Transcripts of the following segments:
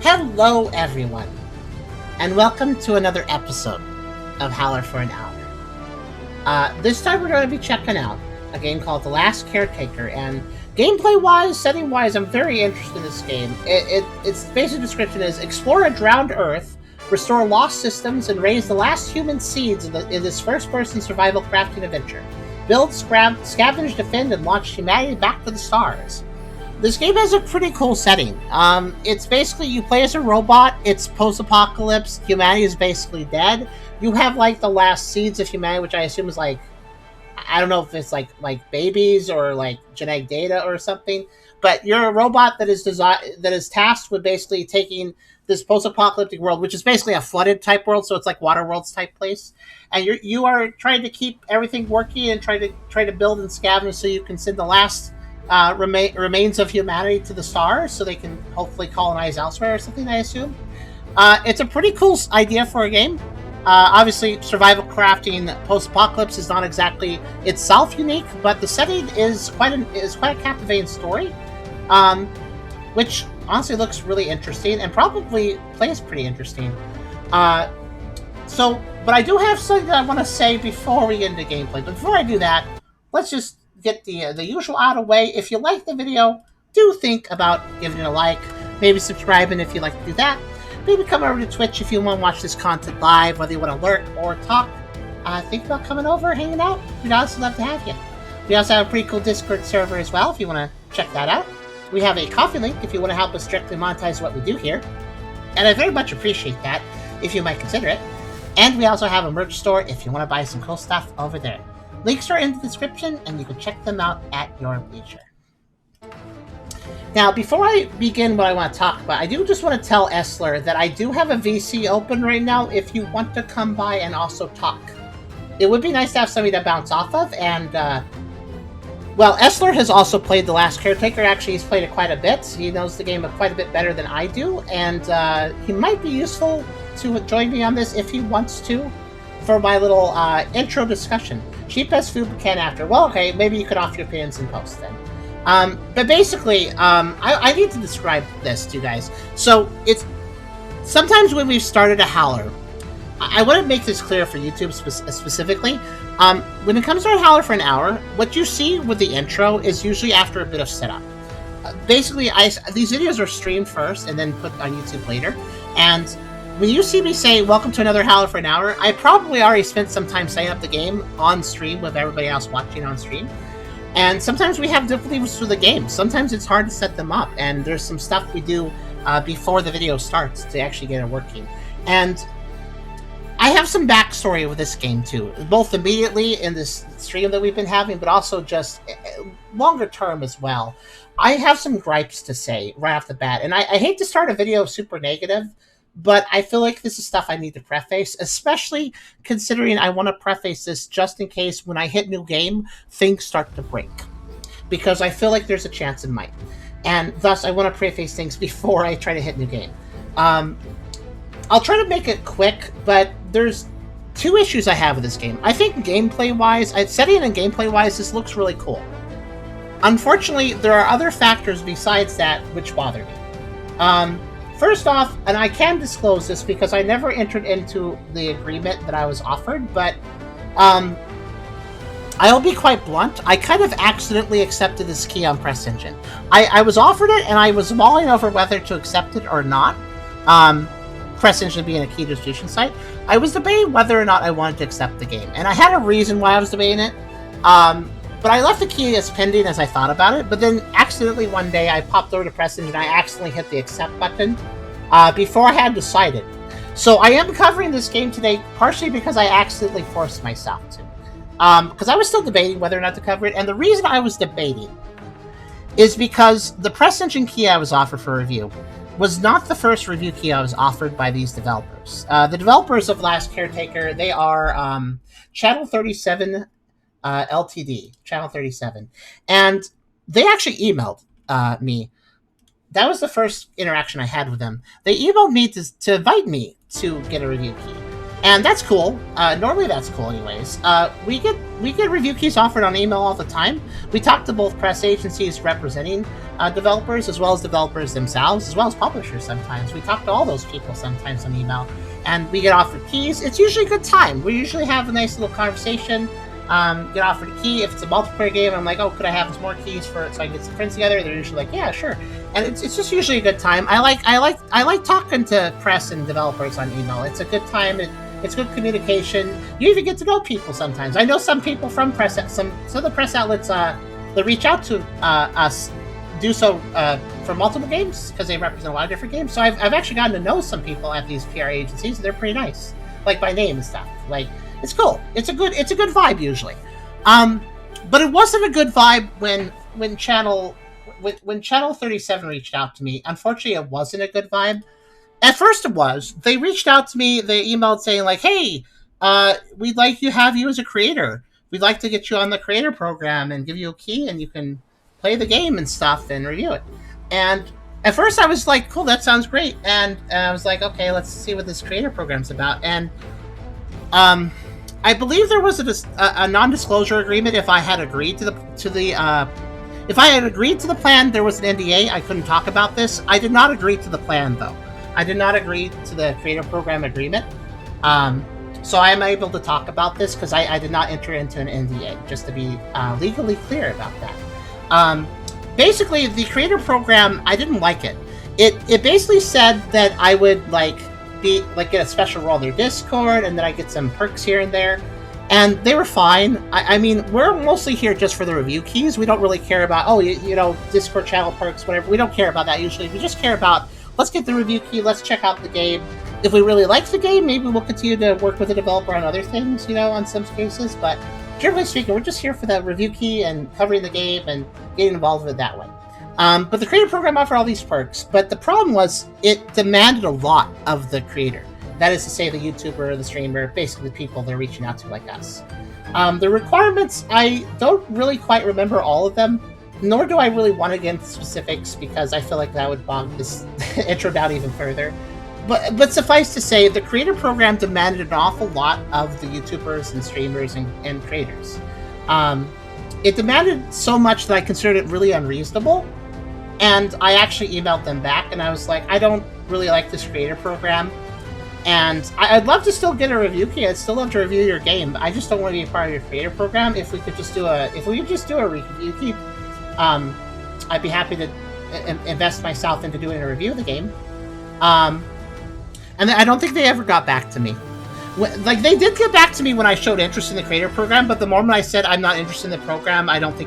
Hello, everyone, and welcome to another episode of Howler for an Hour. This time we're going to be checking out a game called The Last Caretaker, and gameplay-wise, setting-wise, I'm very interested in this game. Its basic description is explore a drowned Earth, restore lost systems, and raise the last human seeds in this first-person survival-crafting adventure. Build, scavenge, defend, and launch humanity back to the stars. This game has a pretty cool setting. It's basically you play as a robot. It's post-apocalypse. Humanity is basically dead. You have like the last seeds of humanity, which I assume is like, I don't know if it's like babies or like genetic data or something. But you're a robot that is tasked with basically taking this post-apocalyptic world, which is basically a flooded type world, so it's like Water Worlds type place, and you are trying to keep everything working and try to build and scavenge so you can send the last remains of humanity to the stars so they can hopefully colonize elsewhere or something, I assume. It's a pretty cool idea for a game. Obviously, survival crafting post-apocalypse is not exactly itself unique, but the setting is quite a captivating story, which honestly looks really interesting and probably plays pretty interesting. But I do have something that I want to say before we get into gameplay. But before I do that, let's just get the usual out of the way. If you like the video, do think about giving it a like, maybe subscribing if you'd like to do that. Maybe come over to Twitch if you want to watch this content live, whether you want to lurk or talk. Think about coming over, hanging out. We'd also love to have you. We also have a pretty cool Discord server as well if you want to check that out. We have a coffee link if you want to help us directly monetize what we do here. And I very much appreciate that if you might consider it. And we also have a merch store if you want to buy some cool stuff over there. Links are in the description, and you can check them out at your leisure. Now, before I begin what I want to talk about, I do just want to tell Essler that I do have a VC open right now if you want to come by and also talk. It would be nice to have somebody to bounce off of, and, Essler has also played The Last Caretaker. Actually, he's played it quite a bit. He knows the game quite a bit better than I do, and he might be useful to join me on this if he wants to for my little intro discussion. Cheap as food can after. Well, okay, maybe you could offer your opinions in post then. But basically, I need to describe this to you guys. So, it's sometimes when we've started a Howler, I want to make this clear for YouTube specifically. When it comes to a Howler for an hour, what you see with the intro is usually after a bit of setup. Basically, these videos are streamed first and then put on YouTube later, and when you see me say, welcome to another Howler for an Hour, I probably already spent some time setting up the game on stream with everybody else watching on stream. And sometimes we have difficulties with the game. Sometimes it's hard to set them up, and there's some stuff we do before the video starts to actually get it working. And I have some backstory with this game too, both immediately in this stream that we've been having, but also just longer term as well. I have some gripes to say right off the bat, and I hate to start a video super negative, but I feel like this is stuff I need to preface, especially considering I want to preface this just in case when I hit new game, things start to break. Because I feel like there's a chance it might. And thus, I want to preface things before I try to hit new game. I'll try to make it quick, but there's two issues I have with this game. I think gameplay-wise, setting and gameplay-wise, this looks really cool. Unfortunately, there are other factors besides that which bother me. First off, and I can disclose this because I never entered into the agreement that I was offered, but I'll be quite blunt. I kind of accidentally accepted this key on Press Engine. I was offered it, and I was mulling over whether to accept it or not. Press Engine being a key distribution site. I was debating whether or not I wanted to accept the game, and I had a reason why I was debating it. But I left the key as pending as I thought about it, but then accidentally one day I popped over to Press Engine and I accidentally hit the accept button before I had decided. So I am covering this game today partially because I accidentally forced myself to. Because I was still debating whether or not to cover it, and the reason I was debating is because the Press Engine key I was offered for review was not the first review key I was offered by these developers. The developers of Last Caretaker, they are Channel 37 Ltd, Channel 37, and they actually emailed me. That was the first interaction I had with them. They emailed me to invite me to get a review key. and that's cool. Normally, that's cool, anyways. We get review keys offered on email all the time. We talk to both press agencies representing developers, as well as developers themselves, as well as publishers. Sometimes we talk to all those people sometimes on email, and we get offered keys. It's usually a good time. We usually have a nice little conversation. Get offered a key. If it's a multiplayer game, I'm like, oh, could I have some more keys for it so I can get some friends together? They're usually like, yeah, sure. And it's just usually a good time. I like talking to press and developers on email. It's a good time. It's good communication. You even get to know people sometimes. I know some people from press, some of the press outlets that reach out to us do so for multiple games because they represent a lot of different games. So I've actually gotten to know some people at these PR agencies. And they're pretty nice, like by name and stuff. Like, it's cool. It's a good vibe usually. But it wasn't a good vibe when Channel 37 reached out to me. Unfortunately, it wasn't a good vibe. At first it was. They reached out to me, they emailed saying like, hey, we'd like to have you as a creator. We'd like to get you on the creator program and give you a key and you can play the game and stuff and review it. And at first I was like, cool, that sounds great. And I was like, okay, let's see what this creator program's about. And I believe there was a non-disclosure agreement if I had agreed to the if I had agreed to the plan, there was an NDA. I couldn't talk about this. I did not agree to the plan, though. I did not agree to the creator program agreement. So I am able to talk about this because I did not enter into an NDA, just to be legally clear about that. Basically, the creator program, I didn't like it. It basically said that I would get a special role in their Discord, and then I get some perks here and there. And they were fine. I mean, we're mostly here just for the review keys. We don't really care about, Discord channel perks, whatever. We don't care about that usually. We just care about, let's get the review key, let's check out the game. If we really like the game, maybe we'll continue to work with the developer on other things, on some cases. But generally speaking, we're just here for the review key and covering the game and getting involved with it that way. But the creator program offered all these perks. But the problem was it demanded a lot of the creator. That is to say, the YouTuber, the streamer, basically the people they're reaching out to like us. The requirements, I don't really quite remember all of them, nor do I really want to get into specifics because I feel like that would bog this intro down even further. But suffice to say, the creator program demanded an awful lot of the YouTubers and streamers and creators. It demanded so much that I considered it really unreasonable. And I actually emailed them back and I was like, I don't really like this creator program. And I'd love to still get a review key. I'd still love to review your game. I just don't want to be a part of your creator program. If we could just do a review key, I'd be happy to invest myself into doing a review of the game. And I don't think they ever got back to me. They did get back to me when I showed interest in the creator program, but the moment I said I'm not interested in the program, I don't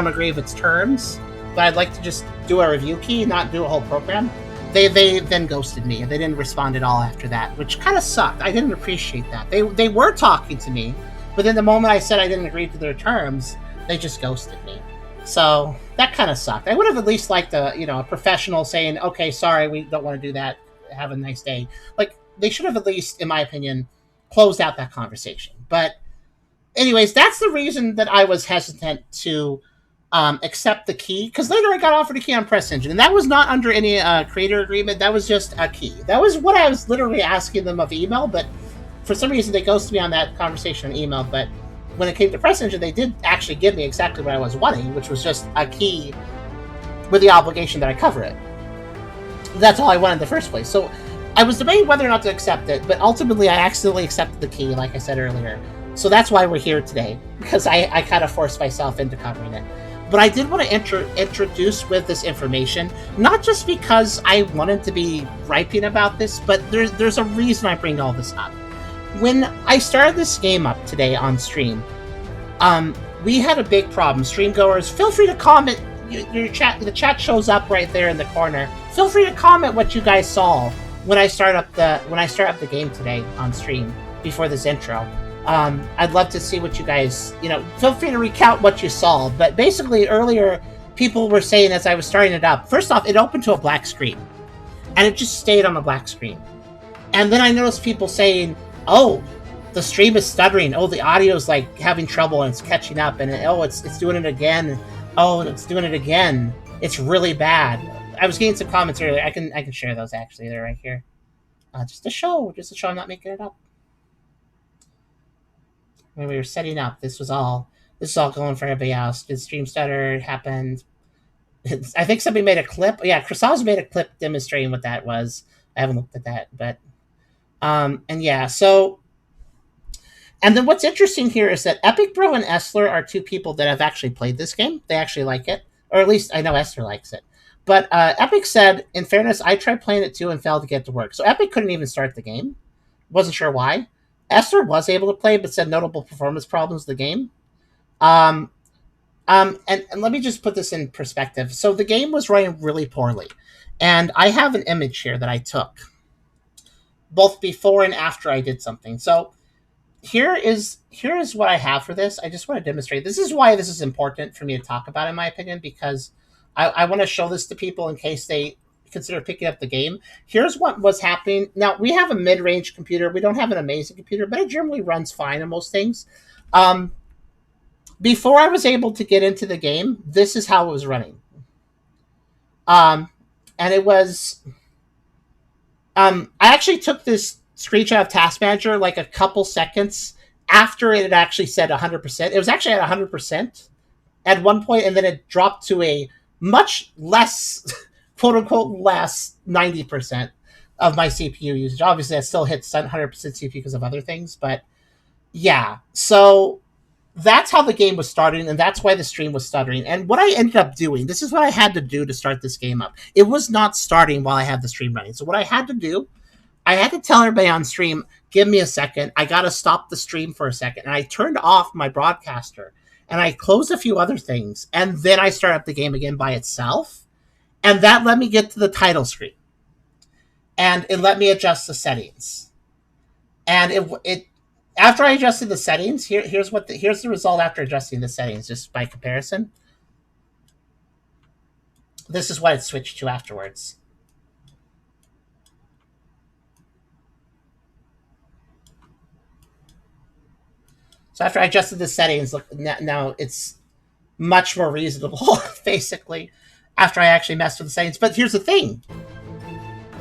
agree with its terms, but I'd like to just do a review key, not do a whole program. They then ghosted me, and they didn't respond at all after that, which kind of sucked. I didn't appreciate that. They were talking to me, but then the moment I said I didn't agree to their terms, they just ghosted me. So that kind of sucked. I would have at least liked a professional saying, okay, sorry, we don't want to do that. Have a nice day. They should have at least, in my opinion, closed out that conversation. But anyways, that's the reason that I was hesitant to accept the key, because later I got offered a key on Press Engine, and that was not under any creator agreement. That was just a key. That was what I was literally asking them of email, but for some reason they ghosted me on that conversation on email. But when it came to Press Engine, they did actually give me exactly what I was wanting, which was just a key with the obligation that I cover it. That's all I wanted in the first place. So I was debating whether or not to accept it, but ultimately I accidentally accepted the key, like I said earlier. So that's why we're here today, because I kind of forced myself into covering it. But I did want to introduce with this information, not just because I wanted to be griping about this, but there's a reason I bring all this up. When I started this game up today on stream, we had a big problem. Stream goers, feel free to comment. Your chat, the chat shows up right there in the corner. Feel free to comment what you guys saw when I start up the game today on stream before this intro. I'd love to see what you guys, feel free to recount what you saw. But basically, earlier, people were saying as I was starting it up, first off, it opened to a black screen. And it just stayed on the black screen. And then I noticed people saying, oh, the stream is stuttering. Oh, the audio's having trouble and it's catching up. And it's doing it again. Oh, it's doing it again. It's really bad. I was getting some comments earlier. I can share those actually. They're right here. Just to show I'm not making it up. when we were setting up, this was all going for everybody else. Did stream stutter happened? I think somebody made a clip. Yeah, Chrysalis made a clip demonstrating what that was. I haven't looked at that, but and yeah, so and then what's interesting here is that Epic Bro and Essler are two people that have actually played this game. They actually like it, or at least I know Esther likes it. But Epic said, in fairness, I tried playing it too and failed to get to work. So Epic couldn't even start the game. Wasn't sure why. Esther was able to play, but said notable performance problems with the game. And let me just put this in perspective. So the game was running really poorly. And I have an image here that I took, both before and after I did something. So here is what I have for this. I just want to demonstrate. This is why this is important for me to talk about, in my opinion, because I want to show this to people in case they consider picking up the game. Here's what was happening. Now, we have a mid-range computer. We don't have an amazing computer, but it generally runs fine on most things. Before I was able to get into the game, this is how it was running. And it was... I actually took this screenshot of Task Manager like a couple seconds after it had actually said 100%. It was actually at 100% at one point, and then it dropped to a much less, quote unquote, less 90% of my CPU usage. Obviously, I still hit 100% CPU because of other things, but yeah. So that's how the game was starting, and that's why the stream was stuttering. And what I ended up doing, this is what I had to do to start this game up. It was not starting while I had the stream running. So what I had to do, I had to tell everybody on stream, give me a second. I got to stop the stream for a second. And I turned off my broadcaster, and I closed a few other things, and then I started up the game again by itself. And that let me get to the title screen. And it let me adjust the settings. And it after I adjusted the settings, here's the result after adjusting the settings, just by comparison. This is what it switched to afterwards. So after I adjusted the settings, look, now it's much more reasonable, basically, after I actually messed with the settings. But here's the thing.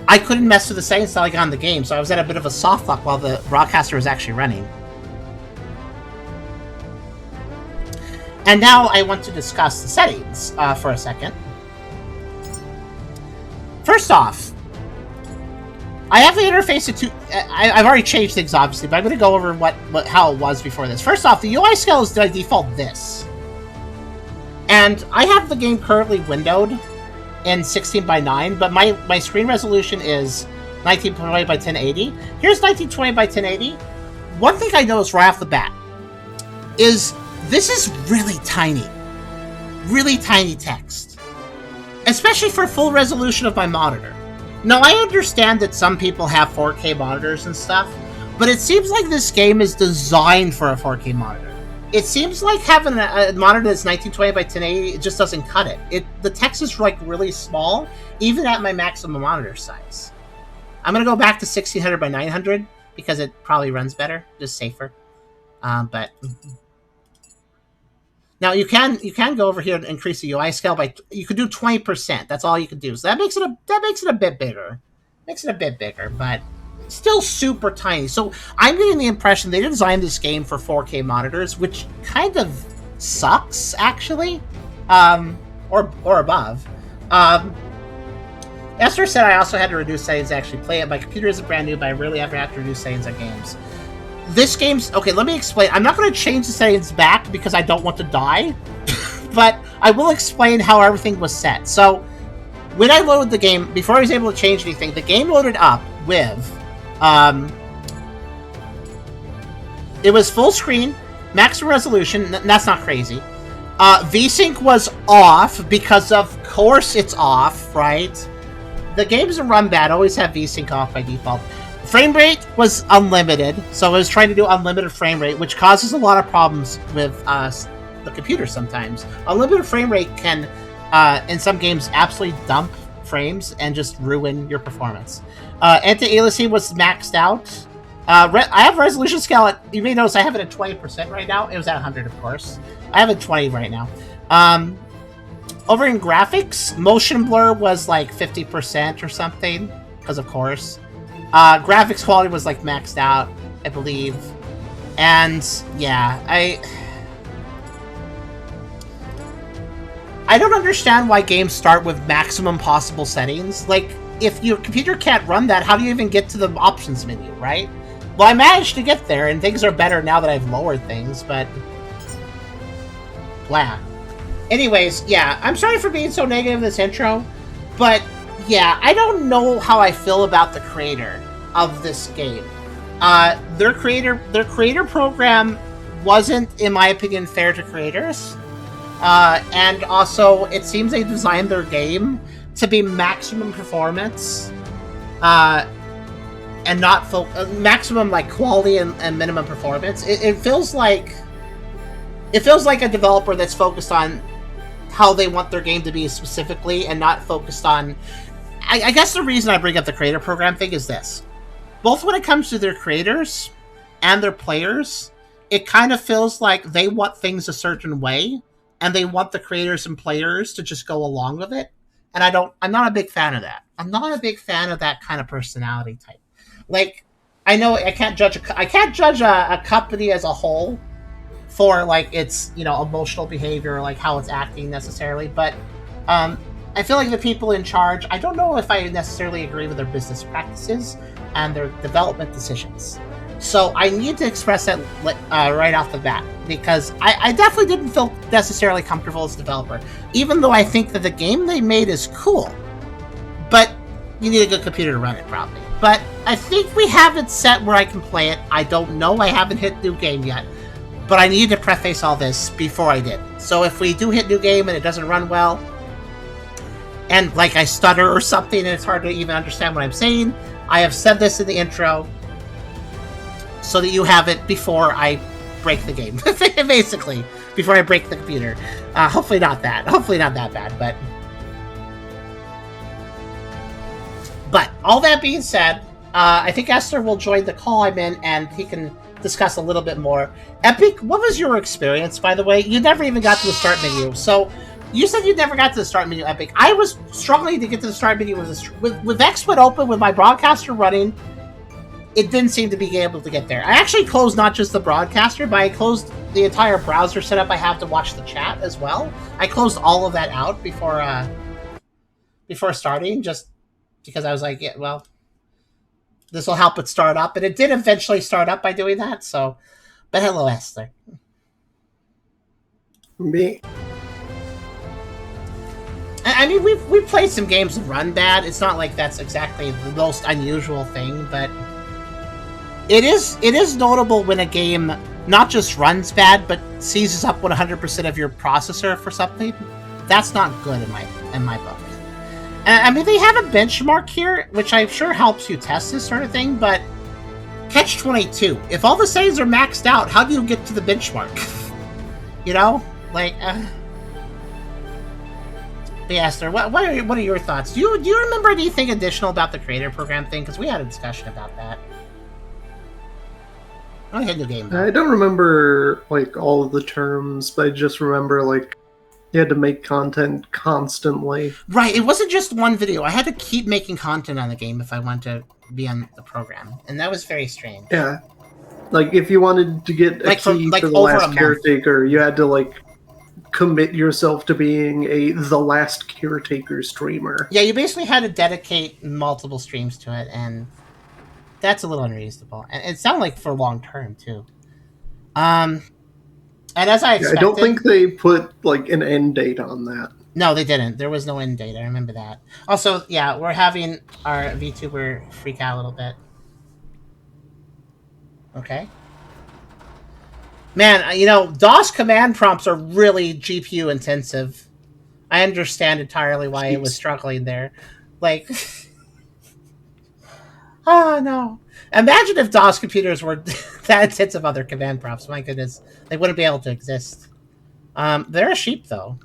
I couldn't mess with the settings until I got on the game, so I was at a bit of a soft lock while the broadcaster was actually running. And now I want to discuss the settings for a second. First off, I have the interface to... I've already changed things, obviously, but I'm going to go over how it was before this. First off, the UI scale is by default this. And I have the game currently windowed in 16:9, but my screen resolution is 1920 by 1080. Here's 1920 by 1080. One thing I noticed right off the bat is this is really tiny text, especially for full resolution of my monitor. Now, I understand that some people have 4K monitors and stuff, but it seems like this game is designed for a 4K monitor. It seems like having a monitor that's 1920 by 1080, it just doesn't cut it. The text is like really small, even at my maximum monitor size. I'm going to go back to 1600 by 900 because it probably runs better, just safer. But now you can go over here and increase the UI scale by, you could do 20%. That's all you can do. So that makes it a bit bigger. Makes it a bit bigger, but still super tiny. So I'm getting the impression they designed this game for 4K monitors, which kind of sucks, actually, or above. Esther said I also had to reduce settings to actually play it. My computer isn't brand new, but I rarely ever have to reduce settings on games. This game's... Okay, let me explain. I'm not going to change the settings back because I don't want to die, but I will explain how everything was set. So, when I loaded the game, before I was able to change anything, the game loaded up with... it was full screen, maximum resolution, that's not crazy. VSync was off, because of course it's off, right? The games that run bad always have VSync off by default. Frame rate was unlimited, so I was trying to do unlimited frame rate, which causes a lot of problems with the computer sometimes. Unlimited frame rate can, in some games, absolutely dump frames and just ruin your performance. Anti-aliasing was maxed out. I have resolution scale at, you may notice I have it at 20% right now. It was at 100, of course. I have it 20 right now. Over in graphics, motion blur was like 50% or something, because of course. Graphics quality was like maxed out, I believe. And yeah, I don't understand why games start with maximum possible settings. Like, if your computer can't run that, how do you even get to the options menu, right? Well, I managed to get there, and things are better now that I've lowered things, but... Blah. Anyways, yeah, I'm sorry for being so negative in this intro, but yeah, I don't know how I feel about the creator of this game. Their creator program wasn't, in my opinion, fair to creators. And also, it seems they designed their game to be maximum performance, and not maximum like quality and minimum performance. It feels like a developer that's focused on how they want their game to be specifically, and not focused on. I guess the reason I bring up the creator program thing is this: both when it comes to their creators and their players, it kind of feels like they want things a certain way, and they want the creators and players to just go along with it. And I'm not a big fan of that. I'm not a big fan of that kind of personality type. Like, I know I can't judge a company as a whole for like its, emotional behavior, or like how it's acting necessarily, but I feel like the people in charge, I don't know if I necessarily agree with their business practices and their development decisions. So I need to express that right off the bat, because I definitely didn't feel necessarily comfortable as a developer, even though I think that the game they made is cool. But you need a good computer to run it, probably. But I think we have it set where I can play it. I don't know. I haven't hit new game yet. But I needed to preface all this before I did. So if we do hit new game and it doesn't run well, and like I stutter or something and it's hard to even understand what I'm saying, I have said this in the intro so that you have it before I break the game. Basically, before I break the computer. Hopefully not that bad, but all that being said, I think Esther will join the call I'm in, and he can discuss a little bit more. Epic, what was your experience, by the way? You never even got to the start menu. So, you said you never got to the start menu, Epic. I was struggling to get to the start menu with XSplit open, with my broadcaster running. It didn't seem to be able to get there. I actually closed not just the broadcaster, but I closed the entire browser setup I have to watch the chat as well. I closed all of that out before starting, just because I was like, yeah, well, this will help it start up. And it did eventually start up by doing that, so... But hello, Esther. Me. I mean, we've played some games that run bad. It's not like that's exactly the most unusual thing, but... It is notable when a game not just runs bad, but seizes up 100% of your processor for something. That's not good in my book. I mean, they have a benchmark here, which I'm sure helps you test this sort of thing, but Catch-22. If all the settings are maxed out, how do you get to the benchmark? Like, yeah, Esther, what are your thoughts? Do you remember anything additional about the creator program thing? Because we had a discussion about that. I hit the game. I don't remember, like, all of the terms, but I just remember, like, you had to make content constantly. Right, it wasn't just one video. I had to keep making content on the game if I wanted to be on the program. And that was very strange. Yeah. Like, if you wanted to get a key for the last caretaker, you had to, like, commit yourself to being the last caretaker streamer. Yeah, you basically had to dedicate multiple streams to it, and that's a little unreasonable. And it sounded like for long term, too. And as I expected... I don't think they put, like, an end date on that. No, they didn't. There was no end date. I remember that. Also, yeah, we're having our VTuber freak out a little bit. Okay. Man, DOS command prompts are really GPU intensive. I understand entirely why it was struggling there. Like... Oh, no. Imagine if DOS computers were that intensive on their command prompts. My goodness. They wouldn't be able to exist. They're a sheep, though.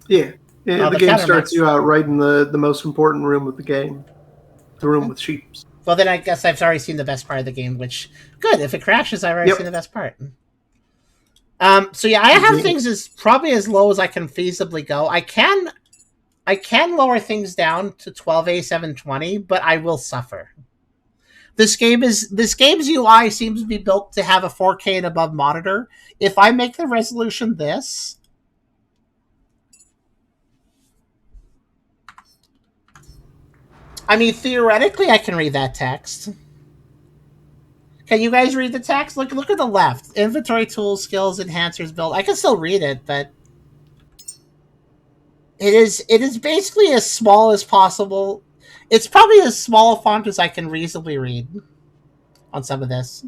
Yeah. The game starts you out right in the most important room of the game. The room with sheep. Well, then I guess I've already seen the best part of the game, which... Good. If it crashes, I've already seen the best part. So, yeah, I have things as probably as low as I can feasibly go. I can lower things down to 12A720, but I will suffer. This game's UI seems to be built to have a 4K and above monitor. If I make the resolution this, I mean, theoretically, I can read that text. Can you guys read the text? Look at the left. Inventory, tools, skills, enhancers, build. I can still read it, but it is basically as small as possible. It's probably as small a font as I can reasonably read on some of this.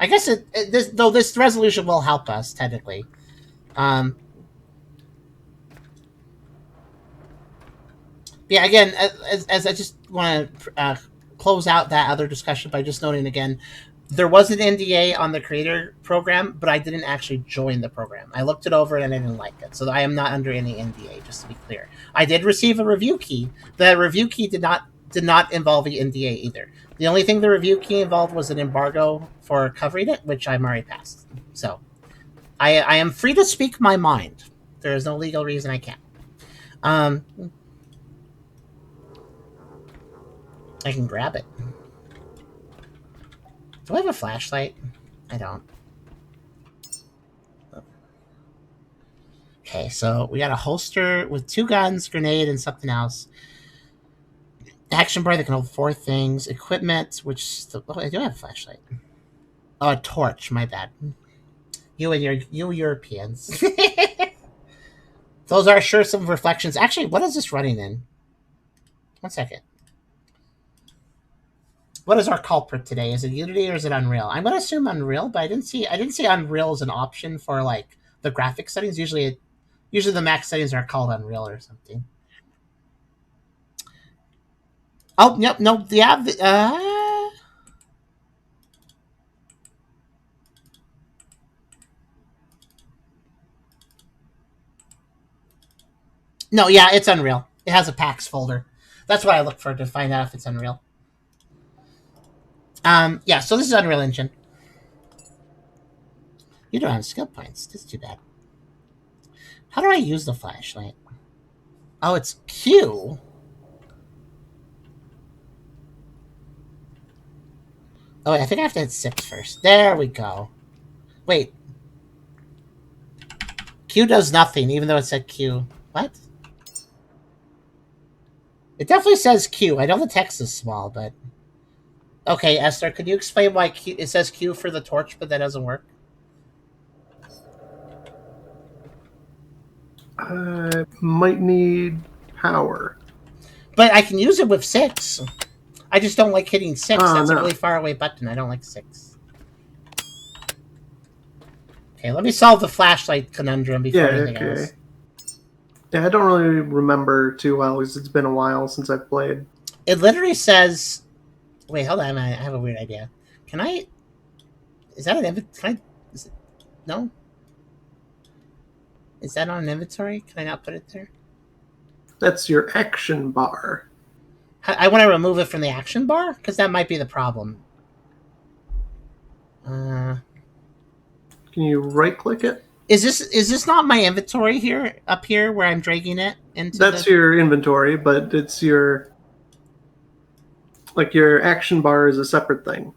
I guess this resolution will help us technically. Yeah, again, as I just want to close out that other discussion by just noting again, there was an NDA on the creator program, but I didn't actually join the program. I looked it over and I didn't like it, so I am not under any NDA. Just to be clear, I did receive a review key. The review key did not involve the NDA either. The only thing the review key involved was an embargo for covering it, which I'm already passed. So I am free to speak my mind. There is no legal reason I can't. I can grab it. Do I have a flashlight? I don't. Okay, so we got a holster with 2 guns, grenade, and something else. Action bar that can hold 4 things. Equipment, which... Oh, I do have a flashlight. Oh, a torch. My bad. You Europeans. Those are sure some reflections. Actually, what is this running in? 1 second. What is our culprit today? Is it Unity or is it Unreal? I'm gonna assume Unreal, but I didn't see Unreal as an option for like the graphic settings. Usually the max settings are called Unreal or something. Oh, yep, no, yeah. No, yeah, it's Unreal. It has a packs folder. That's what I look for to find out if it's Unreal. Yeah, so this is Unreal Engine. You don't have skill points. That's too bad. How do I use the flashlight? Oh, it's Q. Oh, wait, I think I have to hit 6 first. There we go. Wait. Q does nothing, even though it said Q. What? It definitely says Q. I know the text is small, but... Okay, Esther, could you explain why Q, it says Q for the torch, but that doesn't work? I might need power. But I can use it with 6. I just don't like hitting 6. That's no. a really far away button. I don't like 6. Okay, let me solve the flashlight conundrum before anything else. Yeah, I don't really remember too well because it's been a while since I've played. It literally says... Wait, hold on. I have a weird idea. Can I... Is that an inventory? No? Is that on an inventory? Can I not put it there? That's your action bar. I want to remove it from the action bar? Because that might be the problem. Can you right-click it? Is this not my inventory here, up here, where I'm dragging it into? That's your inventory, but it's your... Like, your action bar is a separate thing.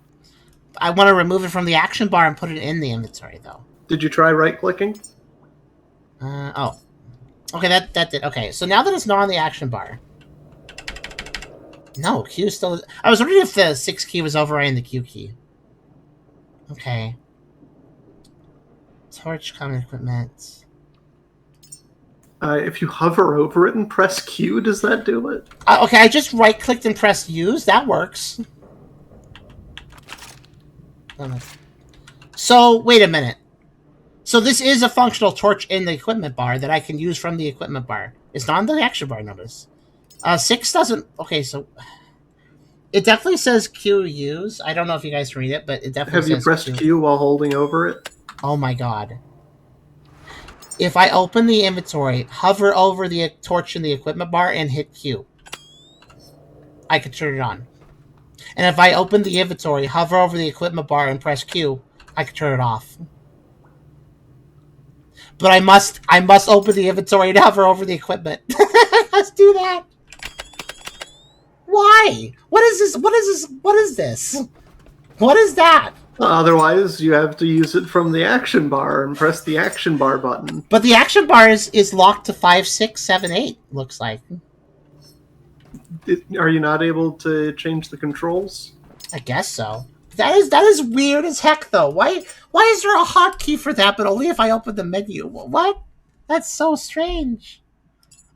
I want to remove it from the action bar and put it in the inventory, though. Did you try right-clicking? Oh. Okay, that did. Okay, so now that it's not on the action bar... No, Q still... I was wondering if the 6 key was overriding the Q key. Okay. Torch, common equipment... If you hover over it and press Q, does that do it? Okay, I just right-clicked and pressed use. That works. So, wait a minute. So this is a functional torch in the equipment bar that I can use from the equipment bar. It's not on the action bar, notice. 6 doesn't... Okay, so... It definitely says Q use. I don't know if you guys can read it, but it definitely says Have you pressed Q while holding over it? Oh my god. If I open the inventory, hover over the torch in the equipment bar, and hit Q, I can turn it on. And if I open the inventory, hover over the equipment bar, and press Q, I can turn it off. But I must open the inventory and hover over the equipment. I must do that. Why? Why? What is this? What is this? What is this? What is that? Otherwise, you have to use it from the action bar and press the action bar button. But the action bar is locked to 5, 6, 7, 8. Looks like. Are you not able to change the controls? I guess so. That is weird as heck, though. Why is there a hotkey for that, but only if I open the menu? What? That's so strange.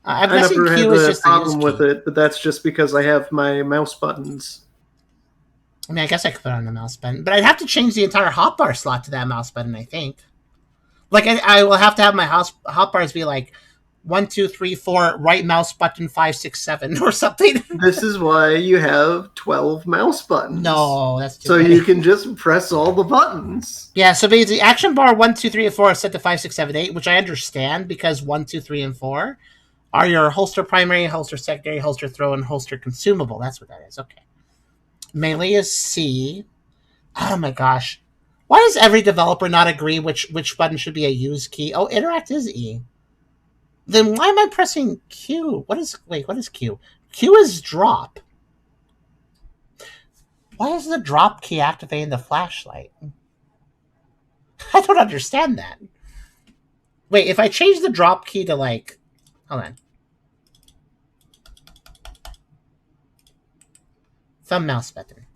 I'm guessing never Q had is a just problem the use with key. it, but that's just because I have my mouse buttons. I mean, I guess I could put on the mouse button, but I'd have to change the entire hotbar slot to that mouse button, I think. Like, I will have to have my hotbars be like 1, 2, 3, 4, right mouse button 5, 6, 7, or something. This is why you have 12 mouse buttons. No, that's too so many. You can just press all the buttons. Yeah, so basically, action bar 1, 2, 3, and 4 is set to 5, 6, 7, 8, which I understand because 1, 2, 3, and 4 are your holster primary, holster secondary, holster throw, and holster consumable. That's what that is. Okay. Melee is C. Oh my gosh. Why does every developer not agree which button should be a use key? Oh, interact is E. Then why am I pressing Q? What is Q? Q is drop. Why is the drop key activating the flashlight? I don't understand that. Wait, if I change the drop key to like... Hold on. Thumb mouse button.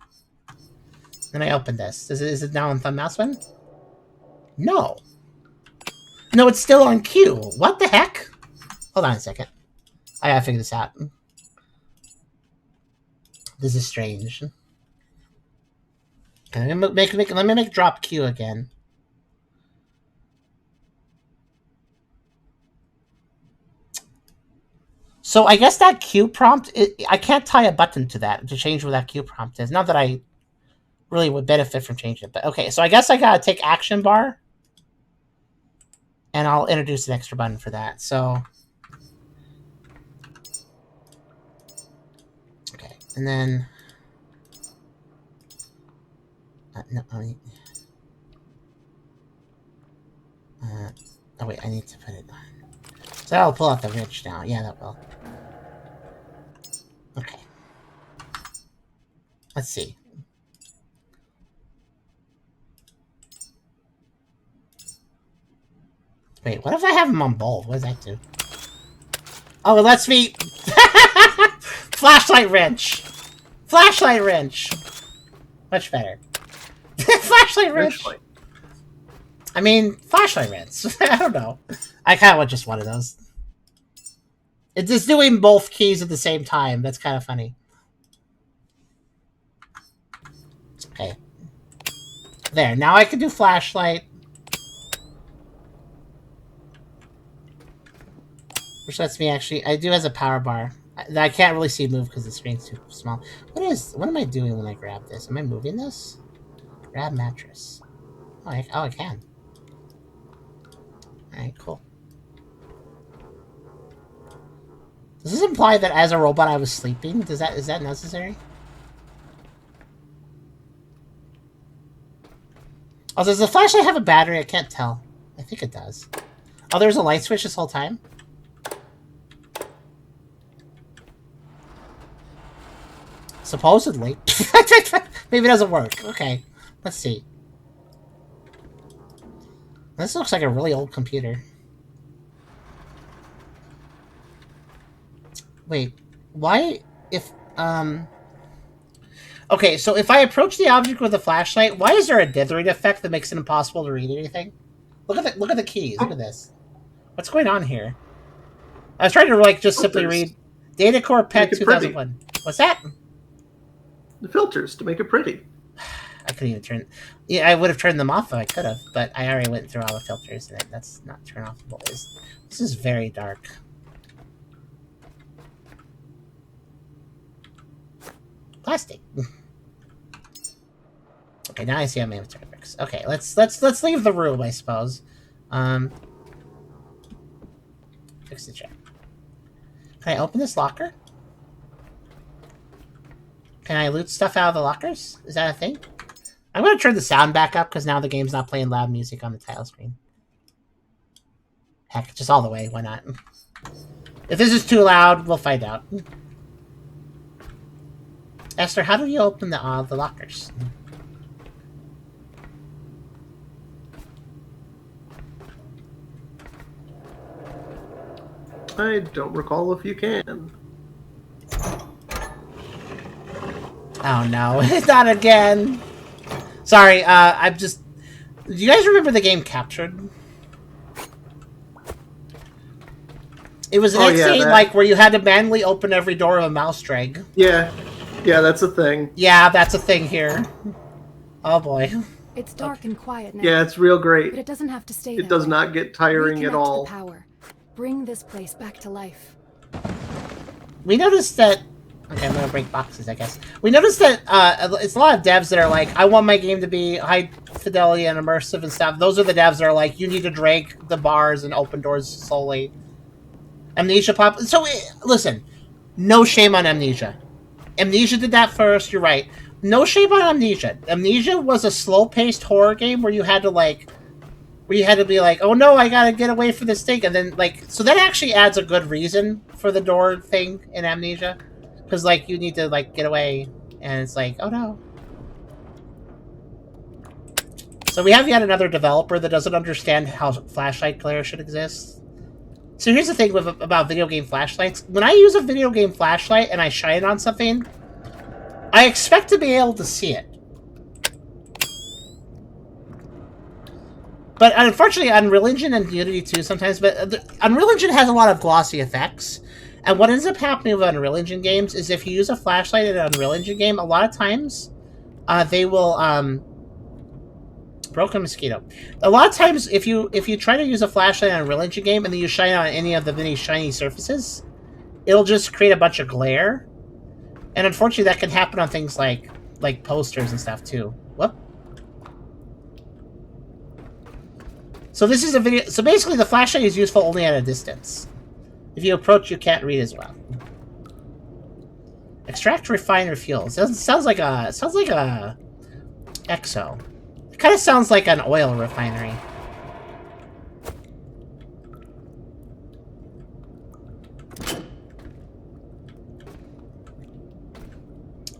Then I open this. Is it now on thumb mouse button? No. No, it's still on Q. What the heck? Hold on a second. I gotta figure this out. This is strange. Okay, let me make drop Q again. So I guess that Q prompt, I can't tie a button to that to change what that Q prompt is. Not that I really would benefit from changing it, but okay. So I guess I gotta take action bar, and I'll introduce an extra button for that. So, okay, and then no, oh wait, I need to put it on. So that'll pull out the ridge now. Yeah, that will. Okay. Let's see. Wait, what if I have them on both? What does that do? Oh, it lets me... Flashlight wrench! Flashlight wrench! Much better. Flashlight wrench! I mean, flashlight wrench. I don't know. I kind of want just one of those. It's just doing both keys at the same time. That's kind of funny. Okay. There, now I can do flashlight. Which lets me actually... I do as a power bar. I can't really see move because the screen's too small. What am I doing when I grab this? Am I moving this? Grab mattress. Oh, I can. Alright, cool. Does this imply that as a robot I was sleeping? Is that necessary? Oh, does the flashlight have a battery? I can't tell. I think it does. Oh, there's a light switch this whole time? Supposedly. Maybe it doesn't work. Okay, let's see. This looks like a really old computer. Wait, why if okay, so if I approach the object with a flashlight, why is there a dithering effect that makes it impossible to read anything? Look at the keys. Look at this. What's going on here? I was trying to like just simply read Data Core Pet 2001. What's that? The filters to make it pretty. I couldn't even turn... Yeah, I would have turned them off though. I could have, but I already went through all the filters and that's not turn offable. This is very dark. Plastic. Okay, now I see how my inventory works. Okay, let's leave the room, I suppose. Fix the check. Can I open this locker? Can I loot stuff out of the lockers? Is that a thing? I'm going to turn the sound back up because now the game's not playing loud music on the title screen. Heck, just all the way. Why not? If this is too loud, we'll find out. Esther, how do you open the lockers? I don't recall if you can. Oh no, not again. Sorry, I'm just... Do you guys remember the game Captured? It was an insane, like, where you had to manually open every door of a mouse drag. Yeah. Yeah, that's a thing. Yeah, that's a thing here. Oh boy. It's dark and quiet now. Yeah, it's real great. But it doesn't have to stay It does not get tiring at all. The power. Bring this place back to life. We noticed that... Okay, I'm gonna break boxes, I guess. We noticed that it's a lot of devs that are like, I want my game to be high fidelity and immersive and stuff. Those are the devs that are like, you need to drag the bars and open doors slowly. Amnesia pop... So, listen. No shame on Amnesia. Amnesia did that first, you're right. No shame on Amnesia. Amnesia was a slow-paced horror game where you had to, like... Where you had to be like, oh no, I gotta get away from this thing. And then, like... So that actually adds a good reason for the door thing in Amnesia. Because, like, you need to, like, get away. And it's like, oh no. So we have yet another developer that doesn't understand how flashlight glare should exist. So here's the thing about video game flashlights. When I use a video game flashlight and I shine on something, I expect to be able to see it. But unfortunately, Unreal Engine and Unity too sometimes, but Unreal Engine has a lot of glossy effects. And what ends up happening with Unreal Engine games is if you use a flashlight in an Unreal Engine game, a lot of times they will... Broken mosquito. A lot of times, if you try to use a flashlight on a Unreal Engine game and then you shine on any of the many shiny surfaces, it'll just create a bunch of glare. And unfortunately, that can happen on things like posters and stuff too. Whoop. So this is a video. So basically, the flashlight is useful only at a distance. If you approach, you can't read as well. Extract, refine, refuel. Sounds like a EXO. It kind of sounds like an oil refinery.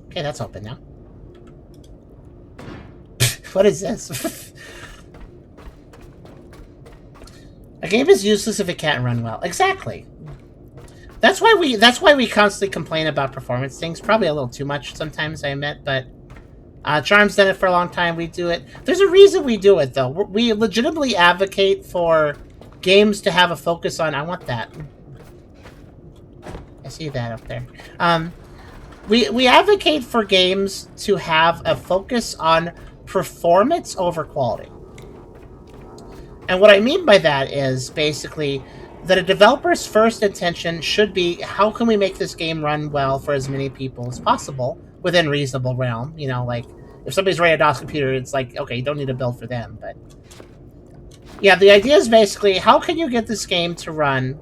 Okay, that's open now. What is this? A game is useless if it can't run well. Exactly. That's why we constantly complain about performance things. Probably a little too much sometimes, I admit, but Charm's done it for a long time. We do it. There's a reason we do it, though. We legitimately advocate for games to have a focus on... I want that. I see that up there. We advocate for games to have a focus on performance over quality. And what I mean by that is basically that a developer's first intention should be, how can we make this game run well for as many people as possible within reasonable realm? You know, like, if somebody's running a DOS computer, it's like, okay, you don't need to build for them, but... Yeah, the idea is basically, how can you get this game to run...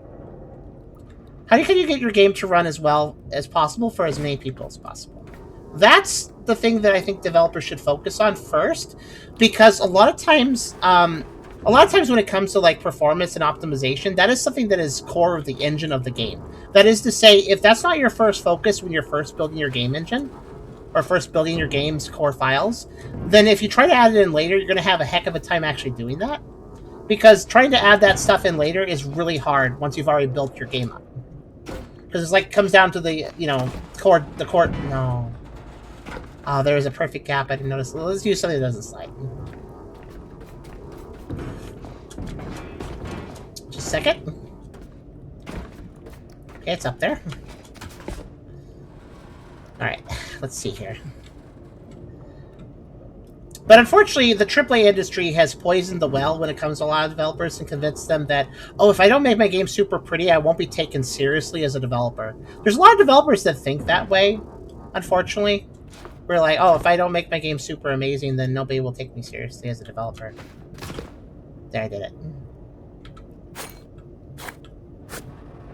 How can you get your game to run as well as possible for as many people as possible? That's the thing that I think developers should focus on first, because a lot of times when it comes to like performance and optimization, that is something that is core of the engine of the game. That is to say, if that's not your first focus when you're first building your game engine, or first building your game's core files, then if you try to add it in later, you're going to have a heck of a time actually doing that. Because trying to add that stuff in later is really hard once you've already built your game up. Because it's like, comes down to the, you know, the core, no. Oh, there was a perfect gap, I didn't notice. Let's use something that doesn't slide. Just a second. Okay, it's up there. Alright, let's see here. But unfortunately, the AAA industry has poisoned the well when it comes to a lot of developers and convinced them that, oh, if I don't make my game super pretty, I won't be taken seriously as a developer. There's a lot of developers that think that way, unfortunately. We're like, oh, if I don't make my game super amazing, then nobody will take me seriously as a developer. There, I did it.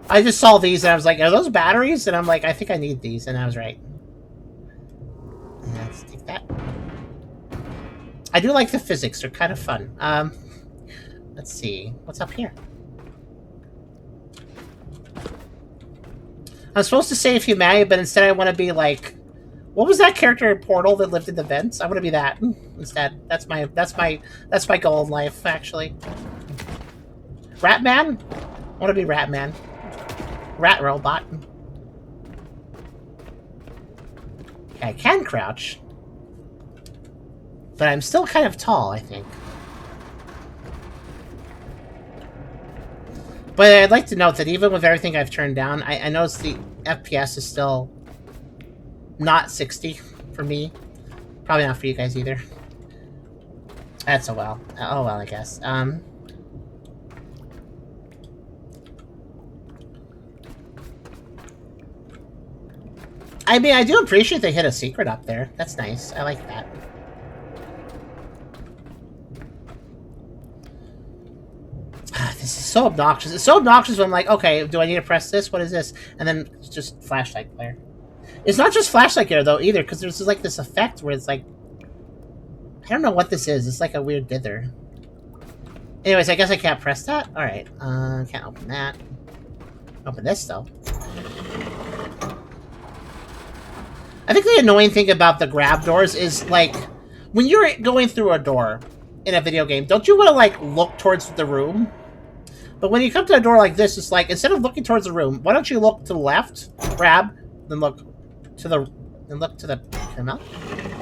I just saw these and I was like, are those batteries? And I'm like, I think I need these, and I was right. Let's take that. I do like the physics, they're kind of fun. Let's see, what's up here? I'm supposed to save humanity, but instead I want to be like What was that character in Portal that lived in the vents? I want to be that instead. That's my goal in life, actually. Ratman? I want to be Ratman. Rat robot. Okay, I can crouch. But I'm still kind of tall, I think. But I'd like to note that even with everything I've turned down, I noticed the FPS is still not 60 for me. Probably not for you guys either. That's oh well, I guess. I mean, I do appreciate they hit a secret up there. That's nice. I like that. This is so obnoxious. It's so obnoxious when I'm like, okay, do I need to press this? What is this? And then it's just flashlight glare. It's not just flashlight glare, though, either, because there's like this effect where it's like... I don't know what this is. It's like a weird dither. Anyways, I guess I can't press that? Alright. Can't open that. Open this, though. I think the annoying thing about the grab doors is, like, when you're going through a door in a video game, don't you want to, like, look towards the room? But when you come to a door like this, it's like, instead of looking towards the room, why don't you look to the left, grab, then look to the, come out,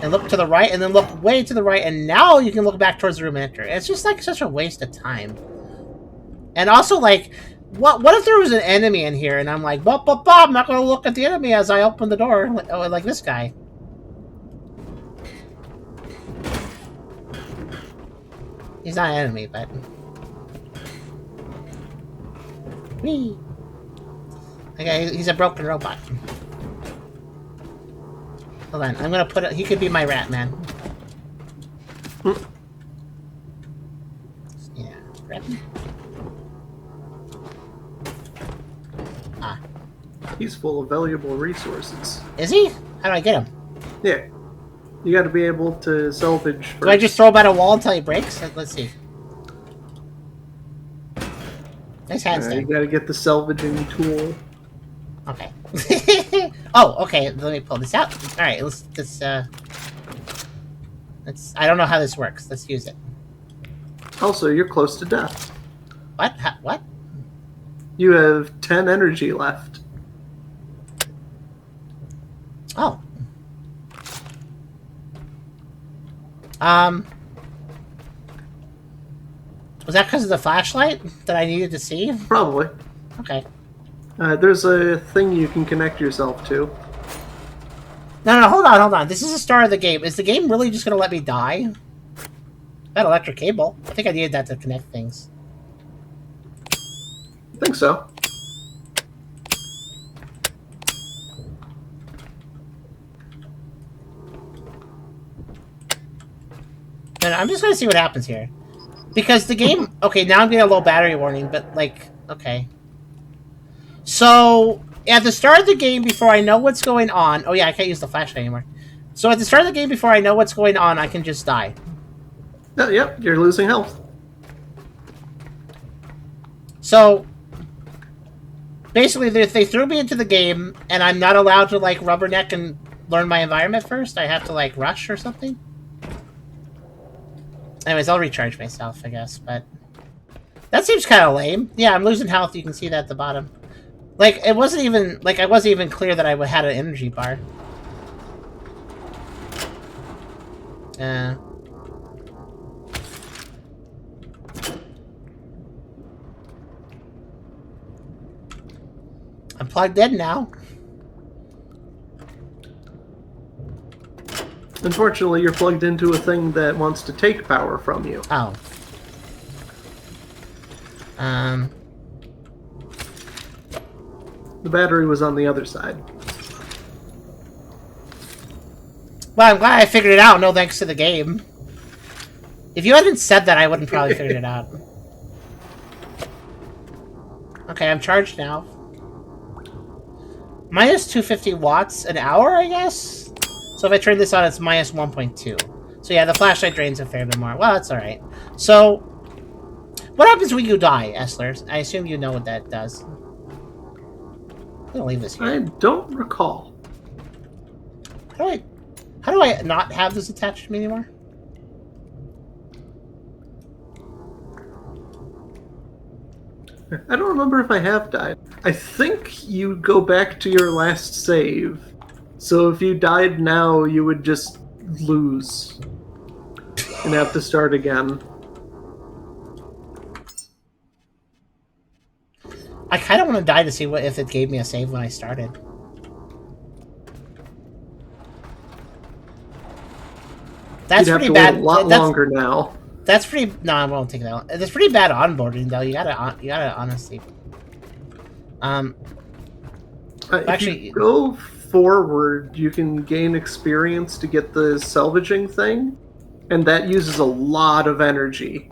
and look to the right, and then look way to the right, and now you can look back towards the room and enter. It's just, like, such a waste of time. And also, like, what if there was an enemy in here, and I'm like, I'm not going to look at the enemy as I open the door, like this guy. He's not an enemy, but... Whee! Okay, he's a broken robot. Hold on, I'm gonna put it... He could be my rat man. Yeah, rat. Ah. He's full of valuable resources. Is he? How do I get him? Yeah. You gotta be able to salvage first. Do I just throw him at a wall until he breaks? Let's see. Nice handstand. You gotta get the salvaging tool. Okay. Oh, okay. Let me pull this out. All right. Let's. I don't know how this works. Let's use it. Also, you're close to death. What? What? You have 10 energy left. Oh. Was that because of the flashlight that I needed to see? Probably. Okay. There's a thing you can connect yourself to. No, hold on. This is the start of the game. Is the game really just going to let me die? That electric cable. I think I needed that to connect things. I think so. And I'm just going to see what happens here. Because the game... Okay, now I'm getting a low battery warning, but, like... Okay. So, at the start of the game, before I know what's going on... Oh, yeah, I can't use the flashlight anymore. So, at the start of the game, before I know what's going on, I can just die. Oh, yep, you're losing health. So... Basically, they threw me into the game, and I'm not allowed to, like, rubberneck and learn my environment first? I have to, like, rush or something? Anyways, I'll recharge myself, I guess, but... That seems kind of lame. Yeah, I'm losing health, you can see that at the bottom. Like, it wasn't even... Like, I wasn't even clear that I had an energy bar. I'm plugged in now. Unfortunately, you're plugged into a thing that wants to take power from you. Oh. The battery was on the other side. Well, I'm glad I figured it out, no thanks to the game. If you hadn't said that, I wouldn't probably figured it out. Okay, I'm charged now. Minus 250 watts an hour, I guess? So if I turn this on, it's minus 1.2. So yeah, the flashlight drains a fair bit more. Well, that's alright. So, what happens when you die, Essler? I assume you know what that does. I'm gonna leave this here. I don't recall. How do I not have this attached to me anymore? I don't remember if I have died. I think you go back to your last save. So if you died now, you would just lose. And have to start again. I kind of want to die to see if it gave me a save when I started. That's pretty bad. Wait a lot longer now. That's pretty. No, I won't take that long. That's pretty bad onboarding, though. You gotta honestly. Actually, if you go forward, you can gain experience to get the salvaging thing, and that uses a lot of energy.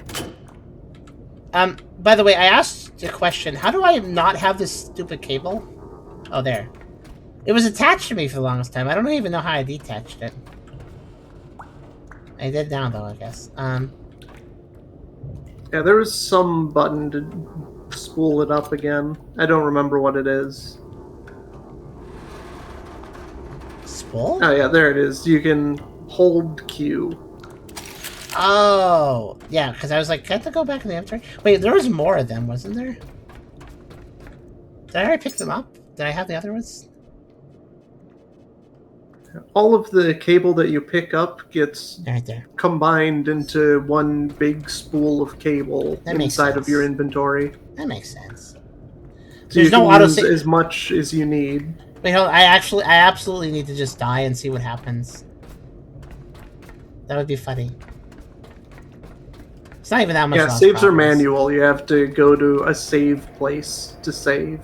By the way, I asked a question. How do I not have this stupid cable? Oh, there. It was attached to me for the longest time. I don't even know how I detached it. I did now, though, I guess. Yeah, there was some button to spool it up again. I don't remember what it is. Spool? Oh, yeah, there it is. You can hold Q. Oh, yeah, because I was like, can't I go back in the inventory? Wait, there was more of them, wasn't there? Did I already pick them up? Did I have the other ones? All of the cable that you pick up gets right there. Combined into one big spool of cable inside of your inventory. That makes sense. So you can use as much as you need. Wait, hold on. I absolutely need to just die and see what happens. That would be funny. It's not even that much. Yeah, saves are manual. You have to go to a save place to save.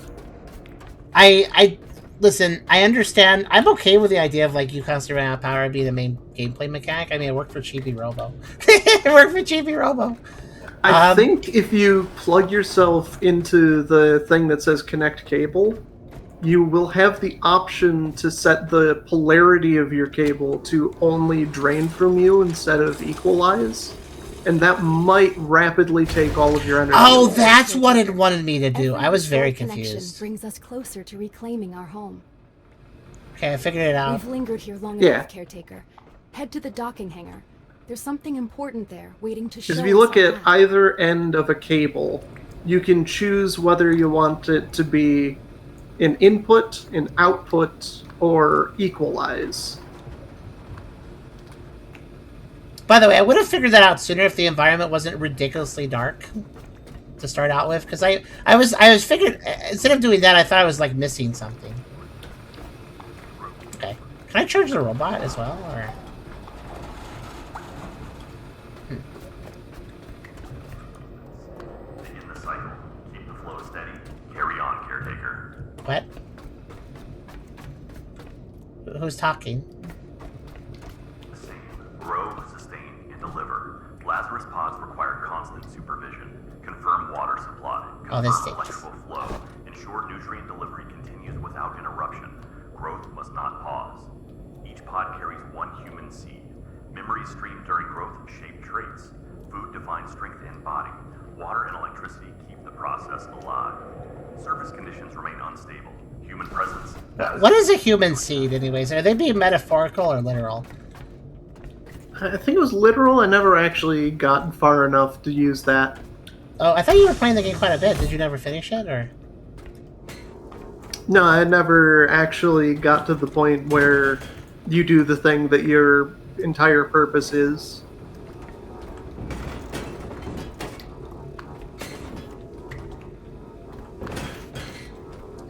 Listen, I understand. I'm okay with the idea of like you constantly running out of power being the main gameplay mechanic. I mean, it worked for Chibi Robo. It worked for Chibi Robo. I think if you plug yourself into the thing that says connect cable, you will have the option to set the polarity of your cable to only drain from you instead of equalize. And that might rapidly take all of your energy. Oh, that's what it wanted me to do. I was very confused. Brings us closer to reclaiming our home. Okay, I figured it out. We've lingered here long enough, Caretaker. Head to the docking hangar. There's something important there, waiting to show us. Because if you look at either end of a cable, you can choose whether you want it to be an input, an output, or equalize. By the way, I would have figured that out sooner if the environment wasn't ridiculously dark to start out with, because I was figured instead of doing that, I thought I was like missing something. Okay, can I charge the robot as well, or? Begin the cycle. Keep the flow steady. Carry on, Caretaker. What? Who's talking? Grow, sustain, and deliver. Lazarus pods require constant supervision. Confirm water supply. Confirm electrical flow. Ensure nutrient delivery continues without interruption. Growth must not pause. Each pod carries one human seed. Memories stream during growth shape traits. Food defines strength and body. Water and electricity keep the process alive. Surface conditions remain unstable. Human presence. What is a human seed, anyways? Are they being metaphorical or literal? I think it was literal. I never actually got far enough to use that. Oh, I thought you were playing the game quite a bit. Did you never finish it, or? No, I never actually got to the point where you do the thing that your entire purpose is.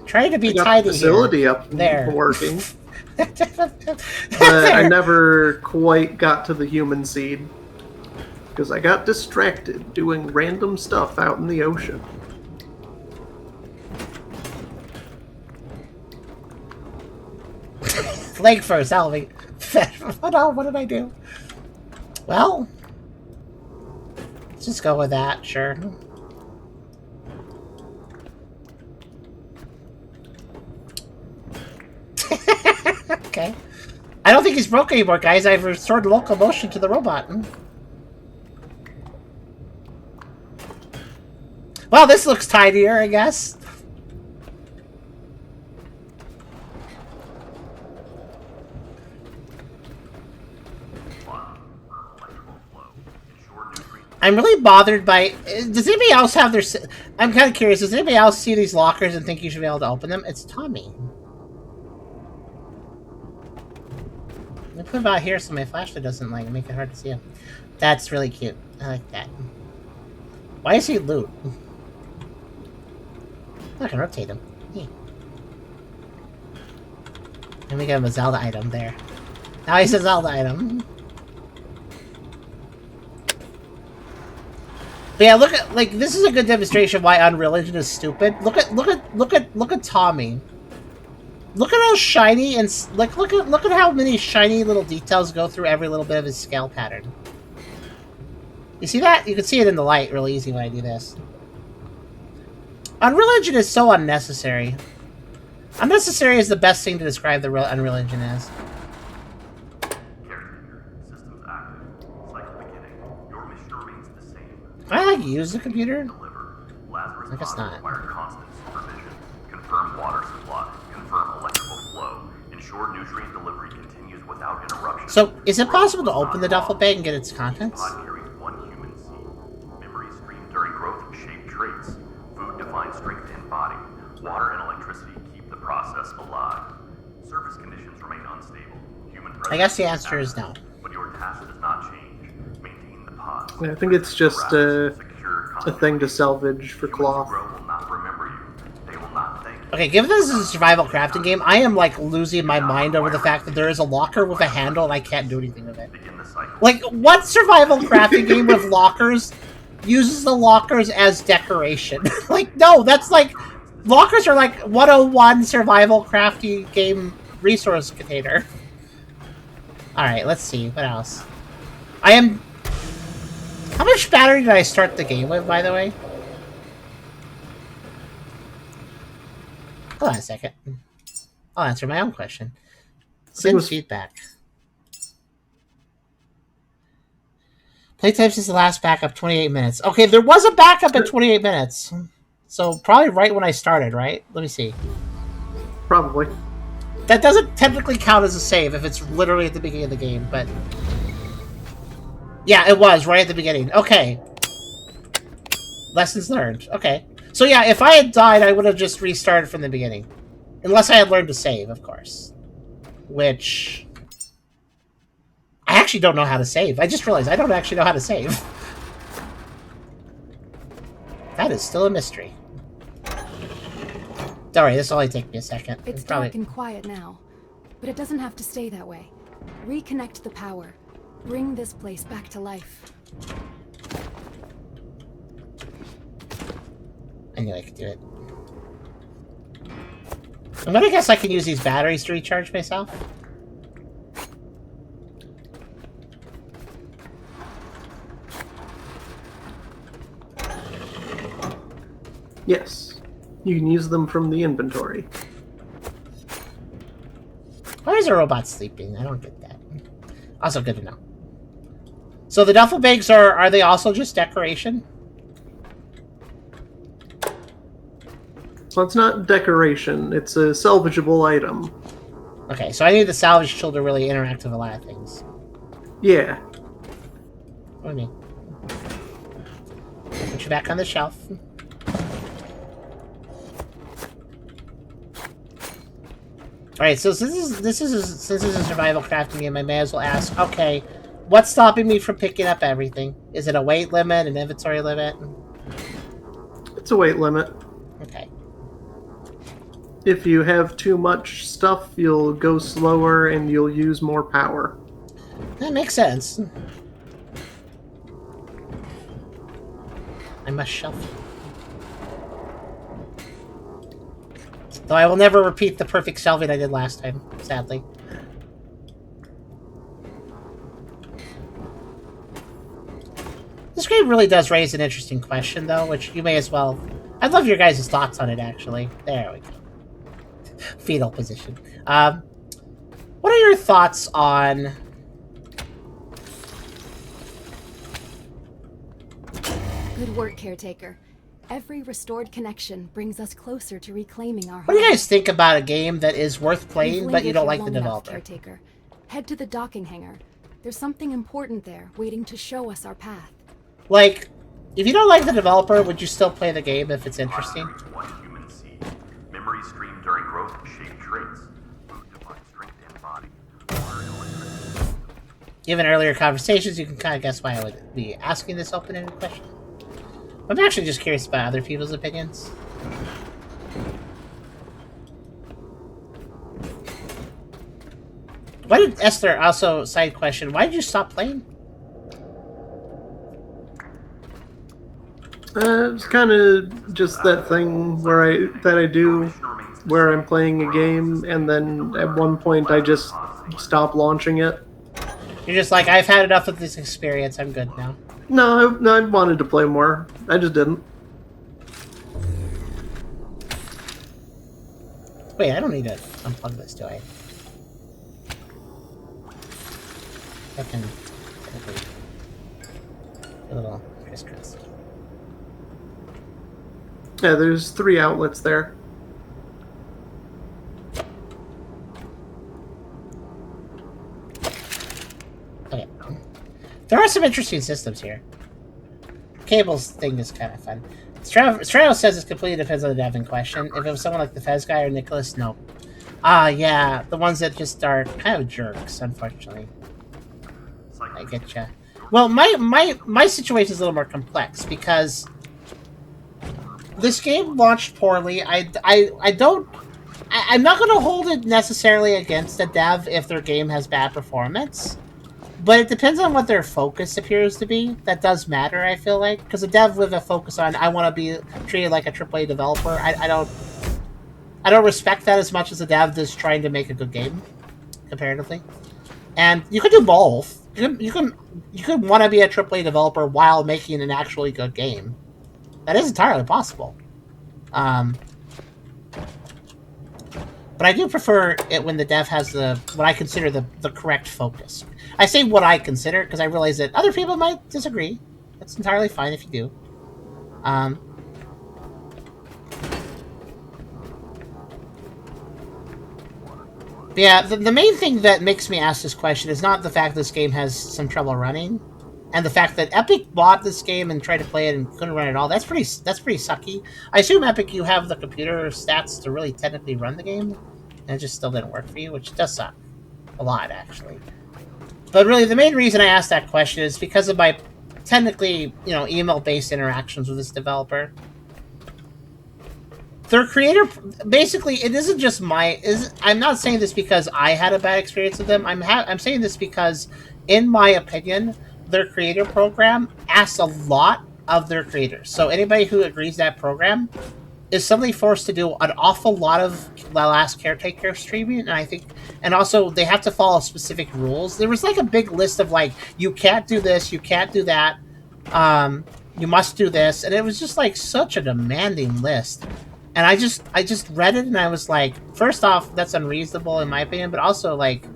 Trying to be tidy the facility here. Up there. Working. But I never quite got to the human seed because I got distracted doing random stuff out in the ocean. Leg first, help me. Oh, what did I do? Well, let's just go with that, sure. Okay. I don't think he's broken anymore, guys. I've restored locomotion to the robot. Well, this looks tidier, I guess. I'm really bothered by... Does anybody else have their... I'm kind of curious. Does anybody else see these lockers and think you should be able to open them? It's Tommy. Let me put him out here so my flashlight doesn't like make it hard to see him. That's really cute. I like that. Why is he loot? I can rotate him. Yeah. And we got him a Zelda item there. Now he's a Zelda item. But yeah, look at this is a good demonstration of why Unreal Engine is stupid. Look at Tommy. Look at how shiny and look at how many shiny little details go through every little bit of his scale pattern. You see that? You can see it in the light really easy when I do this. Unreal Engine is so unnecessary. Unnecessary is the best thing to describe the real Unreal Engine as. Caretaker, systems active. Cycle beginning. Your mission remains the same. Can I use the computer? Deliver. Lazarus I guess pods not. require constant supervision. Confirm water supply. Confirm electrical flow. Ensure nutrient delivery continues without interruption. So, is it possible to open the duffel bag and get its contents? Pod carries one human seed. Memory stream during growth shape traits. Food defines strength and body. Water and electricity keep the process alive. Surface conditions remain unstable. Human I guess the answer is no. But your task does not change. Maintain the pods. Yeah, I think it's just a thing to salvage for cloth. Will not remember you. They will not thank you. Okay, given this is a survival crafting game, I am like losing my mind over the fact that there is a locker with a handle and I can't do anything with it. Begin the cycle. Like, what survival crafting game with lockers uses the lockers as decoration? Like, no, that's like... Lockers are like 101 survival crafty game resource container. Alright, let's see. What else? I am... How much battery did I start the game with, by the way? Hold on a second. I'll answer my own question. Send feedback. Playtime since the last backup, 28 minutes. Okay, there was a backup at 28 minutes. So probably right when I started, right? Let me see. Probably. That doesn't technically count as a save if it's literally at the beginning of the game, but... Yeah, it was right at the beginning. Okay. Lessons learned. Okay. So yeah, if I had died, I would have just restarted from the beginning. Unless I had learned to save, of course. Which... I actually don't know how to save. I just realized I don't actually know how to save. That is still a mystery. Don't worry, this will only take me a second. It's dark and quiet now, but it doesn't have to stay that way. Reconnect the power. Bring this place back to life. I knew I could do it. I'm gonna guess I can use these batteries to recharge myself. Yes. You can use them from the inventory. Why is a robot sleeping? I don't get that. Also good to know. So the duffel bags are they also just decoration? So it's not decoration, it's a salvageable item. Okay, so I need the salvage tool to really interact with a lot of things. Yeah. What do you mean? Put you back on the shelf. Alright, so since this is a survival crafting game, I may as well ask, okay, what's stopping me from picking up everything? Is it a weight limit, an inventory limit? It's a weight limit. Okay. If you have too much stuff, you'll go slower and you'll use more power. That makes sense. I must shelf. Though I will never repeat the perfect shelving I did last time, sadly. This game really does raise an interesting question, though, which you may as well... I'd love your guys' thoughts on it, actually. There we go. Fetal position. What are your thoughts on... Good work, Caretaker. Every restored connection brings us closer to reclaiming our home. What do you guys think about a game that is worth playing, but you don't like the developer? Caretaker. Head to the docking hangar. There's something important there, waiting to show us our path. Like, if you don't like the developer, would you still play the game if it's interesting? One human seed. Memory streamed during growth shape traits. Boost divine strength and body. Given earlier conversations, you can kind of guess why I would be asking this open-ended question. I'm actually just curious about other people's opinions. Why did Esther also side question? Why did you stop playing? It's kind of just that thing where I do where I'm playing a game and then at one point I just stop launching it. You're just like, I've had enough of this experience. I'm good now. No, I wanted to play more. I just didn't. Wait, I don't need to unplug this, do I? I can a little crisscross. Yeah, there's 3 outlets there. Okay. There are some interesting systems here. Cables thing is kind of fun. Strato says it completely depends on the dev in question. If it was someone like the Fez guy or Nicholas, no. Yeah, the ones that just are kind of jerks, unfortunately. I get ya. Well, my situation is a little more complex because this game launched poorly. I'm not going to hold it necessarily against a dev if their game has bad performance, but it depends on what their focus appears to be. That does matter, I feel like, because a dev with a focus on I want to be treated like a AAA developer, I don't respect that as much as a dev that's trying to make a good game, comparatively. And you could do both. You could want to be a AAA developer while making an actually good game. That is entirely possible. But I do prefer it when the dev has what I consider the correct focus. I say what I consider because I realize that other people might disagree. That's entirely fine if you do. Yeah, the main thing that makes me ask this question is not the fact this game has some trouble running, and the fact that Epic bought this game and tried to play it and couldn't run it at all. That's pretty sucky. I assume Epic, you have the computer stats to really technically run the game, and it just still didn't work for you, which does suck a lot, actually. But really, the main reason I asked that question is because of my technically, email-based interactions with this developer. Their creator, basically, it isn't just I'm not saying this because I had a bad experience with them. I'm saying this because, in my opinion, their creator program asks a lot of their creators. So anybody who agrees that program is suddenly forced to do an awful lot of the last Caretaker streaming, and also they have to follow specific rules. There was like a big list of like, you can't do this, you can't do that, you must do this, and it was just like such a demanding list. And I just read it and I was like, first off, that's unreasonable in my opinion, but also like,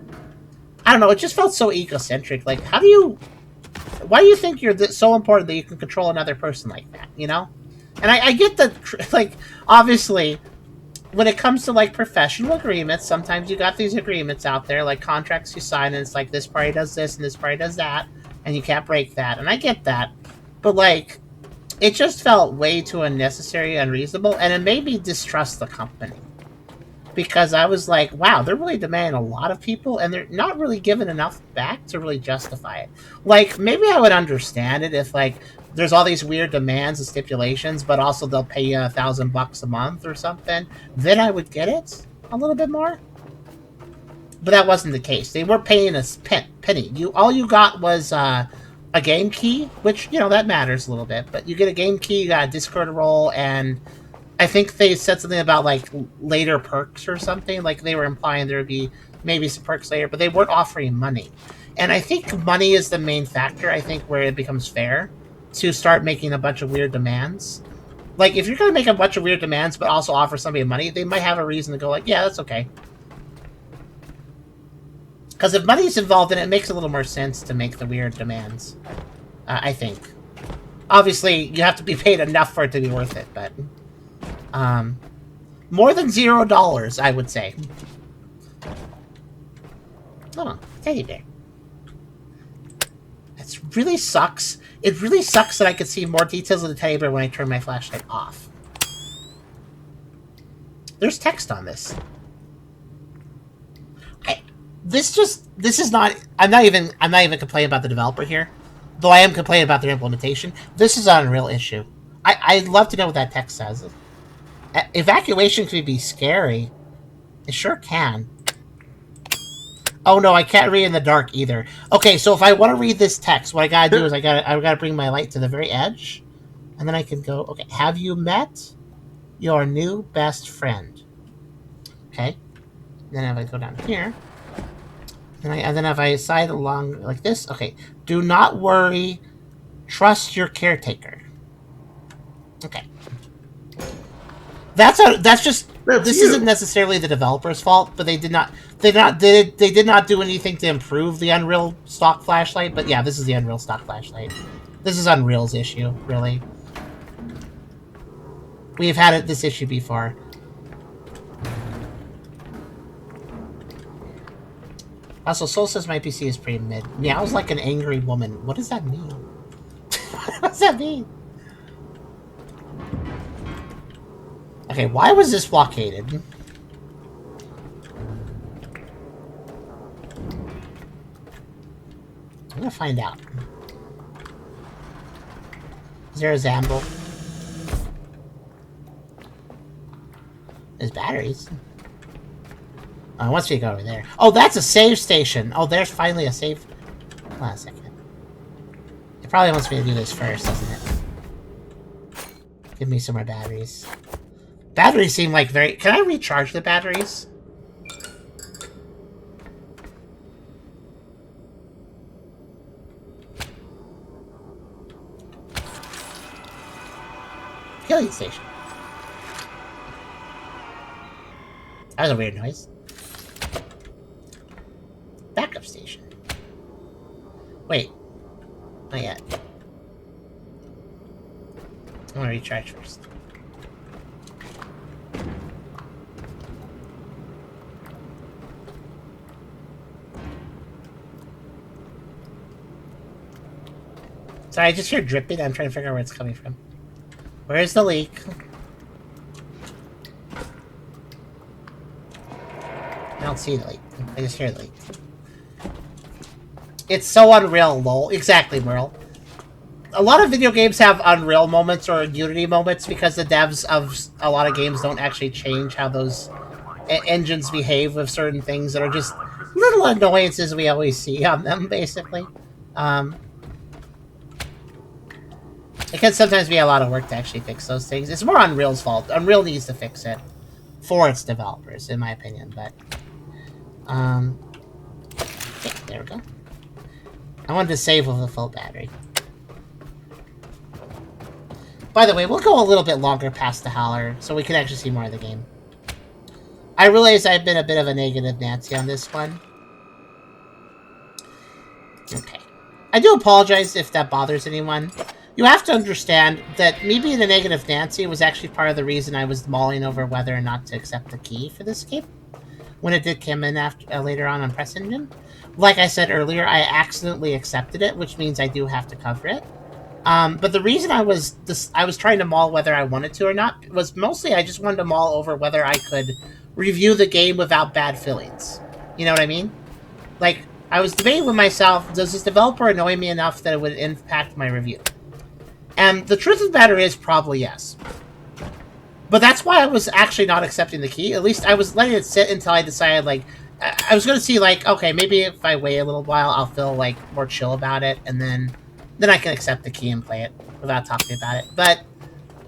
I don't know, it just felt so egocentric. Like, why do you think you're so important that you can control another person like that, And I get that, like, obviously, when it comes to, like, professional agreements, sometimes you got these agreements out there, like contracts you sign, and it's like, this party does this and this party does that, and you can't break that, and I get that. But, like, it just felt way too unnecessary, unreasonable, and it made me distrust the company. Because I was like, wow, they're really demanding a lot of people, and they're not really giving enough back to really justify it. Like, maybe I would understand it if, like, there's all these weird demands and stipulations, but also they'll pay you $1,000 a month or something. Then I would get it a little bit more. But that wasn't the case. They weren't paying a penny. All you got was a game key, which, that matters a little bit. But you get a game key, you got a Discord role, and I think they said something about, like, later perks or something. Like, they were implying there would be maybe some perks later, but they weren't offering money. And I think money is the main factor, I think, where it becomes fair to start making a bunch of weird demands. Like, if you're going to make a bunch of weird demands but also offer somebody money, they might have a reason to go like, yeah, that's okay. Because if money's involved in it, it makes a little more sense to make the weird demands, I think. Obviously, you have to be paid enough for it to be worth it, but more than $0, I would say. Oh, teddy bear. It really sucks. It really sucks that I could see more details of the teddy bear when I turn my flashlight off. There's text on this. This is not. I'm not even complaining about the developer here, though I am complaining about their implementation. This is an Unreal issue. I'd love to know what that text says. Evacuation could be scary. It sure can. Oh no, I can't read in the dark either. Okay, so if I want to read this text, what I gotta do is I gotta bring my light to the very edge, and then I can go. Okay, have you met your new best friend? Okay. Then if I go down here, and then if I slide along like this, okay. Do not worry. Trust your caretaker. Okay. This isn't necessarily the developer's fault, but they did not do anything to improve the Unreal stock flashlight. But yeah, this is the Unreal stock flashlight. This is Unreal's issue, really. We've had this issue before. Also, Soul says my PC is pretty mid. Meow's like an angry woman. What does that mean? What does that mean? Okay, why was this blockaded? I'm gonna find out. Is there a Zamble? There's batteries. Oh, once we go over there. Oh, that's a save station. Oh, there's finally a save. Hold on a second. It probably wants me to do this first, doesn't it? Give me some more batteries. Batteries seem like very... Can I recharge the batteries? Healing station. That was a weird noise. Backup station. Wait. Not yet. I want to recharge first. Sorry, I just hear dripping. I'm trying to figure out where it's coming from. Where's the leak? I don't see the leak. I just hear the leak. It's so Unreal, lol. Exactly, Merle. A lot of video games have Unreal moments or Unity moments because the devs of a lot of games don't actually change how those engines behave with certain things that are just little annoyances we always see on them, basically. It can sometimes be a lot of work to actually fix those things. It's more Unreal's fault. Unreal needs to fix it for its developers, in my opinion, but... okay, there we go. I wanted to save with a full battery. By the way, we'll go a little bit longer past the Howler, so we can actually see more of the game. I realize I've been a bit of a negative Nancy on this one. Okay. I do apologize if that bothers anyone. You have to understand that me being a negative Nancy was actually part of the reason I was mulling over whether or not to accept the key for this game. When it did come in after, later on Press Engine. Like I said earlier, I accidentally accepted it, which means I do have to cover it. But the reason I was trying to mull whether I wanted to or not was mostly I just wanted to mull over whether I could review the game without bad feelings. You know what I mean? Like, I was debating with myself, does this developer annoy me enough that it would impact my review? And the truth of the matter is probably yes. But that's why I was actually not accepting the key. At least I was letting it sit until I decided, like, I was going to see, like, okay, maybe if I wait a little while, I'll feel, like, more chill about it, and then I can accept the key and play it without talking about it. But,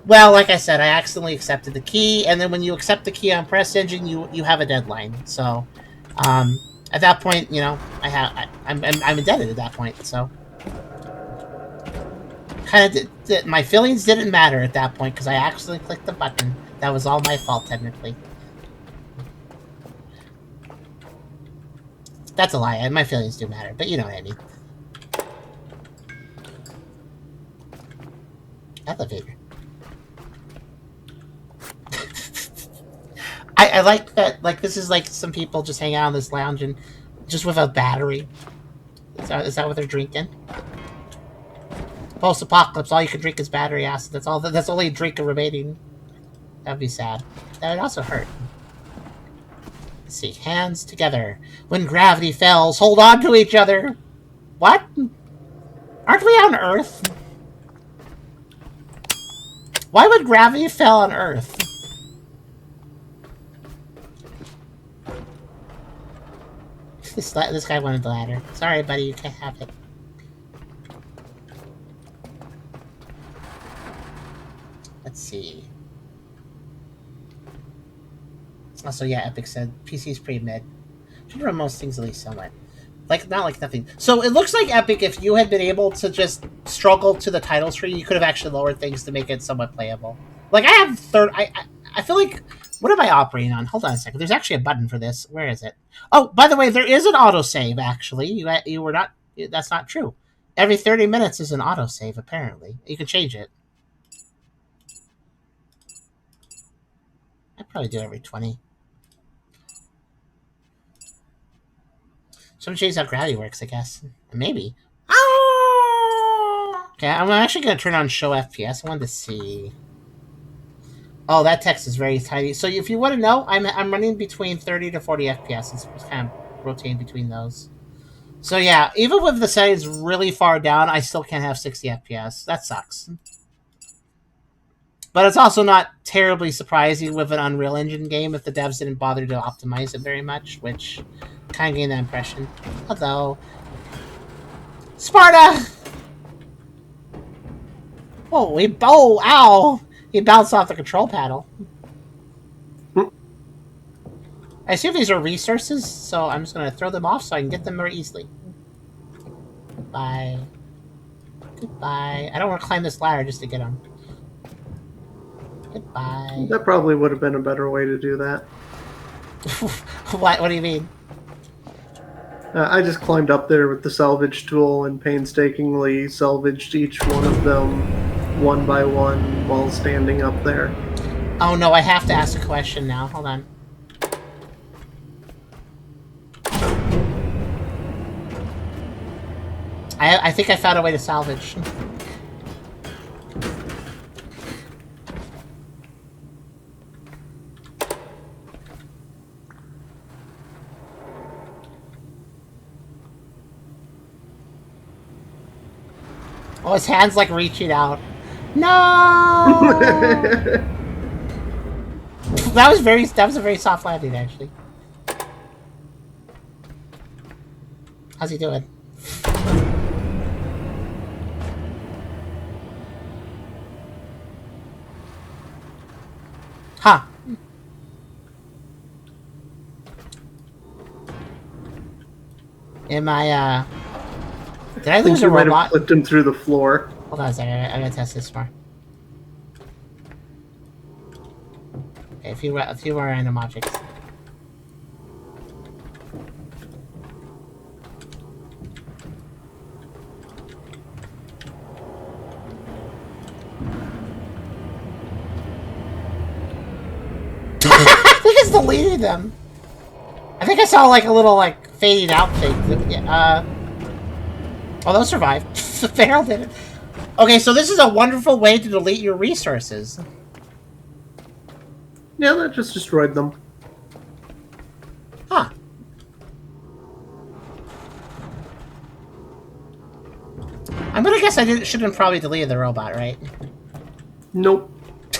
well, like I said, I accidentally accepted the key, and then when you accept the key on Press Engine, you have a deadline. So, at that point, you know, I'm indebted at that point, so... my feelings didn't matter at that point because I actually clicked the button. That was all my fault, technically. That's a lie. My feelings do matter, but you know what I mean. Elevator. I like that. Like, this is like some people just hang out on this lounge and just with a battery. Is that what they're drinking? Post-apocalypse, all you can drink is battery acid. That's all. That's the only drink remaining. That'd be sad. That would also hurt. Let's see. Hands together. When gravity fails, hold on to each other. What? Aren't we on Earth? Why would gravity fail on Earth? This guy wanted the ladder. Sorry, buddy, you can't have it. Let's see. Also, yeah, Epic said PC's pretty mid. Should run most things at least somewhat. Like, not like nothing. So it looks like Epic, if you had been able to just struggle to the title screen, you could have actually lowered things to make it somewhat playable. Like, I have I feel like, what am I operating on? Hold on a second. There's actually a button for this. Where is it? Oh, by the way, there is an autosave, actually. You were not, that's not true. Every 30 minutes is an autosave, apparently. You can change it. I'd probably do it every 20. Some change how gravity works, I guess. Maybe. Okay, I'm actually going to turn on show FPS. I wanted to see. Oh, that text is very tiny. So if you want to know, I'm running between 30 to 40 FPS. It's kind of rotating between those. So yeah, even with the settings really far down, I still can't have 60 FPS. That sucks. But it's also not terribly surprising with an Unreal Engine game if the devs didn't bother to optimize it very much, which kind of gave that impression. Although, Sparta! Oh, ow! He bounced off the control panel. I assume these are resources, so I'm just going to throw them off so I can get them more easily. Goodbye. Goodbye. I don't want to climb this ladder just to get them. Goodbye. That probably would have been a better way to do that. What do you mean? I just climbed up there with the salvage tool and painstakingly salvaged each one of them one by one while standing up there. Oh no, I have to ask a question now. Hold on. I think I found a way to salvage. Oh, his hand's like reaching out. No! That was a very soft landing, actually. How's he doing? Huh. Am I, did I lose a robot? You might have flipped him through the floor. Hold on a second, I'm gonna test this more. Okay, a few more random objects. I think it's deleting them. I think I saw like a little like fading out thing. Oh, those survived. Farrell did it. Okay, so this is a wonderful way to delete your resources. Yeah, that just destroyed them. Huh. I'm gonna guess I shouldn't probably delete the robot, right? Nope.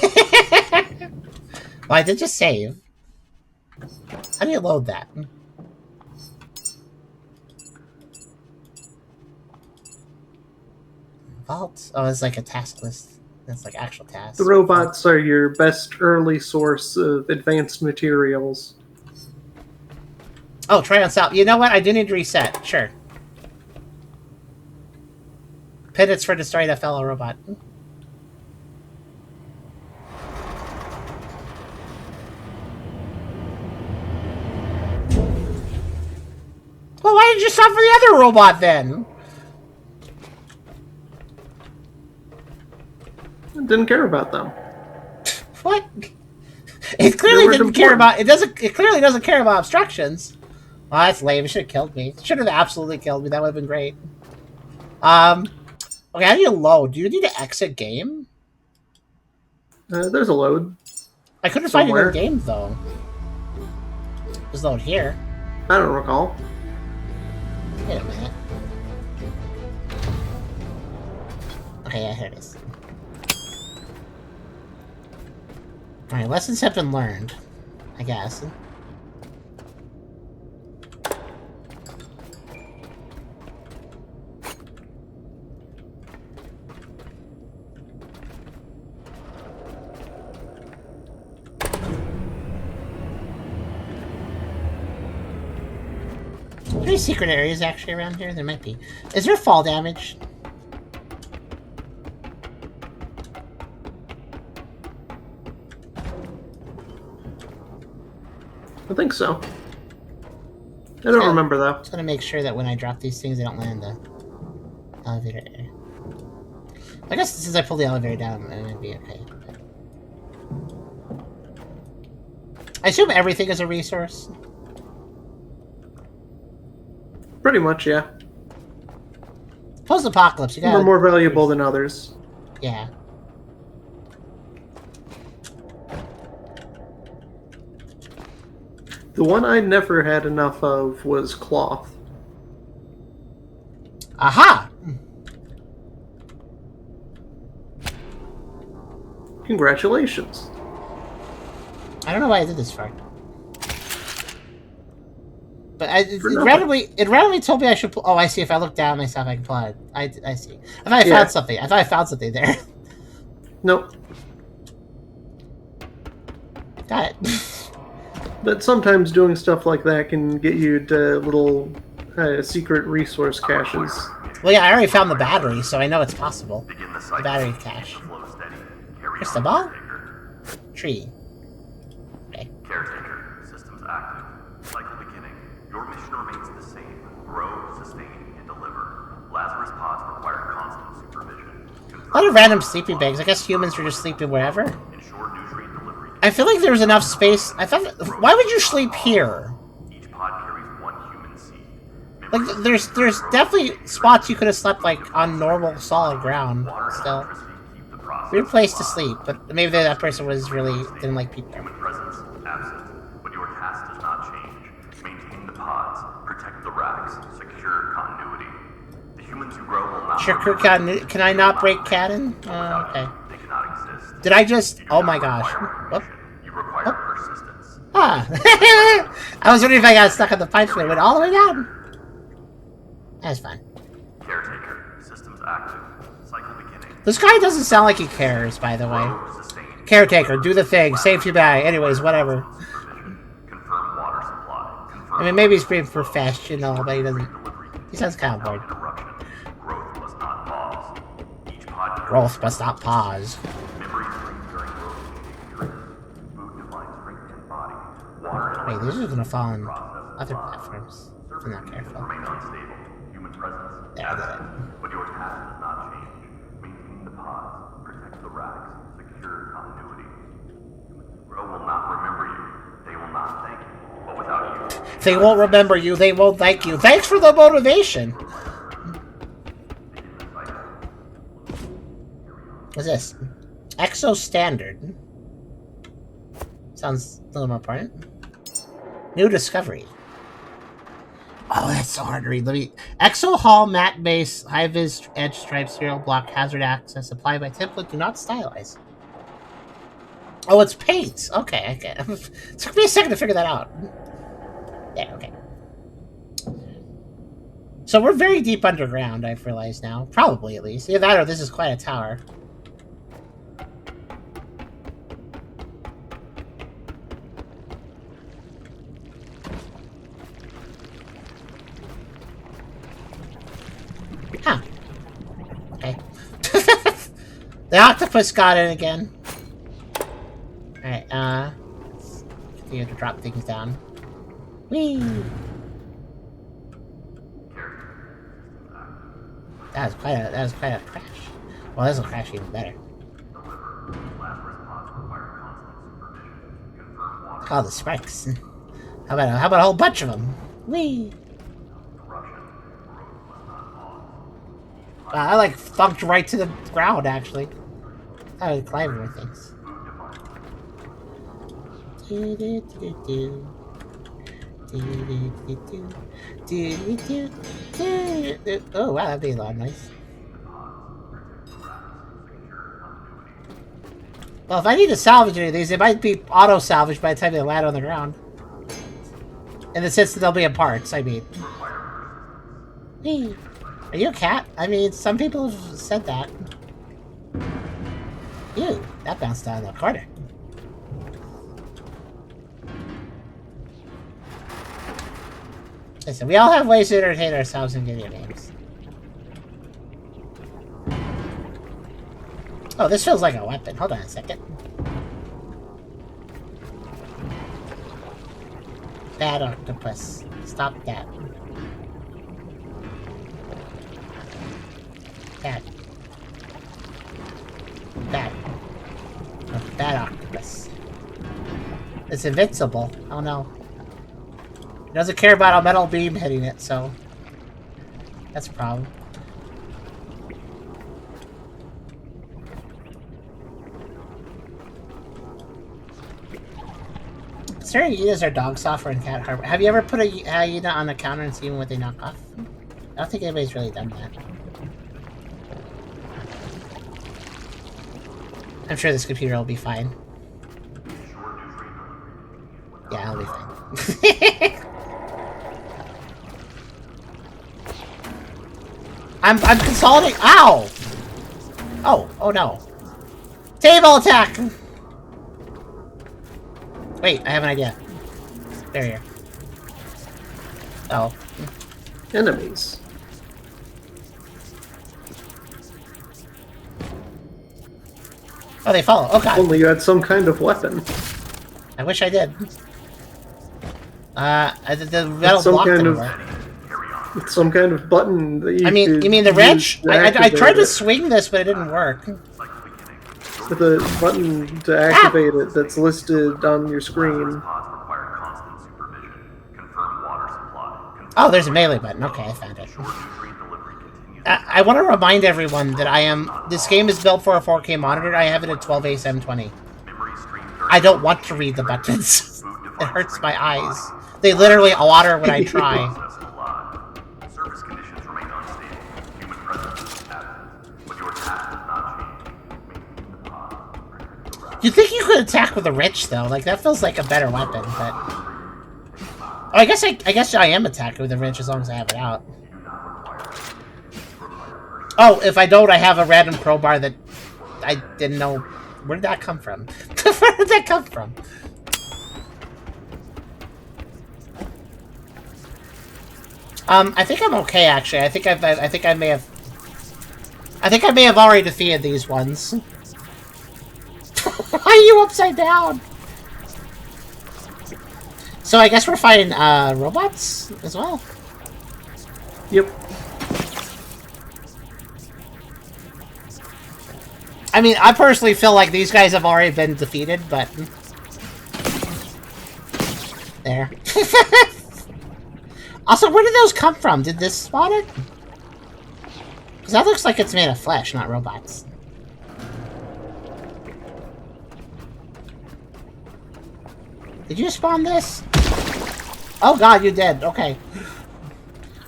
Well, I did just save. How do you load that? Vault? Oh, it's like a task list. That's like actual tasks. The robots are your best early source of advanced materials. Oh, try on South. You know what? I do need to reset. Sure. Pivots for destroying a fellow robot. Well, why did you stop for the other robot then? Didn't care about them. What? It clearly didn't care about. It clearly doesn't care about obstructions. Well, that's lame. It should have killed me. It should have absolutely killed me. That would have been great. Okay, how do you load? Do you need to exit game? There's a load. I couldn't find any game, though. Just load here. I don't recall. Wait a minute. Okay, yeah, here it is. Alright, lessons have been learned, I guess. Are there any secret areas actually around here? There might be. Is there fall damage? I think so. I don't remember though. Just gotta make sure that when I drop these things, they don't land in the elevator area. I guess since I pulled the elevator down, it might be okay. I assume everything is a resource. Pretty much, yeah. Post-apocalypse, you Some got are more valuable than others. Yeah. The one I never had enough of was cloth. Aha! Congratulations. I don't know why I did this far. But it randomly told me I should. Oh, I see. If I look down myself, I can pull it. I see. I thought I found something. I thought I found something there. Nope. Got it. But sometimes doing stuff like that can get you to little secret resource caches. Well, yeah, I already found the battery, so I know it's possible. The battery cache. Crystal ball? Tree. Okay. Caretaker, systems active. Cycle beginning. Your mission remains the same. Grow, sustain, and deliver. Lazarus pods require constant supervision. A lot of random sleeping bags. I guess humans are just sleeping wherever. Ensure nutrient delivery. I feel like there's enough space. I thought. Why would you sleep here? Each pod carries one human seed. Like, there's definitely spots you could have slept like on normal solid ground. Still, Keep the process. weird place to sleep. But maybe that person was really didn't like people. Human presence absent. But your task does not change. Maintain the pods. Protect the racks. Secure continuity. The humans who grow will not. Sure, can I not break canon? Okay. They cannot exist. Did I just? Oh my gosh. Whoop. You require persistence. Ah. I was wondering if I got stuck on the pipes when it went all the way down. That's fine. Caretaker, systems active. Cycle beginning. This guy doesn't sound like he cares, by the way. Grow, sustain. Caretaker, do the thing. Save your bag. Anyways, whatever. Supervision. Confirm water supply. Confirm I mean, maybe he's being professional, but he doesn't. He sounds kind of bored. interruption. Growth must not pause. Each pod Growth must not pause. memory strength during growth behavior. Food defines strength and body. Water and Wait, these are gonna fall on other platforms. If I'm not careful. remain unstable. Human presence There, I did absent. But your task does not change. Maintain the pods. Protect the racks. Secure continuity. Humans who grow will not remember you. They will not thank you. But without you, They won't remember you. They won't thank you. Thanks for the motivation. What's this? Exo Standard. Sounds a little more important. New discovery. Oh, that's so hard to read. Let me. Exo Hall matte base, high vis edge stripe serial block hazard access applied by template. Do not stylize. Oh, it's paint. Okay, okay. It took me a second to figure that out. Yeah, okay. So we're very deep underground, I've realized now. Probably, at least. Either that or this is quite a tower. Huh. Okay. The octopus got in again. Alright, let's continue to drop things down. Whee! That was quite a crash. Well, this will crash even better. Oh, the spikes. How about a whole bunch of them? Whee! I like thunked right to the ground, actually. I was climbing with things. Oh wow, that'd be a lot nice. Well, if I need to salvage any of these, they might be auto-salvaged by the time they land on the ground. In the sense that they'll be in parts, I mean. Hey, are you a cat? I mean, some people have said that. Ew, that bounced down the corner. Listen, we all have ways to entertain ourselves in video games. Oh, this feels like a weapon. Hold on a second. Bad octopus. Stop that. Bad. Bad. Oh, bad octopus. It's invincible. Oh no. It doesn't care about a metal beam hitting it, so... that's a problem. Considering hyenas are dog software and cat hardware, have you ever put a hyena on the counter and seen what they knock off? I don't think anybody's really done that. I'm sure this computer will be fine. Yeah, it'll be fine. I'm consolidating. Ow! Oh no. Table attack! Wait, I have an idea. There. Oh. Enemies. Oh, they follow. Oh god. Only you had some kind of weapon. I wish I did. The metal Some block kind didn't of- work. It's some kind of button that You mean the wrench? I tried to swing this, but it didn't work. The button to activate it that's listed on your screen. Oh, there's a melee button. Okay, I found it. I want to remind everyone that this game is built for a 4K monitor. I have it at 1280 720. I don't want to read the buttons. It hurts my eyes. They literally water when I try. You'd think you could attack with a wrench, though. Like, that feels like a better weapon, but... oh, I guess I am attacking with a wrench as long as I have it out. Oh, if I don't, I have a random crowbar that I didn't know... where did that come from? Where did that come from? I think I'm okay, actually. I think I may have already defeated these ones. Why are you upside down? So I guess we're fighting robots as well. Yep. I mean, I personally feel like these guys have already been defeated, but there. Also, where did those come from? Did this spawn it? Because that looks like it's made of flesh, not robots. Did you spawn this? Oh god, you did. Okay.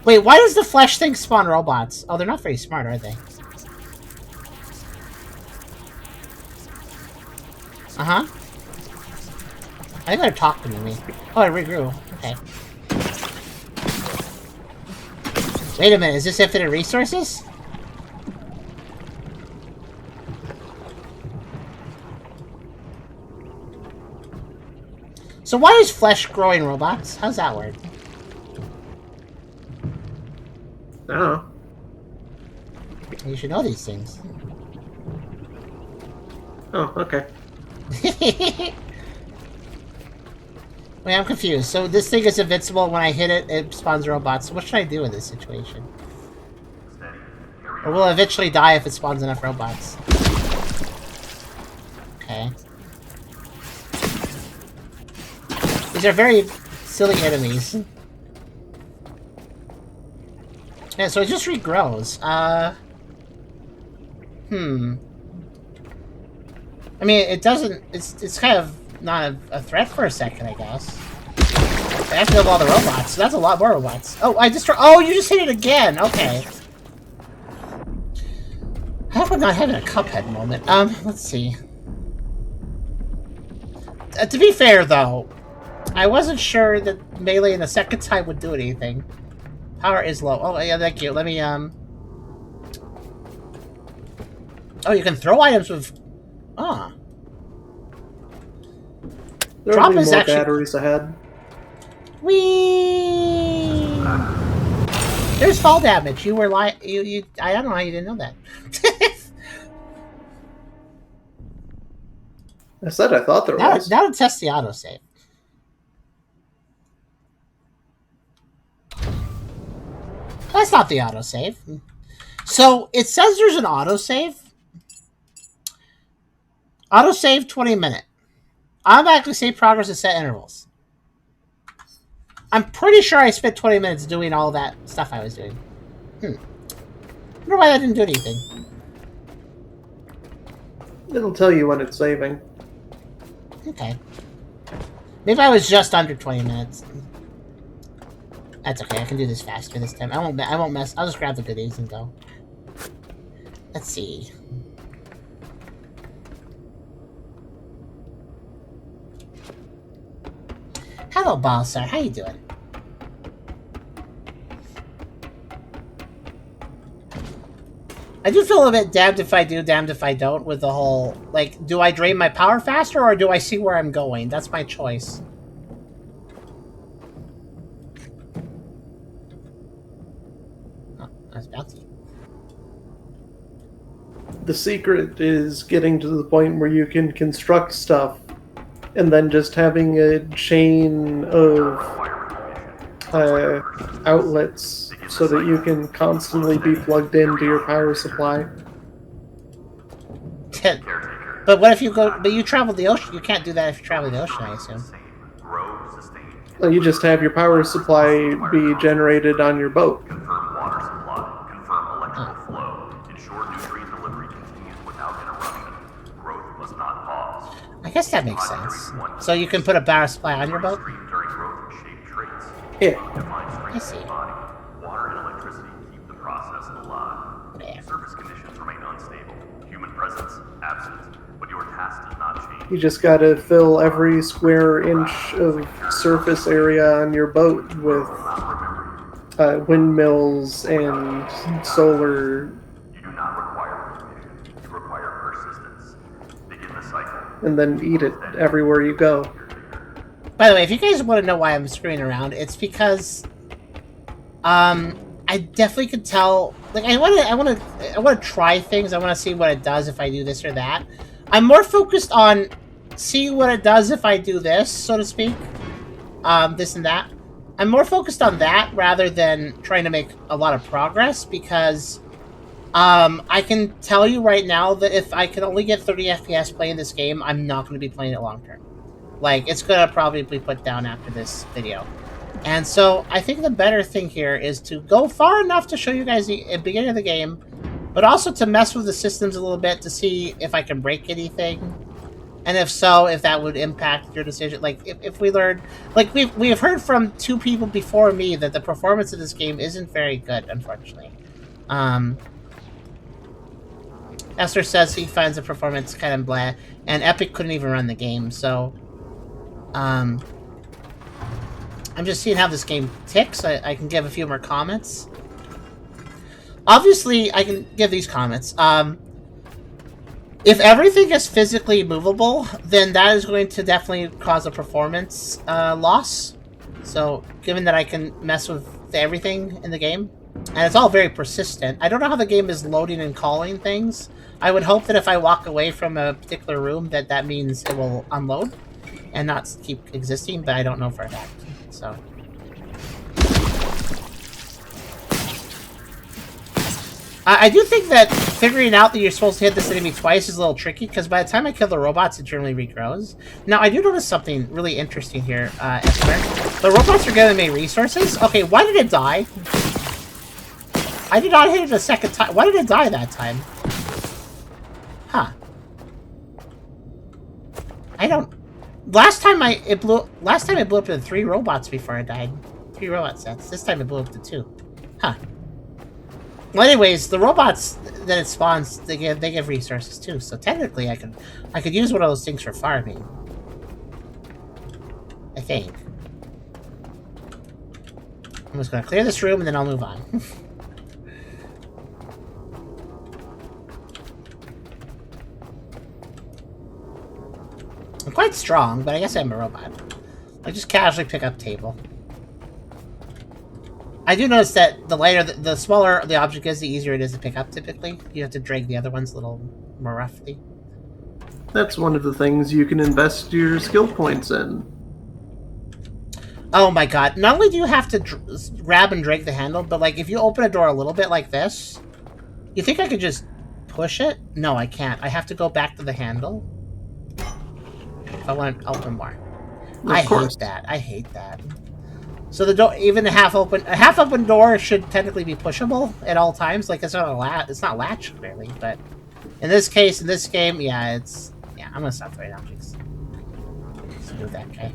Wait, why does the flesh thing spawn robots? Oh, they're not very smart, are they? Uh-huh. I think they're talking to me. Oh, it regrew. Okay. Wait a minute, is this infinite resources? So why is flesh growing robots? How's that work? I don't know. You should know these things. Oh, okay. Wait, I'm confused. So this thing is invincible. When I hit it, it spawns robots. What should I do in this situation? Or will it eventually die if it spawns enough robots? Okay. These are very silly enemies. Yeah, so it just regrows. I mean, it doesn't... It's kind of not a threat for a second, I guess. I have to kill all the robots, so that's a lot more robots. Oh, oh, you just hit it again! Okay. How am I not having a Cuphead moment? Let's see. To be fair, though, I wasn't sure that melee in the second time would do anything. Power is low. Oh, yeah, thank you. Let me, Oh, you can throw items with... Ah. There'll be more batteries ahead. Whee! There's fall damage. You were I don't know how you didn't know that. I said I thought there was. Now to test the autosave. That's not the autosave. So, it says there's an autosave. Autosave 20 minute. Automatically save progress at set intervals. I'm pretty sure I spent 20 minutes doing all that stuff I was doing. I wonder why that didn't do anything. It'll tell you when it's saving. Okay. Maybe I was just under 20 minutes. That's okay. I can do this faster this time. I won't mess. I'll just grab the goodies and go. Let's see. Hello, Balsar. How you doing? I do feel a bit damned if I do, damned if I don't with the whole, like, do I drain my power faster or do I see where I'm going? That's my choice. Oh, that's bouncy. The secret is getting to the point where you can construct stuff and then just having a chain of outlets so that you can constantly be plugged into your power supply. But what if you go... But you travel the ocean. You can't do that if you travel the ocean, I assume. Well, you just have your power supply be generated on your boat. Confirm water supply. Confirm electrical flow. Ensure nutrient delivery continues without interruption. Growth must not pause. I guess that makes sense. So you can put a power supply on your boat? Yeah. I see. Water and electricity keep the process alive. Yeah. Surface conditions remain unstable. Human presence absent. But your task does not change. You just gotta fill every square inch of surface area on your boat with windmills and solar. You do not require permission. You require persistence. Begin the cycle. And then eat it everywhere you go. By the way, if you guys want to know why I'm screwing around, it's because I definitely could tell. Like, I want to try things. I want to see what it does if I do this or that. I'm more focused on seeing what it does if I do this, so to speak. This and that. I'm more focused on that rather than trying to make a lot of progress because I can tell you right now that if I can only get 30 FPS playing this game, I'm not going to be playing it long term. Like, it's going to probably be put down after this video. And so, I think the better thing here is to go far enough to show you guys the beginning of the game, but also to mess with the systems a little bit to see if I can break anything. And if so, if that would impact your decision. Like, if we learn... Like, we've heard from 2 people before me that the performance of this game isn't very good, unfortunately. Esther says he finds the performance kind of blah, and Epic couldn't even run the game, so... I'm just seeing how this game ticks. I can give a few more comments. Obviously, I can give these comments. If everything is physically movable, then that is going to definitely cause a performance loss. So, given that I can mess with everything in the game, and it's all very persistent. I don't know how the game is loading and calling things. I would hope that if I walk away from a particular room, that means it will unload and not keep existing, but I don't know for a fact. So, I do think that figuring out that you're supposed to hit this enemy twice is a little tricky, because by the time I kill the robots, it generally regrows. Now, I do notice something really interesting here, Esther. The robots are giving me resources. Okay, why did it die? I did not hit it a second time. Why did it die that time? Huh. I don't... Last time it blew up to 3 robots before I died. 3 robot sets. This time it blew up to 2. Huh. Well, anyways, the robots that it spawns, they give resources too. So technically, I could use one of those things for farming. I think. I'm just gonna clear this room and then I'll move on. I'm quite strong, but I guess I'm a robot. I just casually pick up table. I do notice that the smaller the object is, the easier it is to pick up typically. You have to drag the other ones a little more roughly. That's one of the things you can invest your skill points in. Oh my god. Not only do you have to grab and drag the handle, but like if you open a door a little bit like this, you think I could just push it? No, I can't. I have to go back to the handle if I want to open more. I hate that. I hate that. So the door, even a half open door should technically be pushable at all times. Like it's not it's not latched clearly, but in this case, in this game, yeah, I'm gonna stop throwing objects. Let's do that guy.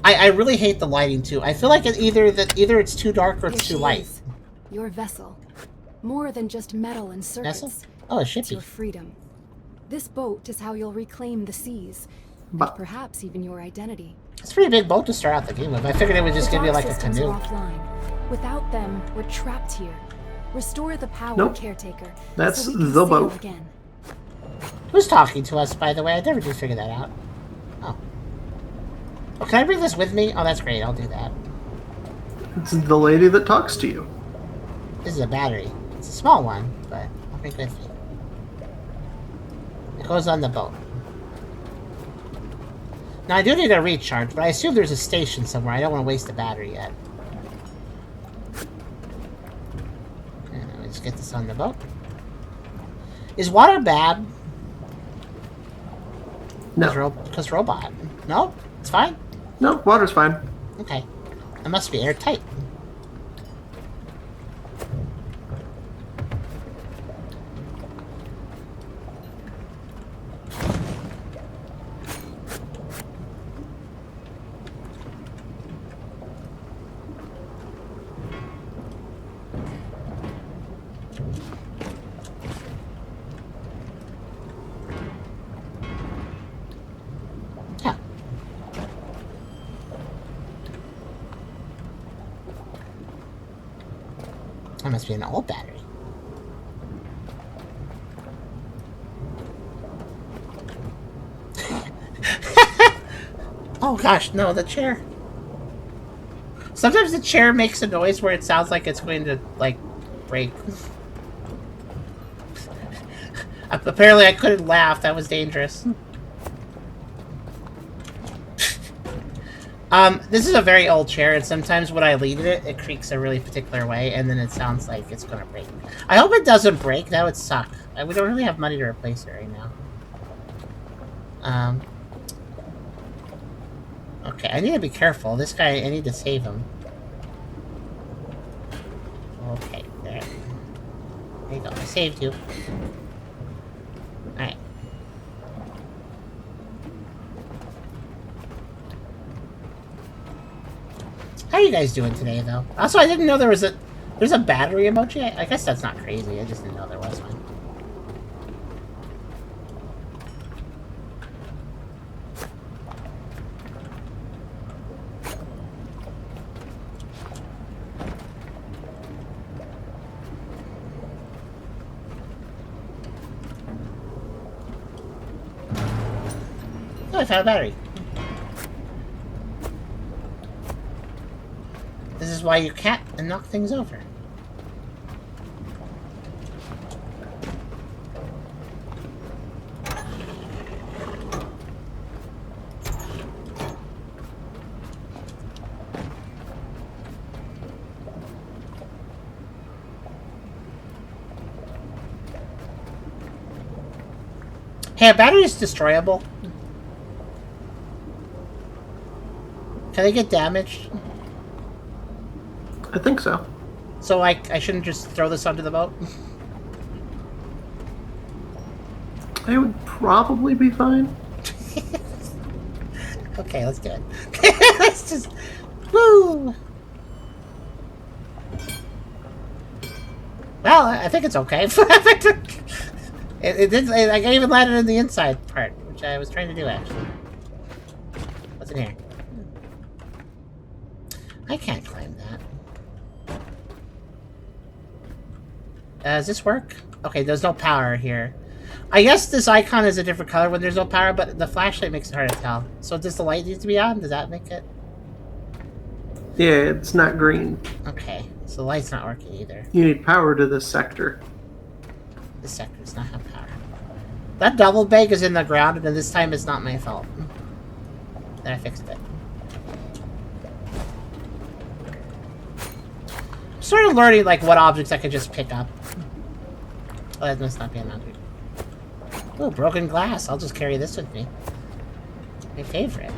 I really hate the lighting too. I feel like either it's too dark or it's too light. Your vessel, more than just metal and circuits. Vessel? Oh, it should it's be. Your freedom. This boat is how you'll reclaim the seas, and perhaps even your identity. It's a pretty big boat to start out the game with. I figured it would just give you like a systems canoe. Are offline. Without them, we're trapped here. Restore the power, Caretaker. That's so we can the sail boat. Again. Who's talking to us, by the way? I never did figure that out. Oh. Oh, can I bring this with me? Oh, that's great. I'll do that. It's the lady that talks to you. This is a battery. It's a small one, but I'll bring it with me. It goes on the boat. Now, I do need a recharge, but I assume there's a station somewhere. I don't want to waste the battery yet. Let's get this on the boat. Is water bad? No. Because robot. No? It's fine? No, water's fine. Okay. It must be airtight. That must be an old battery. Oh gosh, no, the chair. Sometimes the chair makes a noise where it sounds like it's going to, like, break. Apparently I couldn't laugh, that was dangerous. This is a very old chair, and sometimes when I lean it, it creaks a really particular way, and then it sounds like it's gonna break. I hope it doesn't break, that would suck. We don't really have money to replace it right now. Okay, I need to be careful. This guy, I need to save him. Okay, there. There you go, I saved you. Alright. How are you guys doing today, though? Also, I didn't know there's a battery emoji. I guess that's not crazy. I just didn't know there was one. Oh, I found a battery. This is why you can't knock things over. Hey, a battery is destroyable. Can they get damaged? I think so. So I shouldn't just throw this onto the boat? I would probably be fine. Okay, let's do it. Let's just... Woo! Well, I think it's okay. It did. I even landed in the inside part, which I was trying to do, actually. What's in here? I can't climb that. Does this work? Okay, there's no power here. I guess this icon is a different color when there's no power, but the flashlight makes it hard to tell. So does the light need to be on? Does that make it? Yeah, it's not green. Okay, so the light's not working either. You need power to this sector. This sector does not have power. That double bag is in the ground, and this time it's not my fault. Then I fixed it. I'm sort of learning like what objects I could just pick up. Oh, that must not be an object. Oh, broken glass. I'll just carry this with me. My favorite.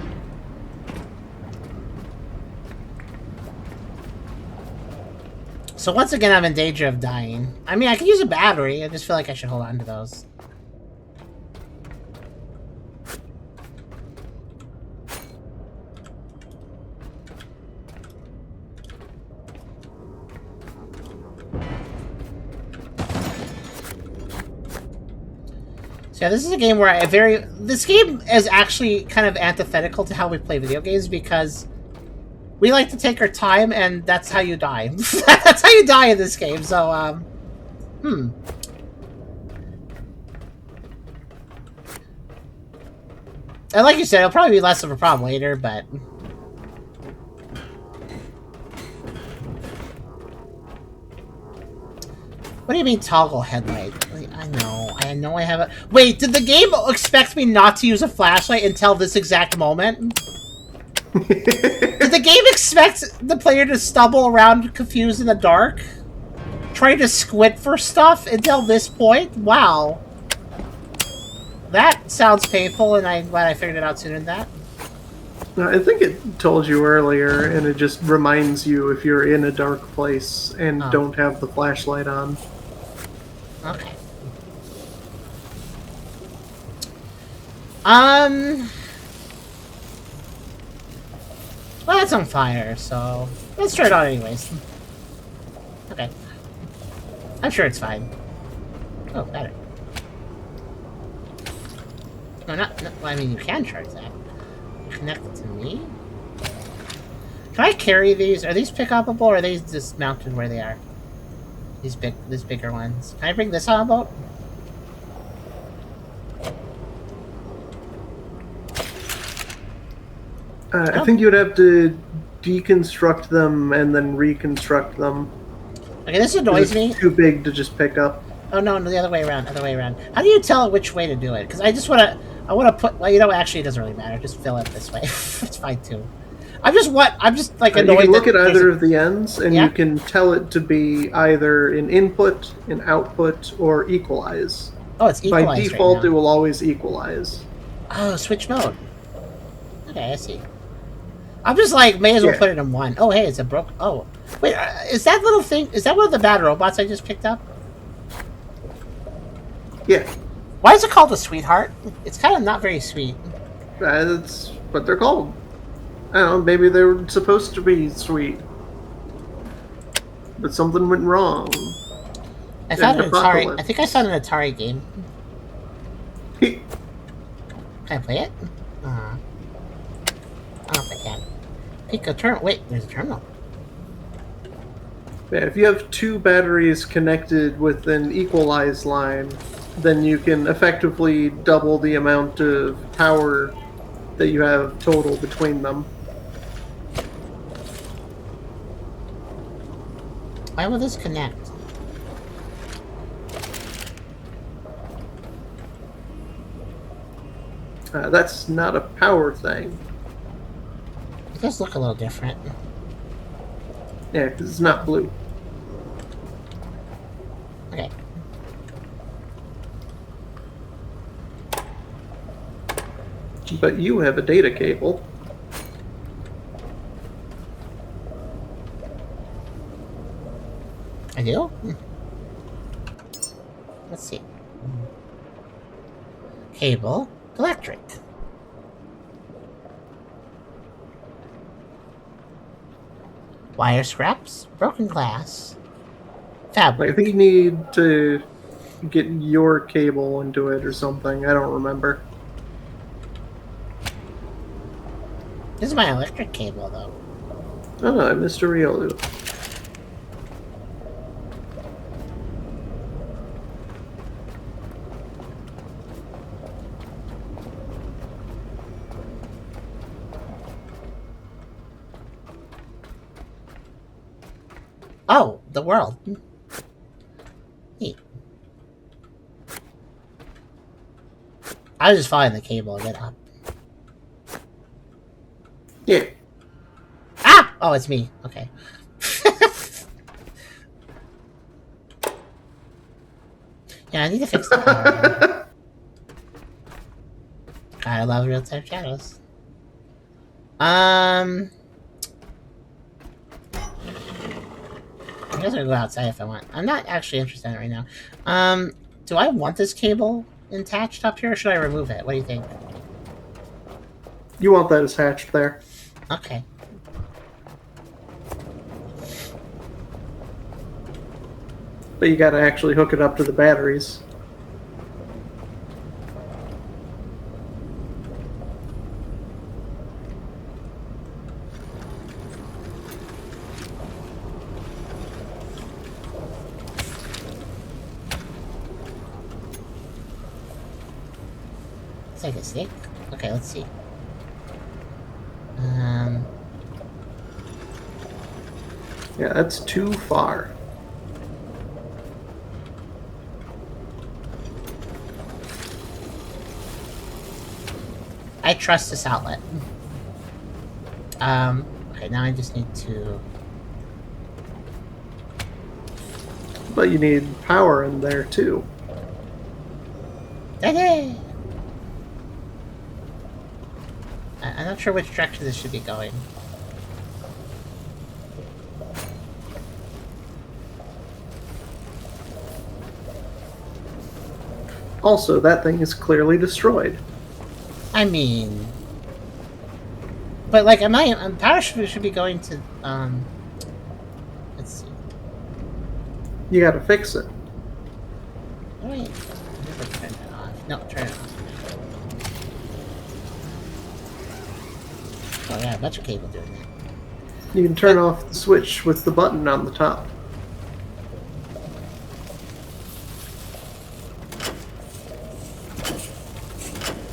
So once again, I'm in danger of dying. I mean, I could use a battery. I just feel like I should hold on to those. So yeah, this is a game where this game is actually kind of antithetical to how we play video games because we like to take our time and that's how you die. That's how you die in this game, so, And like you said, it'll probably be less of a problem later, but... What do you mean toggle headlight? I know I have a... Wait, did the game expect me not to use a flashlight until this exact moment? Did the game expect the player to stumble around confused in the dark? Trying to squint for stuff until this point? Wow. That sounds painful, and I'm glad I figured it out sooner than that. I think it told you earlier, and it just reminds you if you're in a dark place and don't have the flashlight on. Okay. Well, that's on fire, so let's try it out anyways. Okay. I'm sure it's fine. Oh, better. No, not well, I mean, you can charge that. Connect it to me? Can I carry these? Are these pick-upable, or are they just mounted where they are? These bigger ones. Can I bring this on a boat? I think you'd have to deconstruct them and then reconstruct them. Okay, this annoys me. It's too big to just pick up. Oh no, the other way around. How do you tell which way to do it? Because I just want to. I want to put. Well, you know, actually, it doesn't really matter. Just fill it this way. It's fine too. I'm just like annoyed. You can look at either of the ends, and you can tell it to be either an input, an output, or equalize. Oh, it's equalized. By default, right now. it will always equalize. Oh, switch mode. Okay, I see. I'm just like, may as well put it in one. Oh, hey, it's a broke. Oh, wait, is that little thing? Is that one of the bad robots I just picked up? Yeah. Why is it called a sweetheart? It's kind of not very sweet. That's what they're called. I don't know, maybe they were supposed to be sweet. But something went wrong. I found an Atari. I think I found an Atari game. Can I play it? I don't know if I can. Pick a terminal. Wait, there's a terminal. Yeah, if you have two batteries connected with an equalized line, then you can effectively double the amount of power that you have total between them. Why will this connect? That's not a power thing. It does look a little different. Yeah, because it's not blue. Okay. But you have a data cable. I do? Let's see. Cable. Electric. Wire scraps. Broken glass. Fabric. I think you need to get your cable into it or something. I don't remember. This is my electric cable, though. Oh, Mr. Riolu. Oh, the world. Neat. I was just following the cable and get up. Yeah. Ah! Oh, it's me. Okay. Yeah, I need to fix the power. I love real-time shadows. I guess I'll go outside if I want. I'm not actually interested in it right now. Do I want this cable attached up here, or should I remove it? What do you think? You want that attached there. Okay. But you gotta actually hook it up to the batteries. It's like a stick. Okay, let's see. Yeah, that's too far. I trust this outlet. Okay, now I just need to... But you need power in there too. I'm not sure which direction this should be going. Also, that thing is clearly destroyed. I mean... But, like, power should be going to, let's see. You gotta fix it. Oh, wait. Turn it off. No, turn it off. Oh, yeah, a bunch of cable doing that. You can turn off the switch with the button on the top.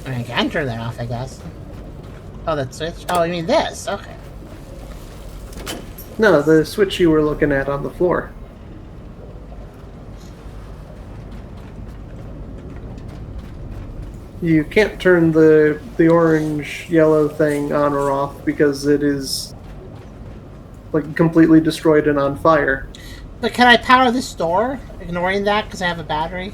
I can turn that off, I guess. Oh, that switch? Oh, you mean this? Okay. No, the switch you were looking at on the floor. You can't turn the orange yellow thing on or off because it is like completely destroyed and on fire. But can I power this door, ignoring that because I have a battery?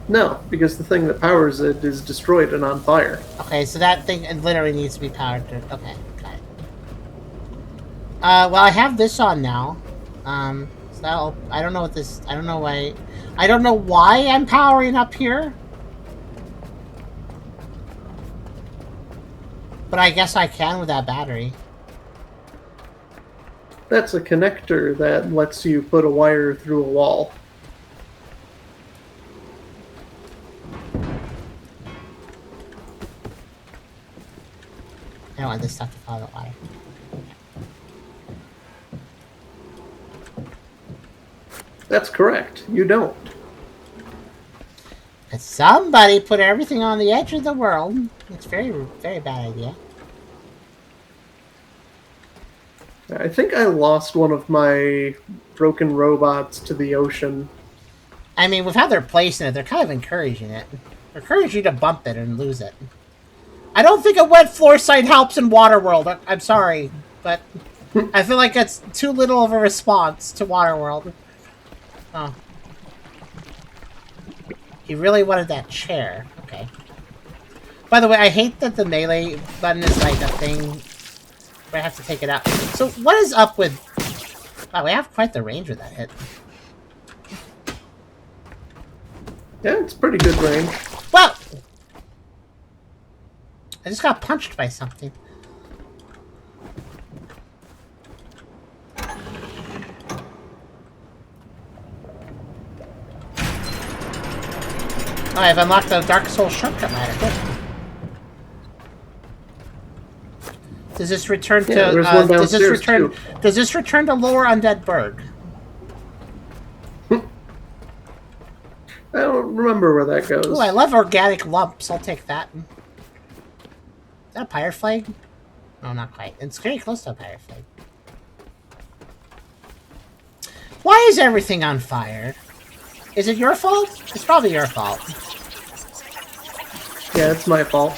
No, because the thing that powers it is destroyed and on fire. Okay, so that thing literally needs to be powered. Okay, got it. Well, I have this on now. So that'll... I don't know what this... I don't know why... I don't know why I'm powering up here. But I guess I can with that battery. That's a connector that lets you put a wire through a wall. I don't want this stuff to follow the wire. That's correct. You don't. But somebody put everything on the edge of the world. It's very, very bad idea. I think I lost one of my broken robots to the ocean. I mean, with how they're placing it, they're kind of encouraging it. They're encouraging you to bump it and lose it. I don't think a wet floor site helps in Waterworld. I'm sorry, but I feel like that's too little of a response to Waterworld. Oh. He really wanted that chair. Okay. By the way, I hate that the melee button is like a thing where I have to take it out. So what is up with Wow, we have quite the range with that hit. Yeah, it's pretty good range. Well, I just got punched by something. Oh, I've unlocked the Dark Souls shortcut ladder. Good. Does this return to? Does this return to Lower Undead Berg? I don't remember where that goes. Oh, I love organic lumps. I'll take that. Is that a pyre flag? No, not quite. It's very close to a pyre flag. Why is everything on fire? Is it your fault? It's probably your fault. Yeah, it's my fault.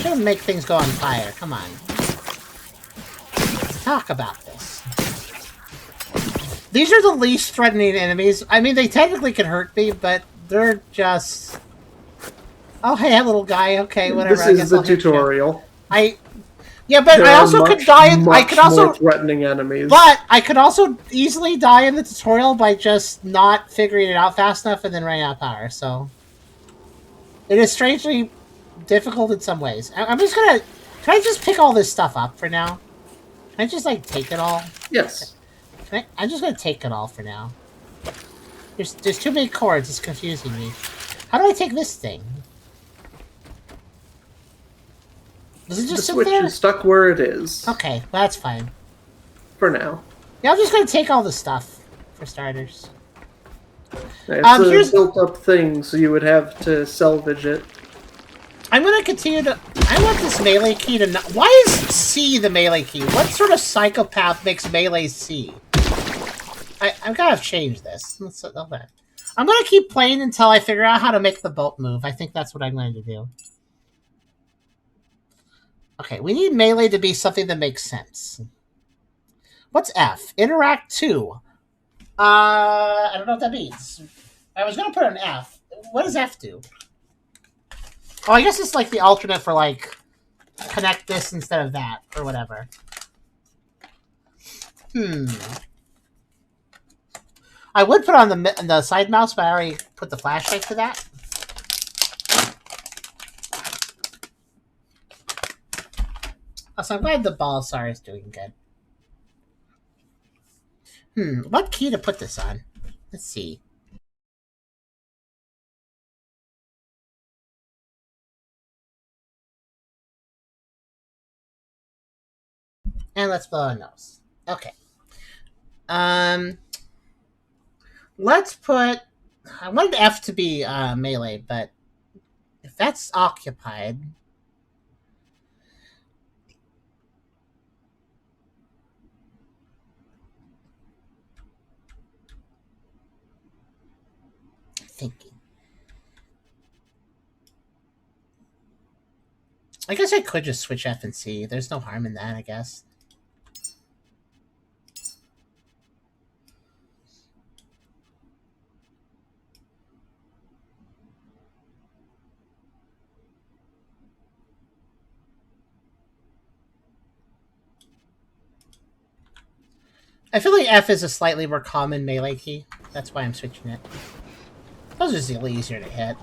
Shouldn't make things go on fire. Come on. Talk about this. These are the least threatening enemies. I mean, they technically can hurt me, but they're just... Oh, hey, little guy. Okay, whatever. This is the tutorial. Yeah, but I also could die. I could also more threatening enemies. But I could also easily die in the tutorial by just not figuring it out fast enough and then running out of power. So it is strangely difficult in some ways. I'm just gonna. Can I just pick all this stuff up for now? Can I just like take it all? Yes. I'm just gonna take it all for now. There's too many chords. It's confusing me. How do I take this thing? Does it just the switch is stuck where it is. Okay, well, that's fine. For now. Yeah, I'm just gonna take all the stuff, for starters. It's a built-up thing, so you would have to salvage it. I'm gonna continue to... I want this melee key to not... Why is C the melee key? What sort of psychopath makes melee C? I've gotta change this. Okay. I'm gonna keep playing until I figure out how to make the boat move. I think that's what I'm going to do. Okay, we need melee to be something that makes sense. What's F? Interact 2. I don't know what that means. I was going to put an F. What does F do? Oh, I guess it's like the alternate for, like, connect this instead of that, or whatever. I would put on the side mouse, but I already put the flashlight to that. So I'm glad the Balasar is doing good. What key to put this on? Let's see. And let's blow a nose. Okay. Let's put... I wanted F to be melee, but if that's occupied... Thinking. I guess I could just switch F and C. There's no harm in that, I guess. I feel like F is a slightly more common melee key. That's why I'm switching it. Those are just a little easier to hit.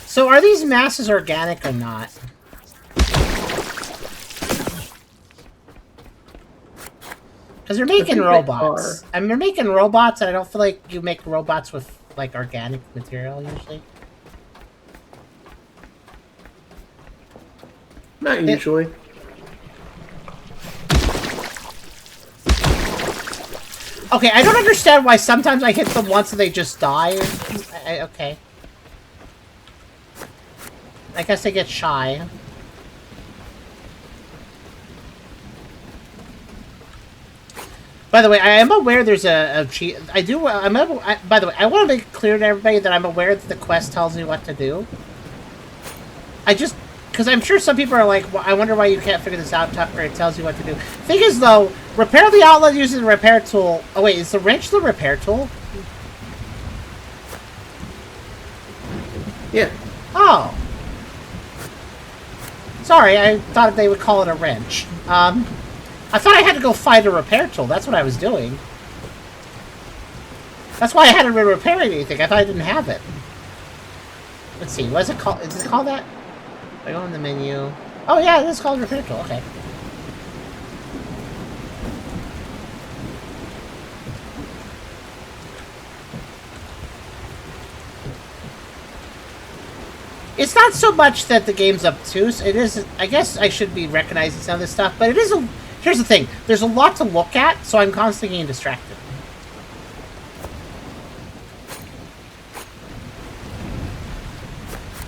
So are these masses organic or not? Because they're making robots. I mean, they're making robots, and I don't feel like you make robots with, like, organic material, usually. Not usually. Okay, I don't understand why sometimes I hit them once and they just die. Okay. I guess they get shy. By the way, I am aware there's a cheat. By the way, I want to make clear to everybody that I'm aware that the quest tells me what to do. Because I'm sure some people are like, well, I wonder why you can't figure this out, Tucker. It tells you what to do. Thing is, though, repair the outlet using the repair tool. Oh, wait, is the wrench the repair tool? Yeah. Oh. Sorry, I thought they would call it a wrench. I thought I had to go find a repair tool. That's what I was doing. That's why I hadn't been repairing anything. I thought I didn't have it. Let's see. What is it called? Is it called that? I go in the menu. Oh, yeah, it is called repair tool. Okay. It's not so much that the game's obtuse. It is. I guess I should be recognizing some of this stuff, but it is a. Here's the thing. There's a lot to look at, so I'm constantly getting distracted.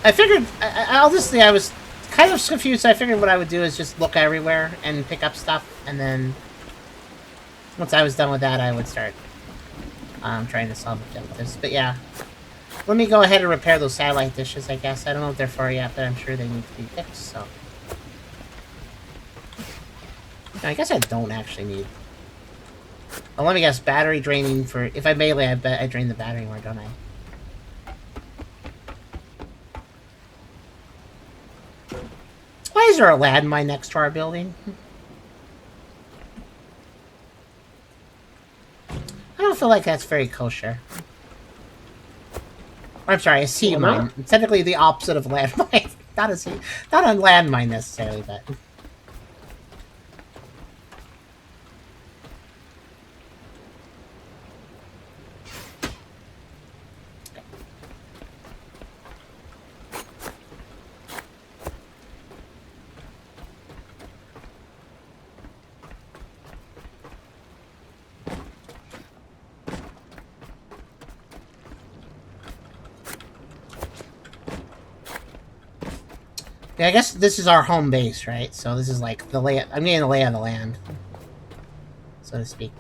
I figured. Honestly, I was kind of confused. So I figured what I would do is just look everywhere and pick up stuff, and then once I was done with that, I would start trying to solve objectives. But yeah. Let me go ahead and repair those satellite dishes, I guess. I don't know if they're for yet, but I'm sure they need to be fixed, so... I guess I don't actually need... Oh, let me guess. Battery draining for... If I melee, I bet I drain the battery more, don't I? Why is there a landmine next to our building? I don't feel like that's very kosher. I'm sorry, a sea mine. Technically the opposite of landmine. Not a landmine necessarily, but... Yeah, I guess this is our home base, right? So this is like the lay. I'm getting the lay of the land, so to speak.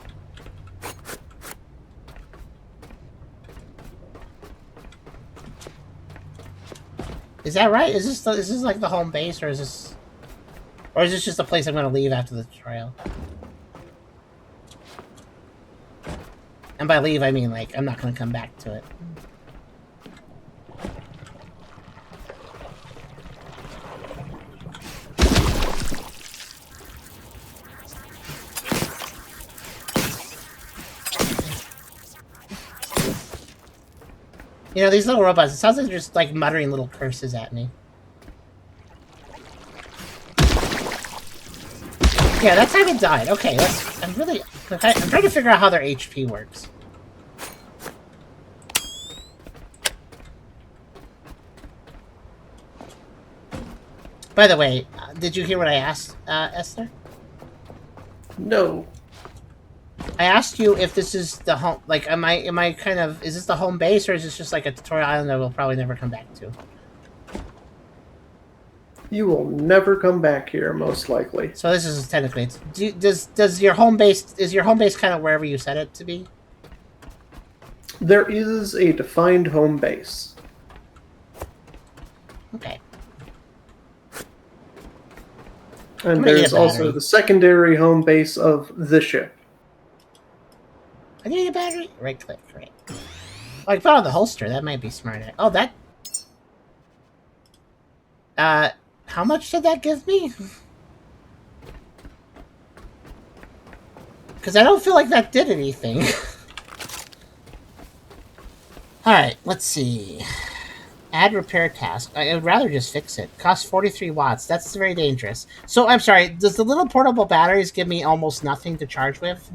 Is that right? Is this like the home base, or is this just a place I'm going to leave after the tutorial? And by leave, I mean like I'm not going to come back to it. You know, these little robots, it sounds like they're just, like, muttering little curses at me. Yeah, that time it died. Okay, I'm trying to figure out how their HP works. By the way, did you hear what I asked, Esther? No. I asked you if this is the home, like, am I kind of, is this the home base, or is this just like a tutorial island that we'll probably never come back to? You will never come back here, most likely. So this is technically, does your home base, is your home base kind of wherever you set it to be? There is a defined home base. Okay. And there's also the secondary home base of the ship. I need a battery. Right click, right. Oh, I can put on the holster. That might be smarter. Oh, that. How much did that give me? Because I don't feel like that did anything. Alright, let's see. Add repair task. I would rather just fix it. Costs 43 watts. That's very dangerous. So, I'm sorry. Does the little portable batteries give me almost nothing to charge with?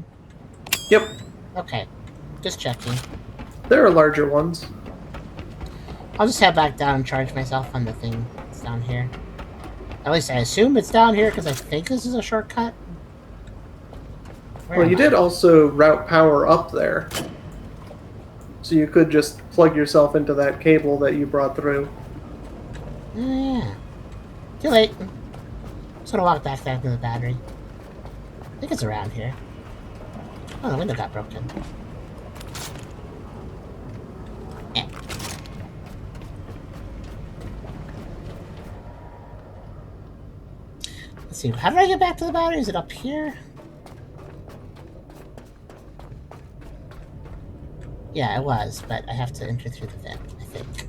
Yep. Okay, just checking. There are larger ones. I'll just head back down and charge myself on the thing that's down here. At least I assume it's down here, because I think this is a shortcut. Well, you did also route power up there. So you could just plug yourself into that cable that you brought through. Yeah. Too late. Just gonna walk back down to the battery. I think it's around here. Oh, the window got broken. Yeah. Let's see, how did I get back to the battery? Is it up here? Yeah, it was, but I have to enter through the vent, I think.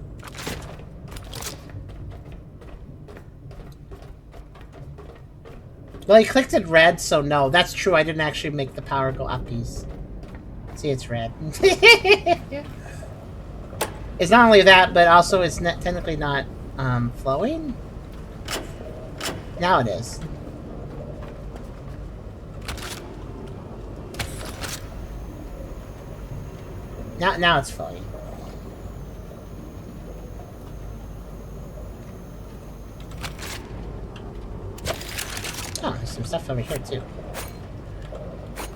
Well, I clicked it red, so no. That's true. I didn't actually make the power go uppies. See, it's red. It's not only that, but also it's technically not flowing. Now it is. Now it's flowing. Oh, there's some stuff over here too.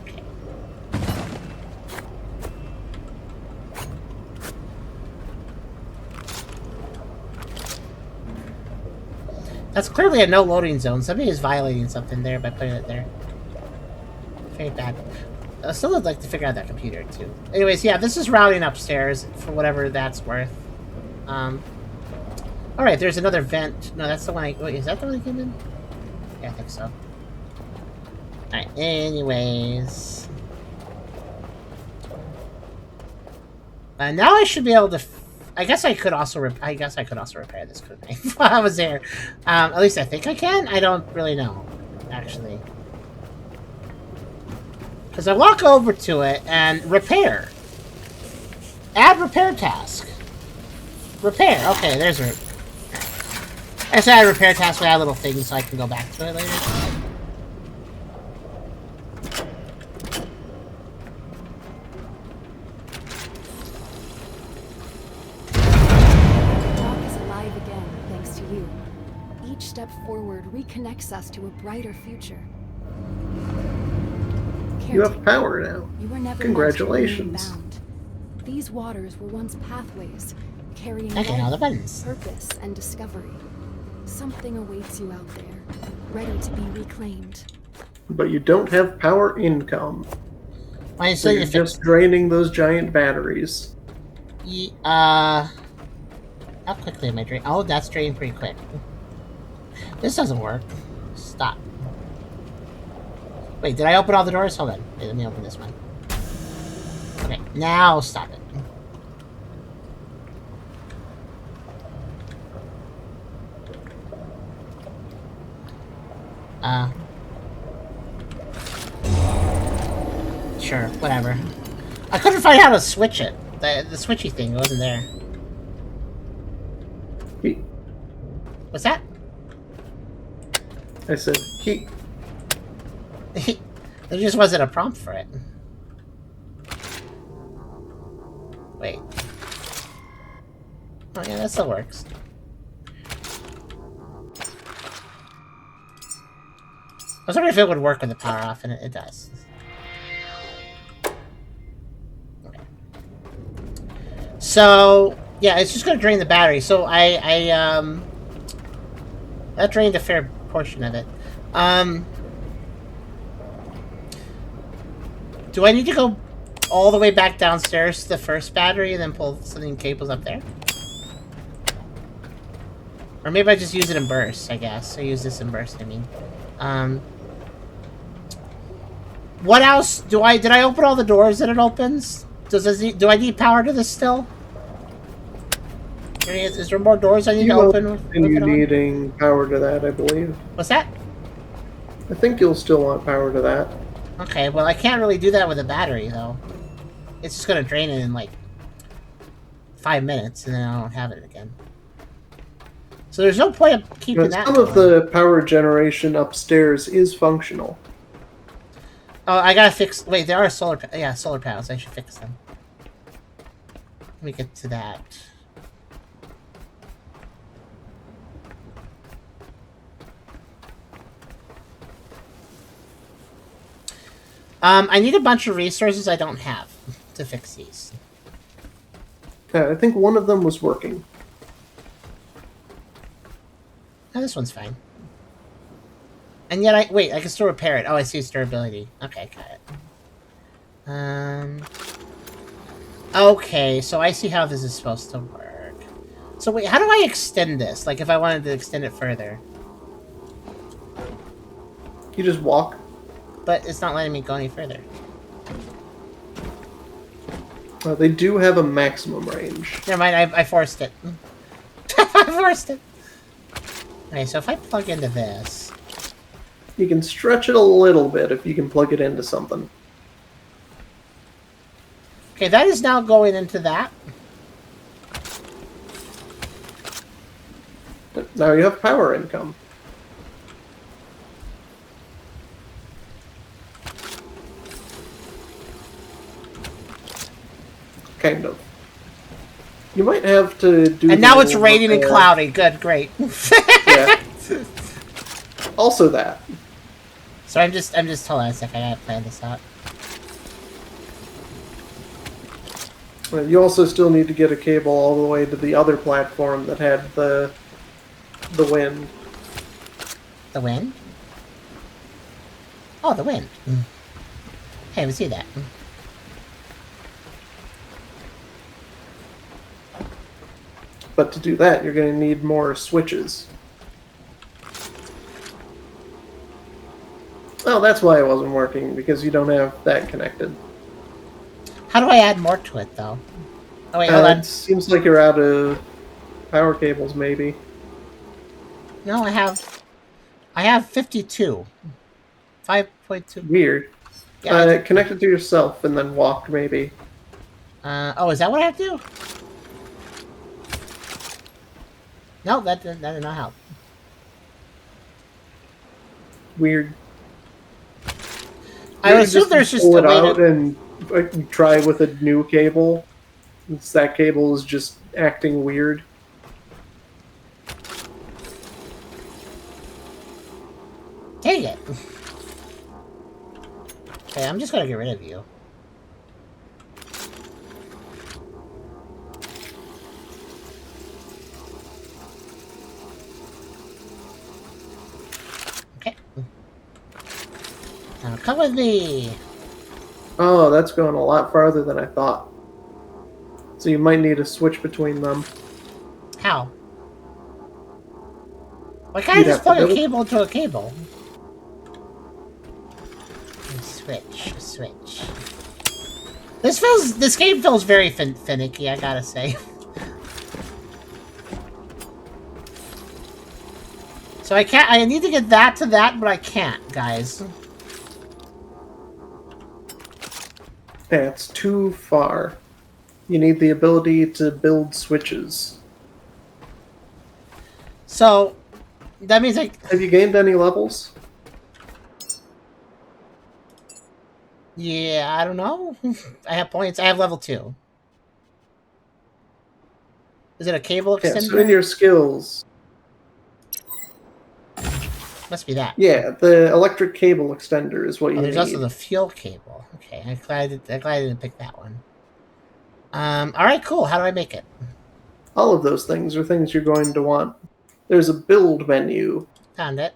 Okay. That's clearly a no loading zone. Somebody is violating something there by putting it there. Very bad. I still would like to figure out that computer too. Anyways, yeah, this is routing upstairs for whatever that's worth. Alright, there's another vent. No, that's the one wait, is that the one I came in? Yeah, I think so. Alright, anyways. Now I should be able to... I guess I could also repair this, couldn't I? While I was there. At least I think I can? I don't really know, actually. Because I walk over to it and repair. Add repair task. Repair. Okay, there's a... I said add repair task with that little thing so I can go back to it later. Step forward reconnects us to a brighter future. You have power now. You were never Congratulations. bound. These waters were once pathways, carrying all the buttons. Purpose and discovery. Something awaits you out there, ready to be reclaimed. But you don't have power income. So you're just draining those giant batteries. How quickly am I draining? Oh, that's draining pretty quick. This doesn't work. Stop. Wait, did I open all the doors? Hold on. Wait, let me open this one. Okay, now stop it. Sure, whatever. I couldn't find how to switch it. The switchy thing wasn't there. What's that? I said, he. There just wasn't a prompt for it. Wait. Oh yeah, that still works. I was wondering if it would work with the power off, and it does. Okay. So, yeah, it's just gonna drain the battery. So that drained a fair portion of it. Do I need to go all the way back downstairs to the first battery and then pull something cables up there? Or maybe I just use it in bursts, I guess. I use this in bursts, I mean. What else? Did I open all the doors that it opens? Do I need power to this still? Is there more doors I need to open? And you're needing power to that, I believe. What's that? I think you'll still want power to that. Okay, well I can't really do that with a battery, though. It's just gonna drain it in, like, 5 minutes, and then I don't have it again. So there's no point of keeping that. Some of the power generation upstairs is functional. Oh, I gotta fix... Wait, there are solar panels. I should fix them. Let me get to that. I need a bunch of resources I don't have to fix these. I think one of them was working. Oh, this one's fine. And yet I can still repair it. Oh, I see its durability. Okay, got it. Okay, so I see how this is supposed to work. So wait, how do I extend this? Like, if I wanted to extend it further. You just walk. But it's not letting me go any further. They do have a maximum range. Never mind, I forced it. I forced it. Okay, so if I plug into this... You can stretch it a little bit if you can plug it into something. Okay, that is now going into that. Now you have power income. Kind of. You might have to do. And now it's raining and cloudy. Good, great. Yeah. Also that. So I'm just hold on a second. I gotta plan this out. You also still need to get a cable all the way to the other platform that had the wind. The wind? Oh, the wind. Hey, we see that. But to do that, you're going to need more switches. Oh, that's why it wasn't working, because you don't have that connected. How do I add more to it, though? Oh, wait, hold on. It seems like you're out of power cables, maybe. No, I have 52. 5.2. Weird. Yeah, connect it to yourself and then walk, maybe. oh, is that what I have to do? No, that did not help. Weird. I would assume there's just pull a it way out to... and try with a new cable. Since that cable is just acting weird. Dang it. Okay, I'm just gonna get rid of you. Okay. Now come with me. Oh, that's going a lot farther than I thought. So you might need a switch between them. How? Why can't I just plug a cable into a cable? Switch. This game feels very finicky, I gotta say. So I need to get that to that, but I can't, guys. That's too far. You need the ability to build switches. So, that means Have you gained any levels? Yeah, I don't know. I have points. I have level 2. Is it a cable extender? Yeah, so in your skills... Must be that. Yeah, the electric cable extender is what you need. There's also the fuel cable. Okay, I'm glad I didn't pick that one. Alright, cool. How do I make it? All of those things are things you're going to want. There's a build menu. Found it.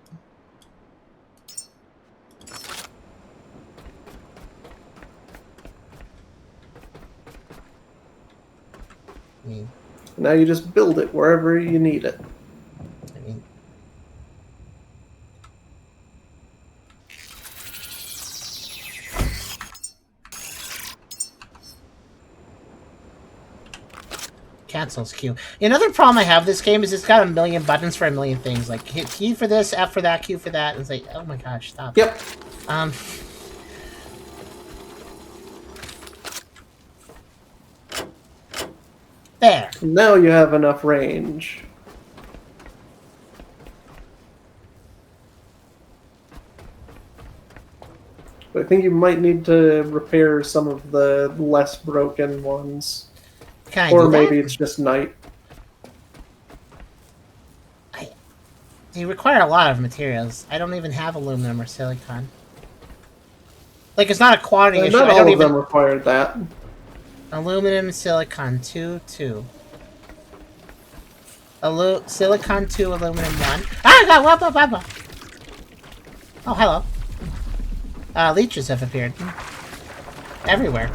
Now you just build it wherever you need it. Cancels Q. Another problem I have with this game is it's got a million buttons for a million things. Like hit Q for this, F for that, Q for that. And it's like, oh my gosh, stop. Yep. There. Now you have enough range. But I think you might need to repair some of the less broken ones. Can I or do maybe that? It's just night. They require a lot of materials. I don't even have aluminum or silicon. Like, it's not a quantity issue. Not I all don't of even... them required that. Aluminum, silicon, 2. Silicon 2, aluminum 1. Ah, God, Oh, hello. Leeches have appeared. Everywhere.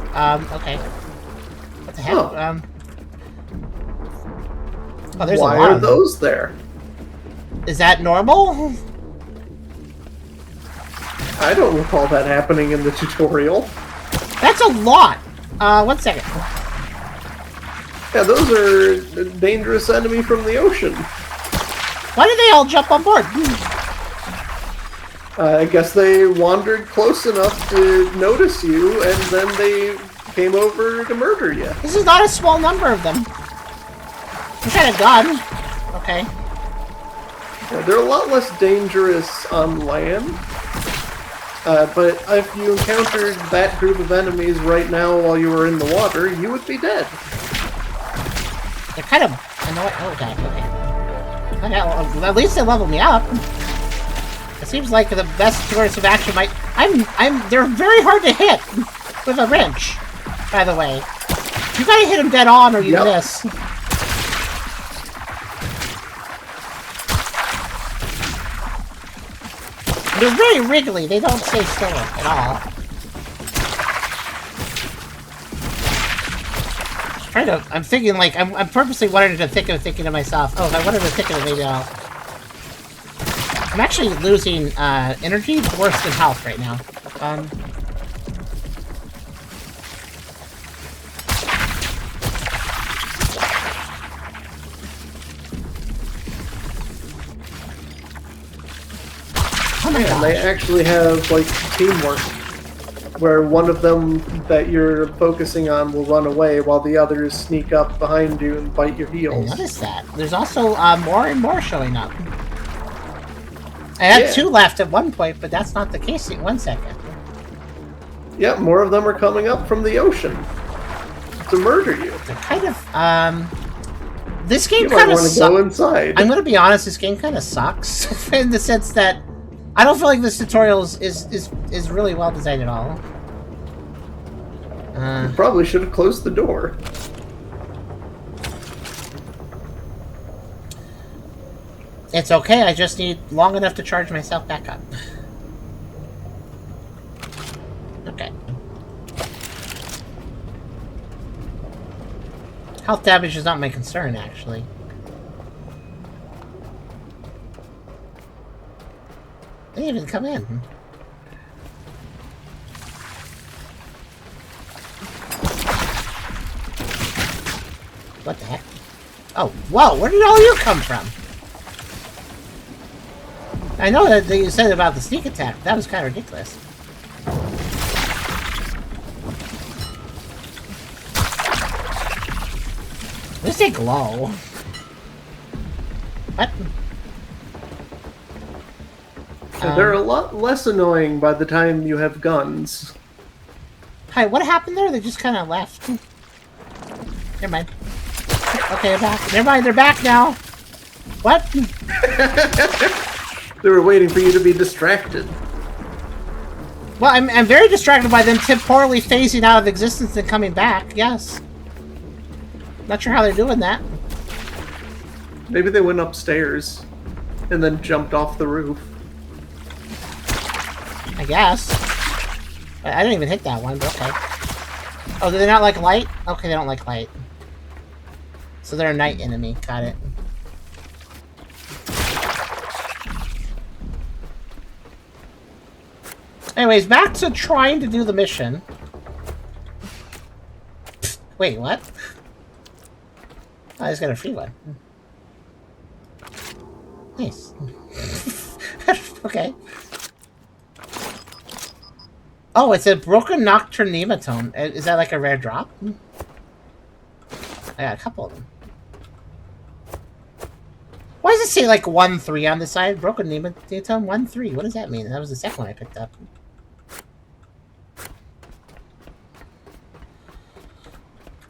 Okay. What the heck? Huh. Oh, there's Why a lot are of them. those there? Is that normal? I don't recall that happening in the tutorial. That's a lot! 1 second. Yeah, those are a dangerous enemy from the ocean. Why did they all jump on board? I guess they wandered close enough to notice you, and then they came over to murder you. This is not a small number of them. What kind of gun? Okay. Yeah, they're a lot less dangerous on land. But if you encountered that group of enemies right now while you were in the water, you would be dead. They're kind of... I know what... Oh, God, okay. Well, at least they leveled me up. It seems like the best course of action might... They're very hard to hit with a wrench, by the way. You gotta hit them dead on or you miss. They're very wriggly. They don't stay still at all. I'm thinking like I'm purposely wanting to thinking to myself. Oh, if I wanted to think of it, maybe I'll. I'm actually losing energy worse than health right now. And they actually have, like, teamwork, where one of them that you're focusing on will run away while the others sneak up behind you and bite your heels. I noticed that. There's also more and more showing up. I had 2 left at one point, but that's not the case in 1 second. Yep, more of them are coming up from the ocean to murder you. They're kind of, this game kind of sucks. Go inside. I'm gonna be honest, this game kind of sucks in the sense that I don't feel like this tutorial is really well designed at all. You probably should have closed the door. It's okay, I just need long enough to charge myself back up. Okay. Health damage is not my concern, actually. They didn't even come in. What the heck? Oh, whoa, where did all you come from? I know that you said about the sneak attack. That was kind of ridiculous. At least they glow. What? They're a lot less annoying by the time you have guns. Hi, what happened there? They just kind of left. Never mind. Okay, they're back. Never mind, they're back now. What? They were waiting for you to be distracted. Well, I'm very distracted by them temporarily phasing out of existence and coming back, yes. Not sure how they're doing that. Maybe they went upstairs and then jumped off the roof. I guess. I didn't even hit that one, but okay. Oh, do they not like light? Okay, they don't like light. So they're a night enemy. Got it. Anyways, back to trying to do the mission. Wait, what? Oh, I just got a free one. Nice. Okay. Oh, it's a broken nocturne nematome. Is that like a rare drop? I got a couple of them. Why does it say like 1-3 on the side? Broken nematome 1-3. What does that mean? That was the second one I picked up.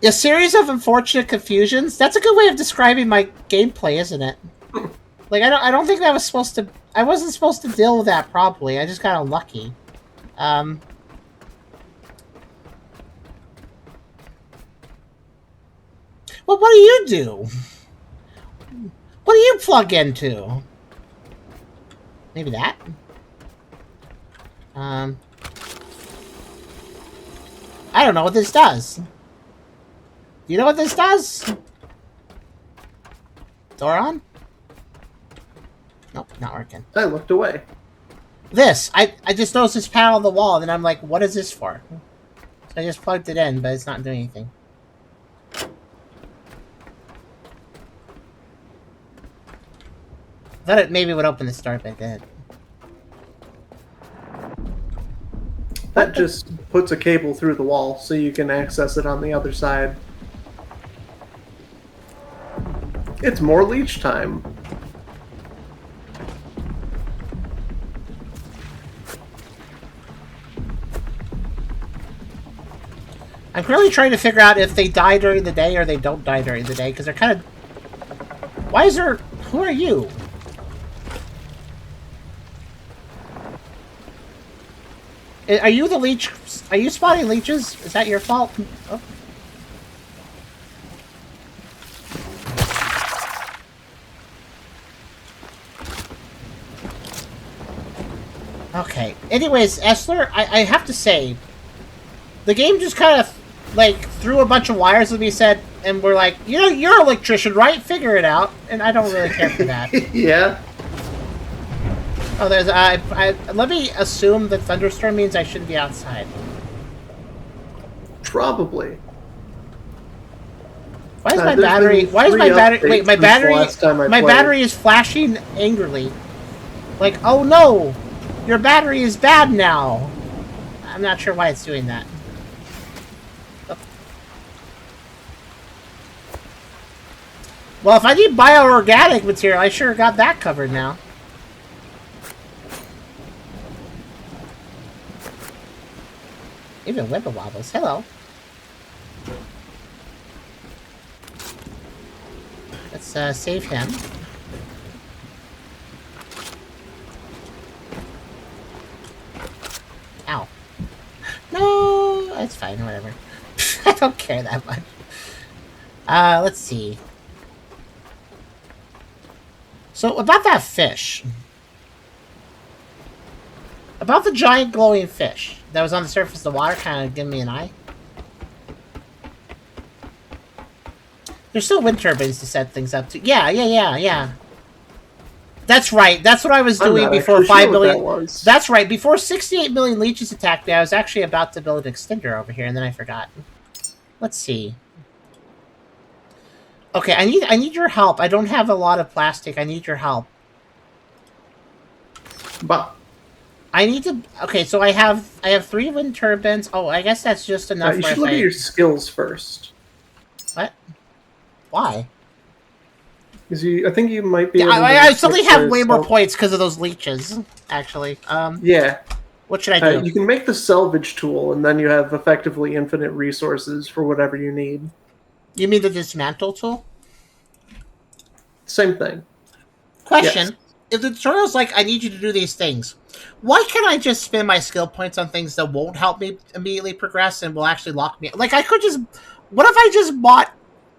A series of unfortunate confusions. That's a good way of describing my gameplay, isn't it? Like I don't think that was supposed to. I wasn't supposed to deal with that properly. I just got unlucky. Well, what do you do? What do you plug into? Maybe that? I don't know what this does. Do you know what this does? Door on? Nope, not working. I looked away. This! I just noticed this panel on the wall, and I'm like, what is this for? So I just plugged it in, but it's not doing anything. Thought it maybe would open the start, but it didn't. That just puts a cable through the wall so you can access it on the other side. It's more leech time. I'm currently trying to figure out if they die during the day or they don't die during the day, because they're kind of... Why is there... Who are you? Are you the leech? Are you spotting leeches? Is that your fault? Oh. Okay. Anyways, Essler, I have to say, the game just kind of, like, threw a bunch of wires at me, and we're like, you know, you're an electrician, right? Figure it out. And I don't really care for that. Yeah. Oh, there's, let me assume that thunderstorm means I shouldn't be outside. Probably. Why is my battery, wait, my battery is flashing angrily. Like, oh no! Your battery is bad now! I'm not sure why it's doing that. Oh. Well, if I need bioorganic material, I sure got that covered now. Even Wibble-wobbles. Hello. Let's save him. Ow. No, it's fine, whatever. I don't care that much. Let's see. So, about that fish. About the giant glowing fish that was on the surface of the water, kind of giving me an eye. There's still wind turbines to set things up to. Yeah. That's right. That's what I was doing before 5 million. That's right. Before 68 million leeches attacked me, I was actually about to build an extender over here, and then I forgot. Let's see. Okay, I need your help. I don't have a lot of plastic. I need your help. But I need to. Okay, so I have 3 wind turbines. Oh, I guess that's just enough. You should look at your skills first. What? Why? Because I think you might be. Yeah, I suddenly have way more points because of those leeches. Actually. Yeah. What should I do? You can make the salvage tool, and then you have effectively infinite resources for whatever you need. You mean the dismantle tool? Same thing. Question. Yes. If the tutorial's like, I need you to do these things, why can't I just spend my skill points on things that won't help me immediately progress and will actually lock me? Like, I could just... What if I just bought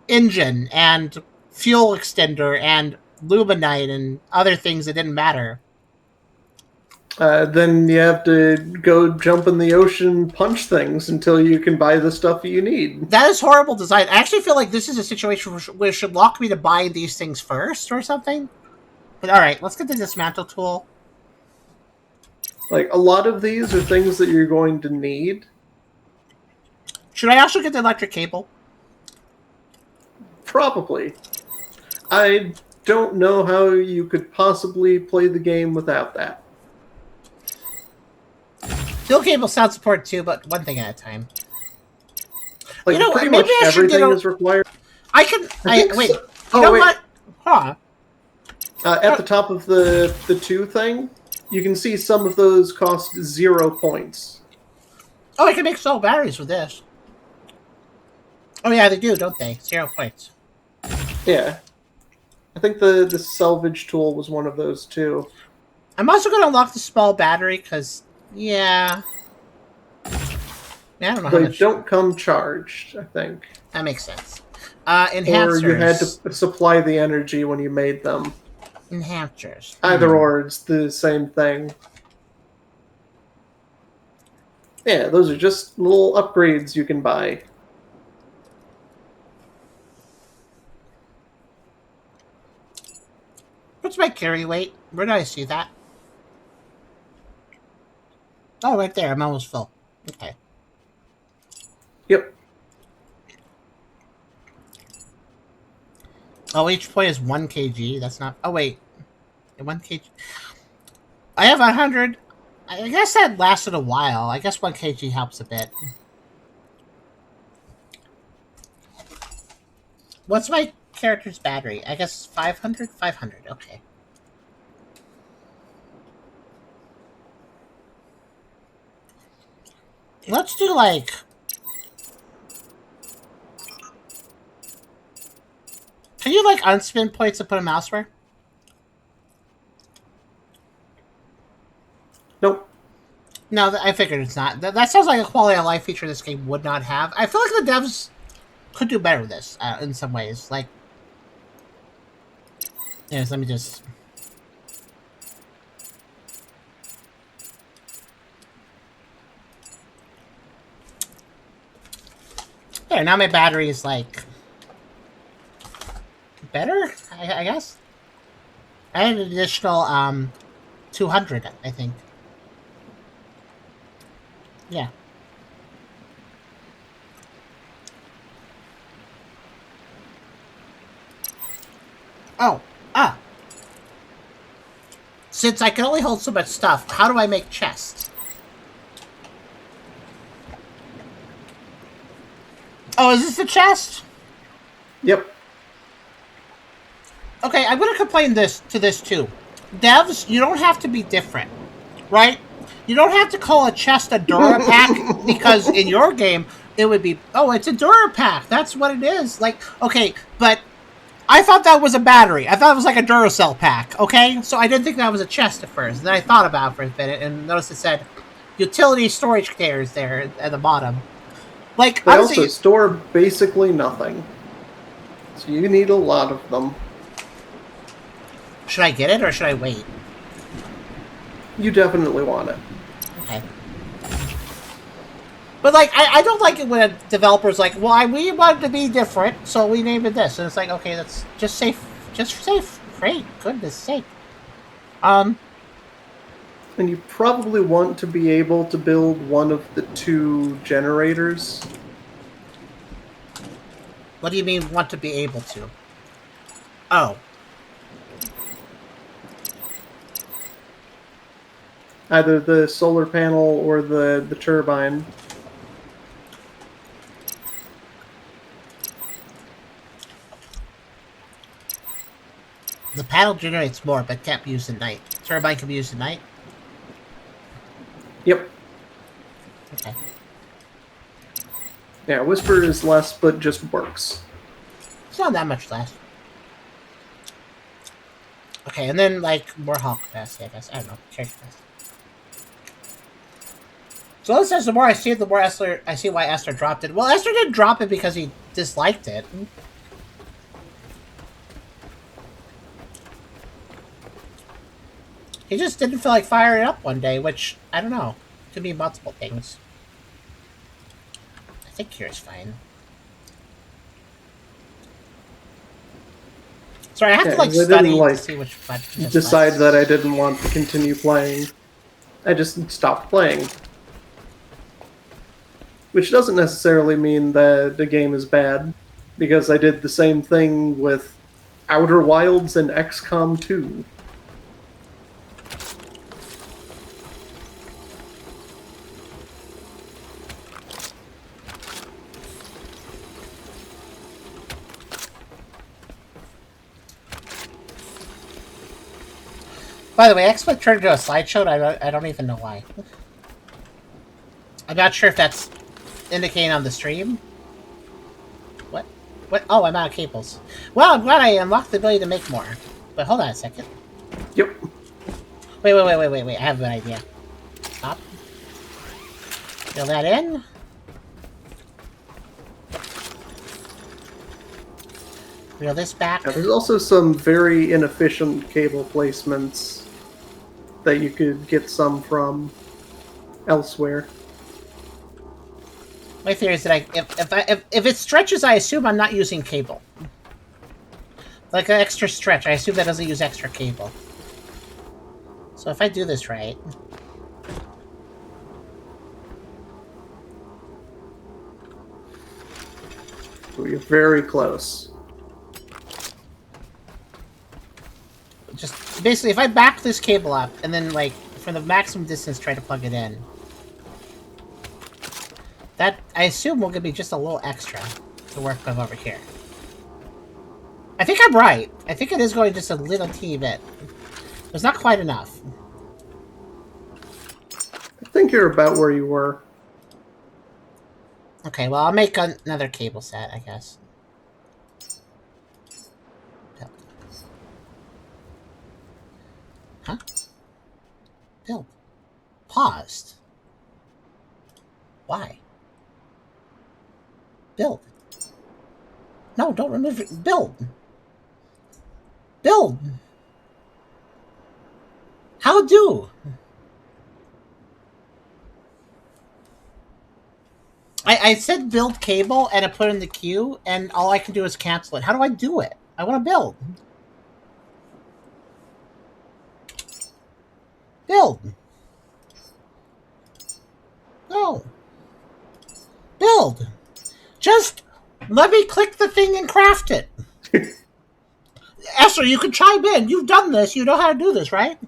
engine and fuel extender and luminite and other things that didn't matter? Then you have to go jump in the ocean, punch things until you can buy the stuff you need. That is horrible design. I actually feel like this is a situation where it should lock me to buying these things first or something. But alright, let's get the dismantle tool. Like, a lot of these are things that you're going to need. Should I also get the electric cable? Probably. I don't know how you could possibly play the game without that. Fuel cable sound support too, but one thing at a time. Like, you know, pretty maybe much I should everything is required. I can... wait. So. You know what? Huh. At the top of the 2 thing, you can see some of those cost 0 points. Oh, I can make solar batteries with this. Oh yeah, they do, don't they? 0 points. Yeah. I think the salvage tool was one of those too. I'm also going to unlock the small battery, because... Yeah. I don't know how much... They don't come charged, I think. That makes sense. Enhancers. Or you had to supply the energy when you made them. Enhancers. Either or, it's the same thing. Yeah, those are just little upgrades you can buy. What's my carry weight? Where did I see that? Oh, right there. I'm almost full. Okay. Yep. Oh, each point is 1 kg. That's not... Oh, wait. 1 kg. I have 100. I guess that lasted a while. I guess 1 kg helps a bit. What's my character's battery? I guess 500? 500, okay. Let's do, like... Can you, like, unspin points and put them elsewhere? Nope. No, I figured it's not. That sounds like a quality of life feature this game would not have. I feel like the devs could do better with this in some ways. Like, yes, let me just... There, now my battery is, like... better, I guess? I had an additional, 200, I think. Yeah. Oh, since I can only hold so much stuff, how do I make chests? Oh, is this the chest? Yep. Okay, I'm gonna complain to this too. Devs, you don't have to be different, right? You don't have to call a chest a Dura pack because in your game it would be, oh, it's a Dura pack. That's what it is. Like, okay, but I thought that was a battery. I thought it was like a Duracell pack. Okay, so I didn't think that was a chest at first. Then I thought about it for a minute and noticed it said utility storage containers there at the bottom. Like, they also store basically nothing, so you need a lot of them. Should I get it or should I wait? You definitely want it. Okay. But, like, I don't like it when a developer's like, well, we wanted to be different, so we named it this. And it's like, okay, that's just safe. Just safe. Great. Goodness sake. And you probably want to be able to build one of the 2 generators. What do you mean, want to be able to? Oh. Either the solar panel or the turbine. The panel generates more, but can't be used at night. Turbine can be used at night? Yep. Okay. Yeah, Whisper is less, but just works. It's not that much less. Okay, and then, like, more Hulk capacity, I guess. I don't know. Character capacity. So it says the more I see it, the more I see why Esther dropped it. Well, Esther didn't drop it because he disliked it. He just didn't feel like firing it up one day, which, I don't know. Could be multiple things. I think Kira's fine. Sorry, I have to, like, study to see which button. Decide that I didn't want to continue playing. I just stopped playing. Which doesn't necessarily mean that the game is bad, because I did the same thing with Outer Wilds and XCOM 2. By the way, XSplit turned into a slideshow, and I don't even know why. I'm not sure if that's indicating on the stream. What? What? Oh, I'm out of cables. Well, I'm glad I unlocked the ability to make more. But hold on a second. Yep. Wait. I have an idea. Stop. Fill that in. Reel this back. Yeah, there's also some very inefficient cable placements that you could get some from elsewhere. My theory is that if it stretches, I assume I'm not using cable. Like an extra stretch, I assume that doesn't use extra cable. So if I do this right... You're very close. Just basically, if I back this cable up and then, like, from the maximum distance, try to plug it in. That, I assume, will give me just a little extra to work with over here. I think I'm right. I think it is going just a little teeny bit. It's not quite enough. I think you're about where you were. Okay, well, I'll make another cable set, I guess. Build. Huh? Build. Paused. Why? Build. No, don't remove it. Build. Build. How do? I said build cable and I put in the queue and all I can do is cancel it. How do I do it? I want to build. Build. No. Build. Just let me click the thing and craft it. Esther, you can chime in. You've done this. You know how to do this, right?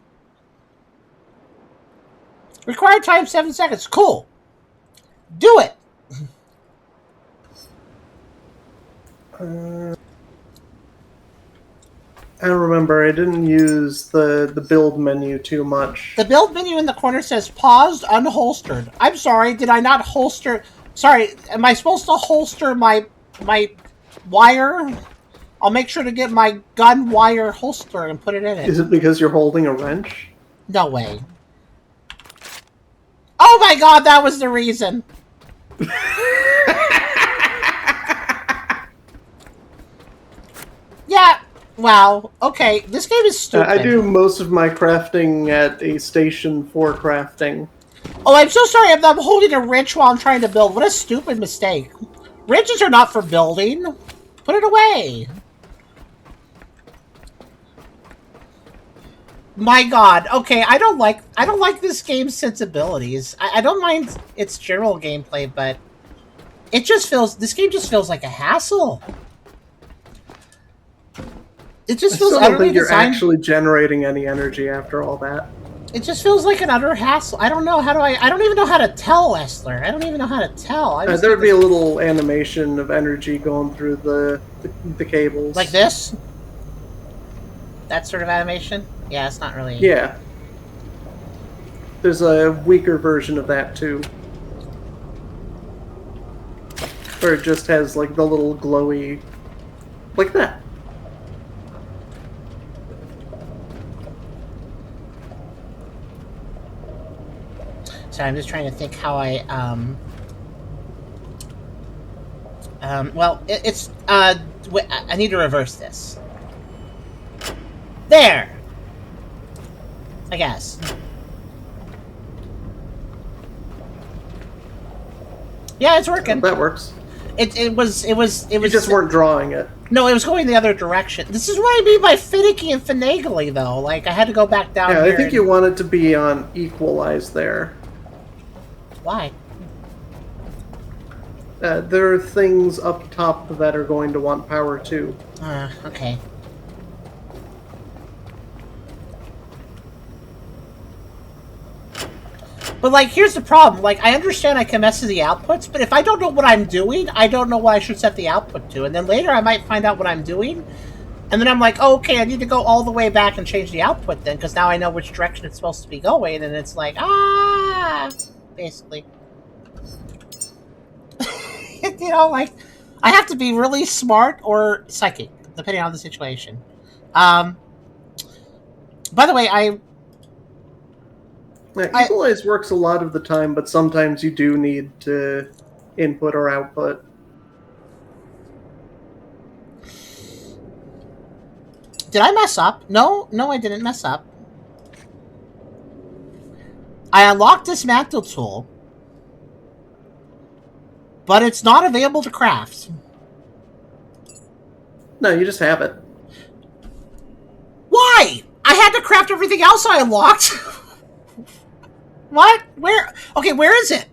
Required time 7 seconds. Cool. Do it. I don't remember. I didn't use the build menu too much. The build menu in the corner says paused, unholstered. I'm sorry, did I not holster? Sorry, am I supposed to holster my wire? I'll make sure to get my gun wire holster and put it in it. Is it because you're holding a wrench? No way. Oh my god, that was the reason. Yeah, wow. Okay, this game is stupid. I do most of my crafting at a station for crafting. Oh, I'm so sorry. I'm holding a wrench while I'm trying to build. What a stupid mistake. Wrenches are not for building. Put it away. My god. Okay, I don't like this game's sensibilities. I don't mind its general gameplay, but this game just feels like a hassle. It just feels I don't think you're designed. actually generating any energy after all that. It just feels like an utter hassle. I don't know. I don't even know how to tell, Esther. I don't even know how to tell. There would be a little animation of energy going through the cables. Like this? That sort of animation? Yeah, it's not really... Yeah. There's a weaker version of that, too. Where it just has, like, the little glowy... Like that. So I'm just trying to think how I, well, I need to reverse this. There! I guess. Yeah, it's working. That works. It was. You just weren't drawing it. No, it was going the other direction. This is what I mean by finicky and finagly, though. Like, I had to go back down here. Yeah, I think you want it to be on equalize there. Why? There are things up top that are going to want power too. Okay. But, like, here's the problem. Like, I understand I can mess with the outputs, but if I don't know what I'm doing, I don't know what I should set the output to. And then later I might find out what I'm doing, and then I'm like, oh, okay, I need to go all the way back and change the output then, because now I know which direction it's supposed to be going, and it's like, basically. You know, like, I have to be really smart or psychic, depending on the situation. By the way, Equalize works a lot of the time, but sometimes you do need to input or output. Did I mess up? No, I didn't mess up. I unlocked this mantle tool, but it's not available to craft. No, you just have it. Why? I had to craft everything else I unlocked. What? Where? Okay, where is it?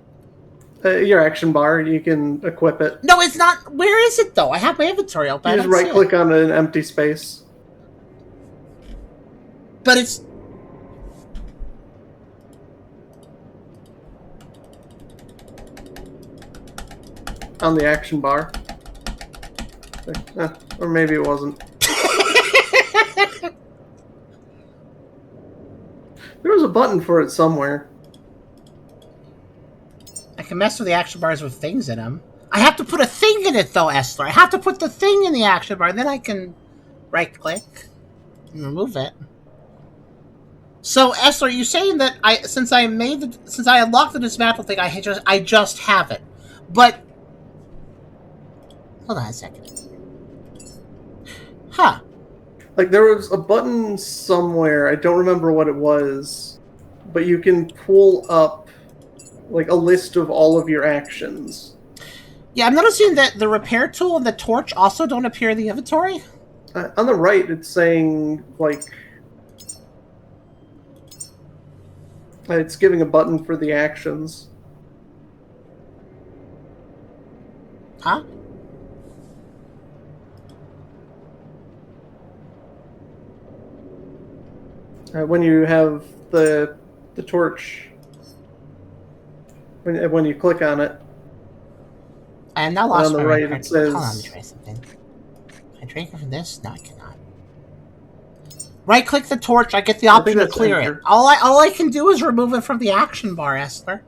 Your action bar, you can equip it. No, it's not. Where is it, though? I have my inventory open. You just right-click on an empty space. But it's... on the action bar. Or maybe it wasn't. There was a button for it somewhere. I can mess with the action bars with things in them. I have to put a thing in it, though, Esther. I have to put the thing in the action bar, then I can right-click and remove it. So, Esther, are you saying that since I unlocked the dismantle thing, I just have it? But hold on a second. Huh. Like, there was a button somewhere, I don't remember what it was, but you can pull up, like, a list of all of your actions. Yeah, I'm noticing that the repair tool and the torch also don't appear in the inventory. On the right, it's saying, like... it's giving a button for the actions. Huh? When you have the torch, when you click on it, I am now lost on the my right, record. it says... Hold on, let me try something. Can I drink from this? No, I cannot. Right-click the torch. I get the option to clear it. All I can do is remove it from the action bar, Esther.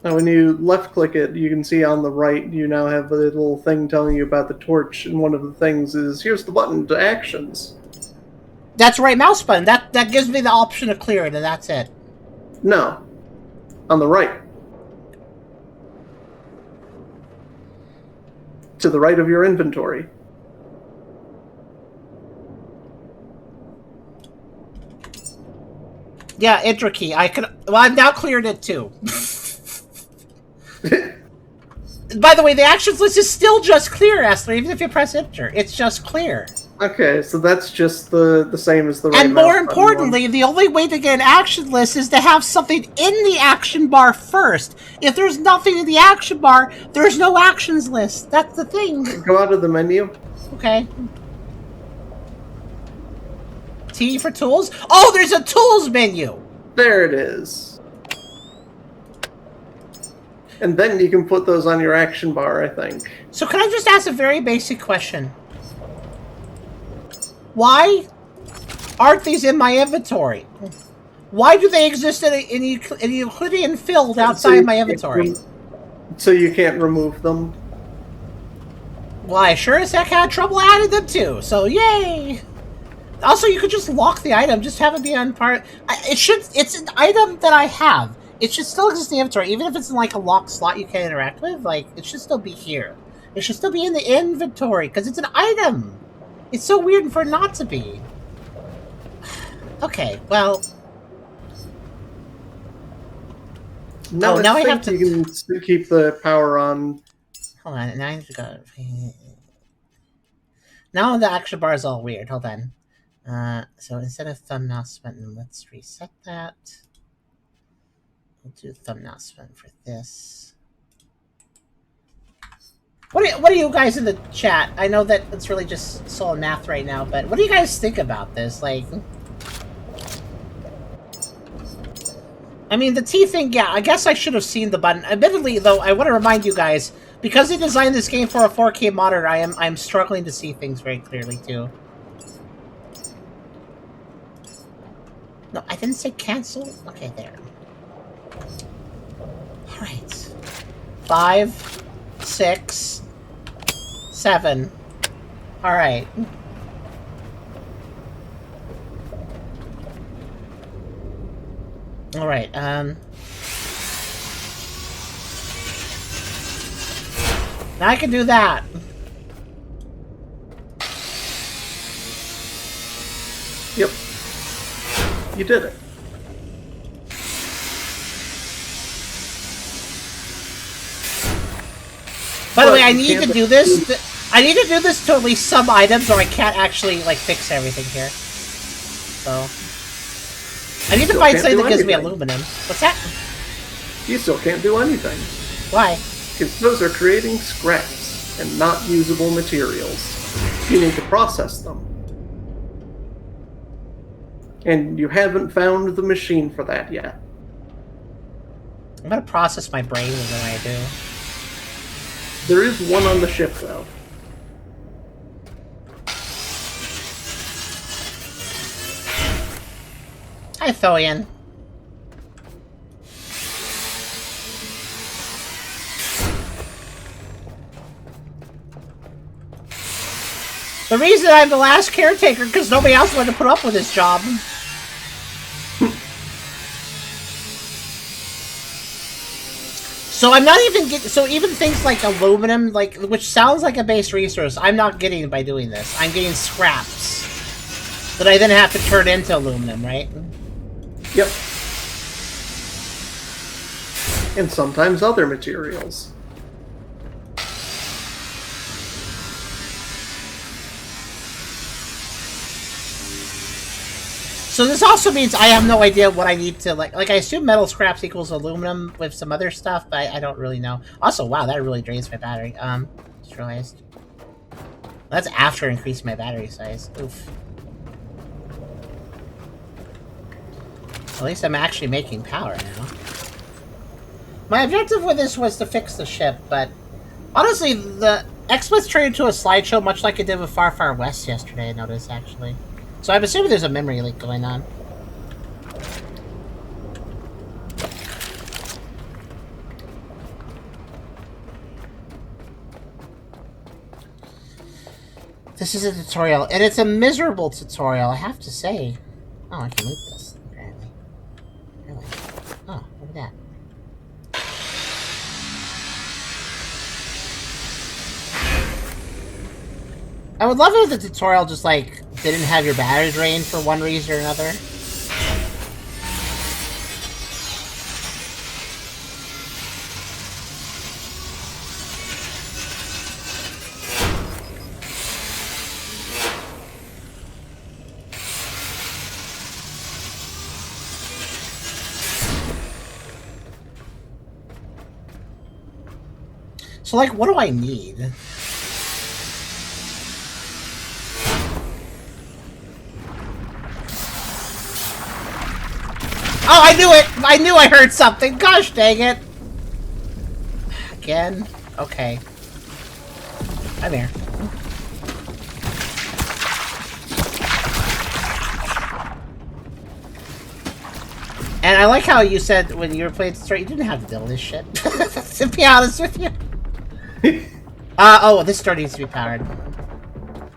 Now, when you left-click it, you can see on the right, you now have a little thing telling you about the torch, and one of the things is, here's the button to actions. That's right mouse button. That gives me the option to clear it, and that's it. No. On the right. To the right of your inventory. Yeah, enter key. Well, I've now cleared it too. By the way, the actions list is still just clear, Esther, even if you press enter. It's just clear. Okay, so that's just the same as the right And more importantly, the only way to get an action list is to have something in the action bar first. If there's nothing in the action bar, there's no actions list. That's the thing. Go out of the menu. Okay. T for tools. Oh, there's a tools menu. There it is. And then you can put those on your action bar, I think. So can I just ask a very basic question? Why aren't these in my inventory? Why do they exist in Euclidean field outside my inventory? So you can't remove them? Well, I sure as heck had trouble adding them too, so yay! Also, you could just lock the item, just have it be on part... It's an item that I have. It should still exist in the inventory, even if it's in like a locked slot you can't interact with, like, it should still be here. It should still be in the inventory, because it's an item! It's so weird for it not to be. Okay, well... No, now I have to... You can keep the power on. Hold on, now I have to go... Now the action bar is all weird, hold on. So instead of thumb mouse button, let's reset that. We'll do thumb mouse button for this. What are you guys in the chat? I know that it's really just solid math right now, but what do you guys think about this? Like, I mean, the T thing, yeah, I guess I should have seen the button. Admittedly, though, I want to remind you guys, because they designed this game for a 4K monitor, I'm struggling to see things very clearly, too. No, I didn't say cancel. Okay, there. Alright. 5, 6, 7. Alright. Alright, now I can do that. Yep. You did it. By the way, I need to do this. I need to do this to at least some items, or I can't actually like fix everything here. So I need to find something that gives me aluminum. What's that? You still can't do anything. Why? Because those are creating scraps and not usable materials. You need to process them. And you haven't found the machine for that yet. I'm gonna process my brain when I do. There is one on the ship, though. Hi, Thoyan. The reason I'm the last caretaker because nobody else wanted to put up with this job. So I'm not even getting. So even things like aluminum, like which sounds like a base resource, I'm not getting by doing this. I'm getting scraps that I then have to turn into aluminum, right? Yep. And sometimes other materials. So this also means I have no idea what I need to, like I assume metal scraps equals aluminum with some other stuff, but I don't really know. Also, wow, that really drains my battery. Just realized. That's after increasing my battery size. Oof. At least I'm actually making power now. My objective with this was to fix the ship, but honestly, the X-Splits turned into a slideshow much like it did with Far Far West yesterday, I noticed, actually. So I'm assuming there's a memory leak going on. This is a tutorial, and it's a miserable tutorial, I have to say. Oh, I can loot this, apparently. Really? Oh, look at that. I would love it if the tutorial just, like, didn't have your battery drained for one reason or another. So, like, what do I need? Oh, I knew it! I knew I heard something! Gosh dang it! Again? Okay. I'm here. And I like how you said when you were playing Story, you didn't have to deal with this shit. To be honest with you. Oh, this store needs to be powered.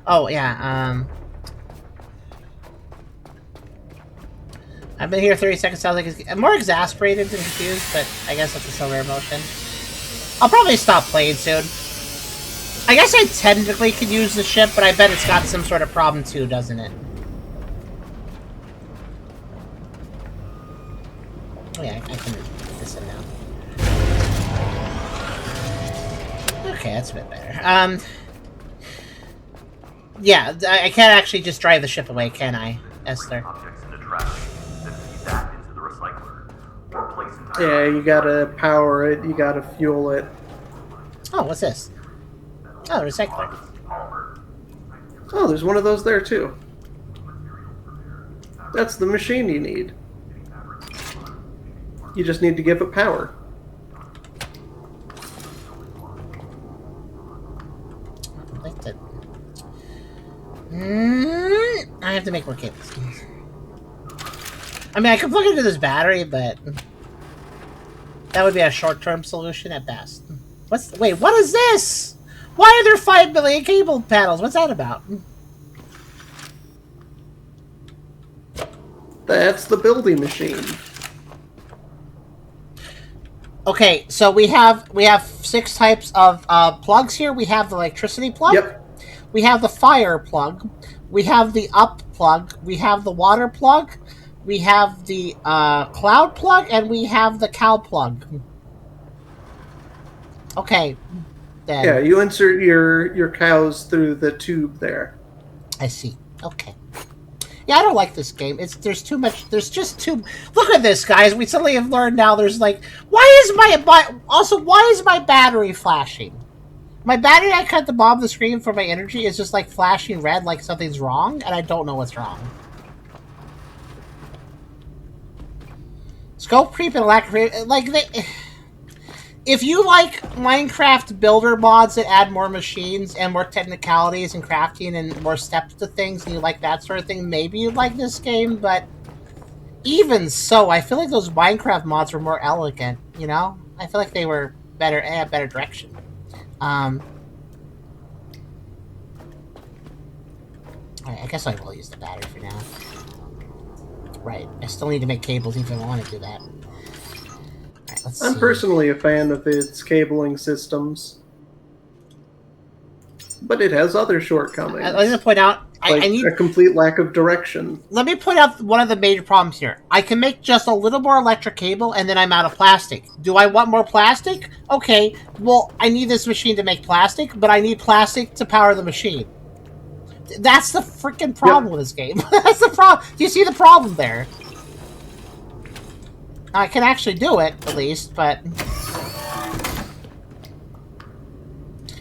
Oh, yeah, I've been here 30 seconds, sounds like I'm more exasperated than confused, but I guess that's a silver emotion. I'll probably stop playing soon. I guess I technically could use the ship, but I bet it's got some sort of problem too, doesn't it? Oh yeah, I can put this in now. Okay, that's a bit better. Yeah, I can't actually just drive the ship away, can I, Esther? Yeah, you gotta power it, you gotta fuel it. Oh, what's this? Oh, recycler. Oh, there's one of those there too. That's the machine you need. You just need to give it power. I'd like to... I have to make more cables. I mean, I could plug into this battery, but that would be a short-term solution at best. Wait, what is this? Why are there 5 million cable panels? What's that about? That's the building machine. Okay, so we have 6 types of plugs here. We have the electricity plug. Yep. We have the fire plug. We have the up plug. We have the water plug. We have the cloud plug, and we have the cow plug. Okay. Then. Yeah, you insert your cows through the tube there. I see. Okay. Yeah, I don't like this game. There's too much. There's just too. Look at this, guys. We suddenly have learned now. There's like, why is my battery flashing? My battery I cut the bottom of the screen for my energy is just like flashing red, like something's wrong, and I don't know what's wrong. Scope creep and lack of like if you like Minecraft builder mods that add more machines and more technicalities and crafting and more steps to things, and you like that sort of thing, maybe you'd like this game, but even so, I feel like those Minecraft mods were more elegant, you know? I feel like they were better, had better direction. Alright, I guess I will use the battery for now. Right, I still need to make cables even if I want to do that. I'm personally a fan of its cabling systems, but it has other shortcomings. Let me point out, like I need a complete lack of direction. Let me point out one of the major problems here. I can make just a little more electric cable, and then I'm out of plastic. Do I want more plastic? Okay, well, I need this machine to make plastic, but I need plastic to power the machine. That's the freaking problem with this game. That's the problem. Do you see the problem there? I can actually do it, at least, but... Can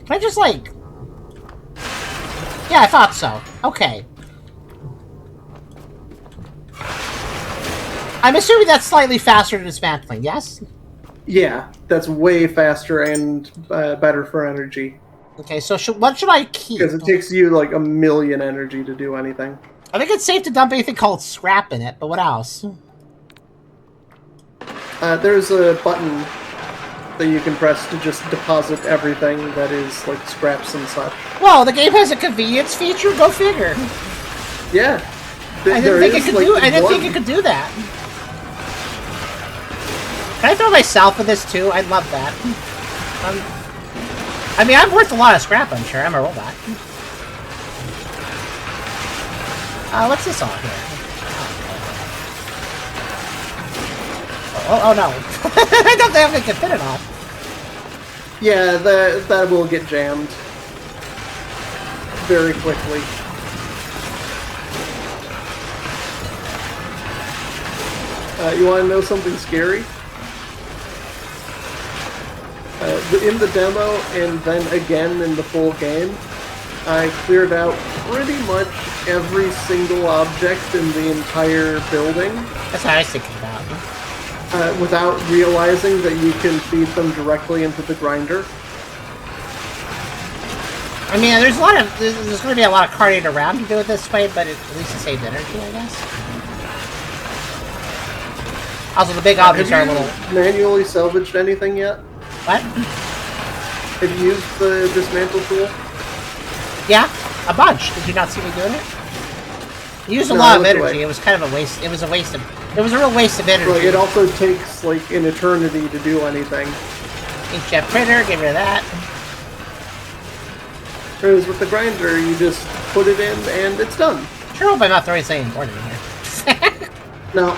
I just, like... Yeah, I thought so. Okay. I'm assuming that's slightly faster than dismantling, yes? Yeah, that's way faster and better for energy. Okay, so what should I keep? Because it takes you like 1,000,000 energy to do anything. I think it's safe to dump anything called scrap in it, but what else? There's a button that you can press to just deposit everything that is like scraps and such. Well, the game has a convenience feature. Go figure. Yeah, I didn't think it could do. I didn't think it could do that. Can I throw myself in this too? I'd love that. I mean, I'm worth a lot of scrap. I'm sure. I'm a robot. What's this all here? Oh no! I don't think I can fit it all. Yeah, that will get jammed very quickly. You want to know something scary? In the demo, and then again in the full game, I cleared out pretty much every single object in the entire building. That's what I was thinking about. Without realizing that you can feed them directly into the grinder. I mean, there's going to be a lot of carting around to do it this way, but at least it saves energy, I guess. Also, the big objects are a little... Have you manually salvaged anything yet? What? Have you used the dismantle tool? Yeah, a bunch. Did you not see me doing it? It used a lot of energy. It was kind of a waste. It was a real waste of energy. Like, it also takes like an eternity to do anything. Inkjet printer, get rid of that. Whereas with the grinder, you just put it in and it's done. Sure hope I'm not throwing something important in here. No.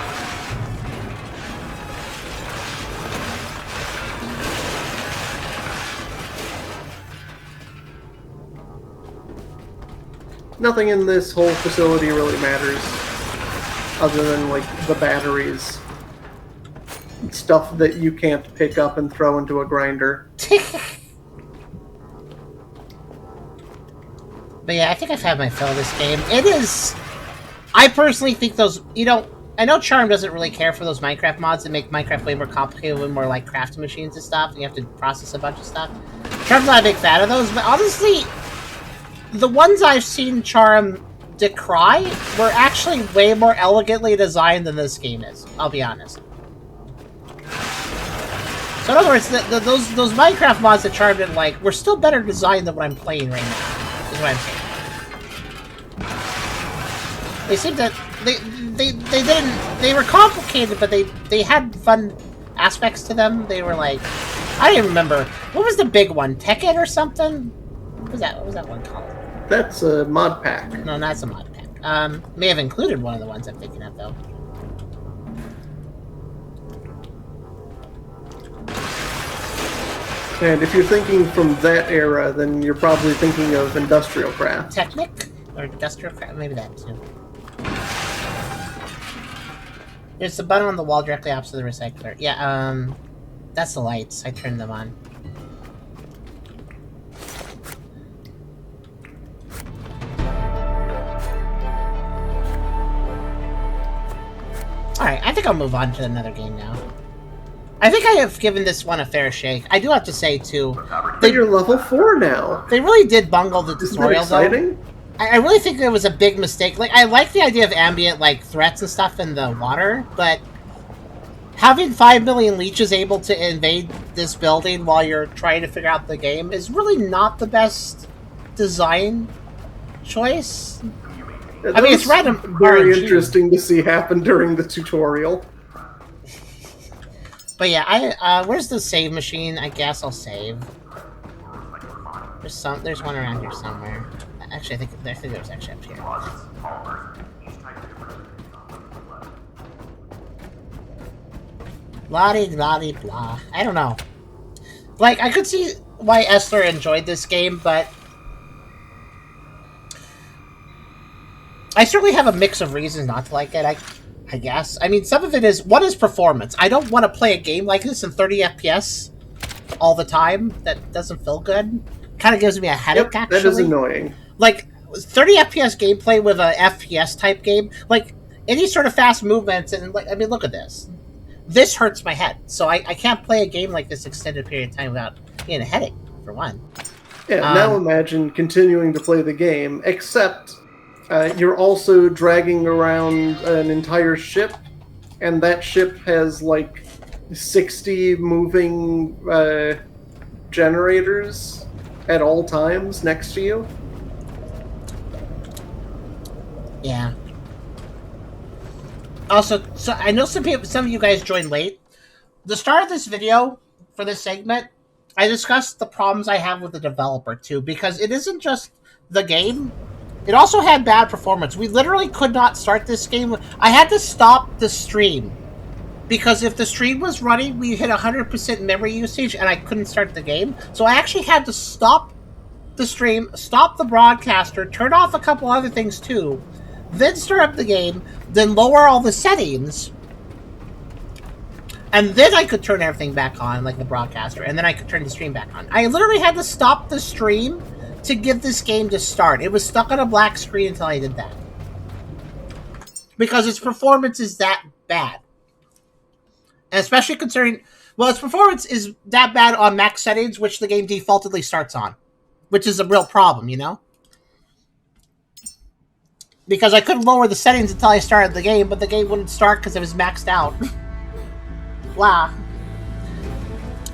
Nothing in this whole facility really matters, other than, like, the batteries. Stuff that you can't pick up and throw into a grinder. But yeah, I think I've had my fill of this game. It is... I personally think those... You know, I know Charm doesn't really care for those Minecraft mods that make Minecraft way more complicated, way more like crafting machines and stuff, and you have to process a bunch of stuff. Charm's not a big fan of those, but honestly... The ones I've seen Charm decry were actually way more elegantly designed than this game is. I'll be honest. So in other words, those Minecraft mods that Charm didn't like were still better designed than what I'm playing right now. Is what I'm saying. They seemed that they didn't. They were complicated, but they had fun aspects to them. They were like, I don't even remember what was the big one, Tekken or something. What was that one called? That's a mod pack. No, that's a mod pack. May have included one of the ones I'm thinking of, though. And if you're thinking from that era, then you're probably thinking of Industrial Craft. Technic? Or Industrial Craft? Maybe that, too. There's the button on the wall directly opposite the recycler. Yeah, that's the lights. I turned them on. Alright, I think I'll move on to another game now. I think I have given this one a fair shake. I do have to say, too... You're level 4 now. They really did bungle the tutorial, exciting? Though. I really think it was a big mistake. Like, I like the idea of ambient, like, threats and stuff in the water, but... having 5 million leeches able to invade this building while you're trying to figure out the game is really not the best design choice. Yeah, I mean, it's random. Very RNG. interesting to see happen during the tutorial. But yeah, where's the save machine? I guess I'll save. There's one around here somewhere. Actually, I think there's actually up here. Blah-de-blah-de-blah. I don't know. Like, I could see why Esther enjoyed this game, but... I certainly have a mix of reasons not to like it, I guess. I mean, some of it is... One is performance. I don't want to play a game like this in 30 FPS all the time. That doesn't feel good. Kind of gives me a headache, actually. That is annoying. Like, 30 FPS gameplay with a FPS-type game, like, any sort of fast movements, and, like, I mean, look at this. This hurts my head, so I can't play a game like this extended period of time without getting a headache, for one. Yeah, now imagine continuing to play the game, except you're also dragging around an entire ship, and that ship has, like, 60 moving generators at all times next to you. Yeah. Also, so I know some of you guys joined late. The start of this video, for this segment, I discussed the problems I have with the developer, too, because it isn't just the game. It also had bad performance. We literally could not start this game. I had to stop the stream, because if the stream was running, we hit 100% memory usage, and I couldn't start the game. So I actually had to stop the stream, stop the broadcaster, turn off a couple other things, too, then start up the game, then lower all the settings, and then I could turn everything back on, like the broadcaster, and then I could turn the stream back on. I literally had to stop the stream to give this game to start. It was stuck on a black screen until I did that. Because its performance is that bad. And especially considering... Well, its performance is that bad on max settings, which the game defaultedly starts on. Which is a real problem, you know? Because I couldn't lower the settings until I started the game, but the game wouldn't start because it was maxed out. Blah.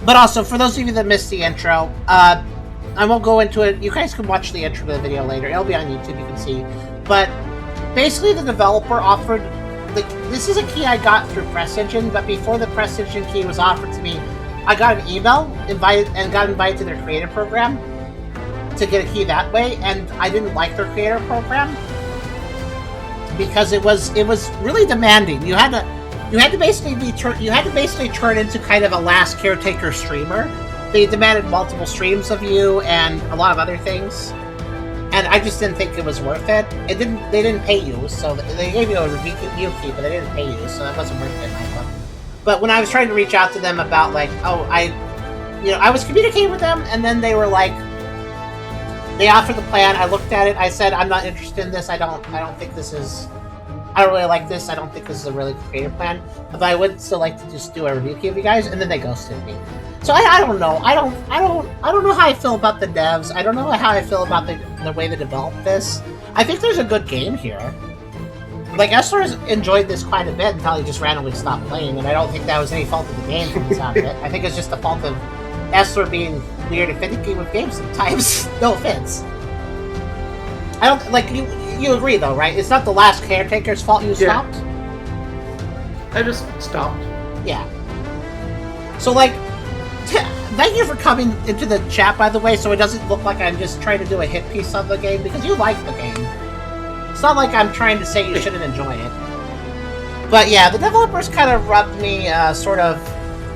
But also, for those of you that missed the intro, I won't go into it. You guys can watch the intro to the video later. It'll be on YouTube, you can see. But basically, the developer offered... Like, this is a key I got through Press Engine, but before the Press Engine key was offered to me, I got an email got invited to their creator program to get a key that way, and I didn't like their creator program because it was really demanding. You had to basically turn into kind of a last Caretaker streamer. They demanded multiple streams of you and a lot of other things, and I just didn't think it was worth it. They didn't pay you, so they gave you a review key, but they didn't pay you, so that wasn't worth it in my book. But when I was trying to reach out to them about, like, I was communicating with them, and then they were like, they offered the plan. I looked at it. I said, I'm not interested in this. I don't really like this. I don't think this is a really creative plan. But I would still like to just do a review key of you guys, and then they ghosted me. So I don't know. I don't know how I feel about the devs. I don't know how I feel about the way they developed this. I think there's a good game here. Like, Esther has enjoyed this quite a bit until he just randomly stopped playing, and I don't think that was any fault of the game from the sound of it. I think it's just the fault of Esther being weird and finicky with games sometimes. No offense. I don't like you agree though, right? It's not the last Caretaker's fault you stopped. I just stopped. Yeah. So like, thank you for coming into the chat, by the way, so it doesn't look like I'm just trying to do a hit piece on the game, because you like the game. It's not like I'm trying to say you shouldn't enjoy it. But yeah, the developers kind of rubbed me sort of,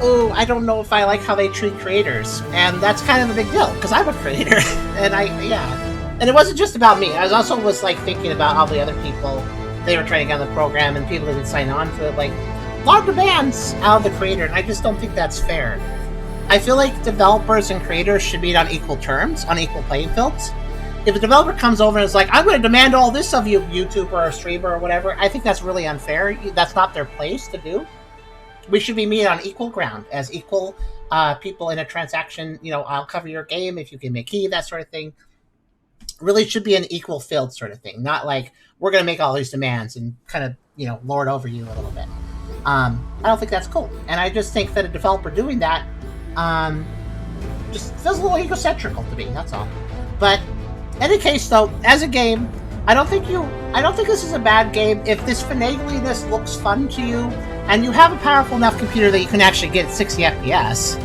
oh, I don't know if I like how they treat creators. And that's kind of a big deal, because I'm a creator. And and it wasn't just about me. I was like thinking about all the other people they were trying to get on the program and people that didn't sign on to it. Like, a lot of demands out of the creator, and I just don't think that's fair. I feel like developers and creators should be on equal terms, on equal playing fields. If a developer comes over and is like, I'm going to demand all this of you, YouTuber or streamer or whatever, I think that's really unfair. That's not their place to do. we should be meeting on equal ground as equal people in a transaction. I'll cover your game if you can make key, that sort of thing. Really should be an equal field sort of thing, not like we're going to make all these demands and kind of lord over you a little bit. I don't think that's cool, and I just think that a developer doing that just feels a little egocentrical to me. That's all. But in any case, though, as a game, I don't think this is a bad game. If this finagliness looks fun to you, and you have a powerful enough computer that you can actually get 60 FPS,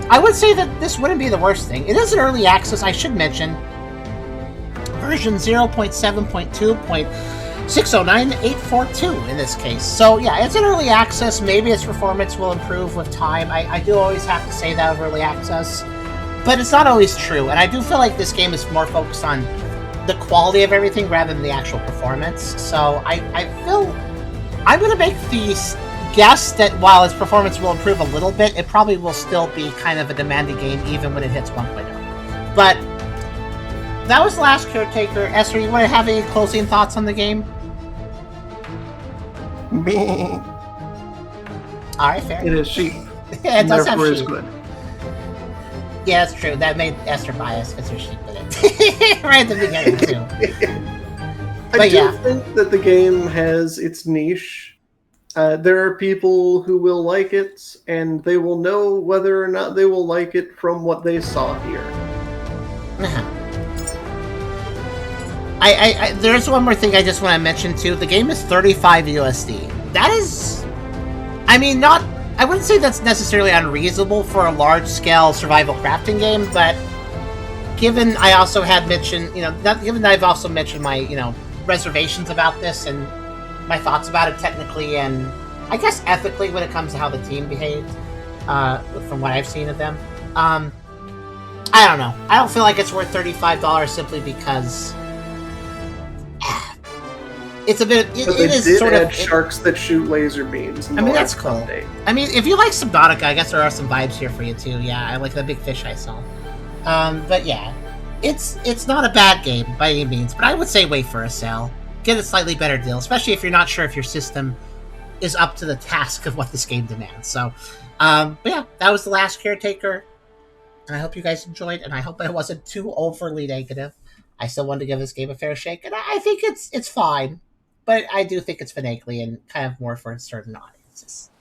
I would say that this wouldn't be the worst thing. It is an early access, I should mention. Version 0.7.2.609842 in this case. So yeah, it's an early access. Maybe its performance will improve with time. I do always have to say that of early access, but it's not always true. And I do feel like this game is more focused on the quality of everything rather than the actual performance. So I feel I'm going to make the guess that while its performance will improve a little bit, it probably will still be kind of a demanding game even when it hits 1.0. But that was the last Caretaker. Esther, you want to have any closing thoughts on the game? Me. Alright, fair. It is sheep. Yeah, it does have sheep. It's good. Yeah, that's true. That made Esther biased because there's sheep in it. Right at the beginning, too. I do think that the game has its niche. There are people who will like it, and they will know whether or not they will like it from what they saw here. There's one more thing I just want to mention too. The game is $35 USD. That is, I wouldn't say that's necessarily unreasonable for a large-scale survival crafting game, but given I also had mentioned, given that I've also mentioned my, reservations about this and my thoughts about it technically and I guess ethically when it comes to how the team behaved, from what I've seen of them, I don't know. I don't feel like it's worth $35 simply because it's a bit. It is sort of sharks that shoot laser beams. That's cool. Update. If you like Subnautica, I guess there are some vibes here for you too. Yeah, I like the big fish I saw. But yeah, it's not a bad game by any means. But I would say wait for a sale, get a slightly better deal, especially if you're not sure if your system is up to the task of what this game demands. So, but yeah, that was the last Caretaker, and I hope you guys enjoyed. And I hope I wasn't too overly negative. I still wanted to give this game a fair shake, and I think it's fine. But I do think it's finagly and kind of more for certain audiences.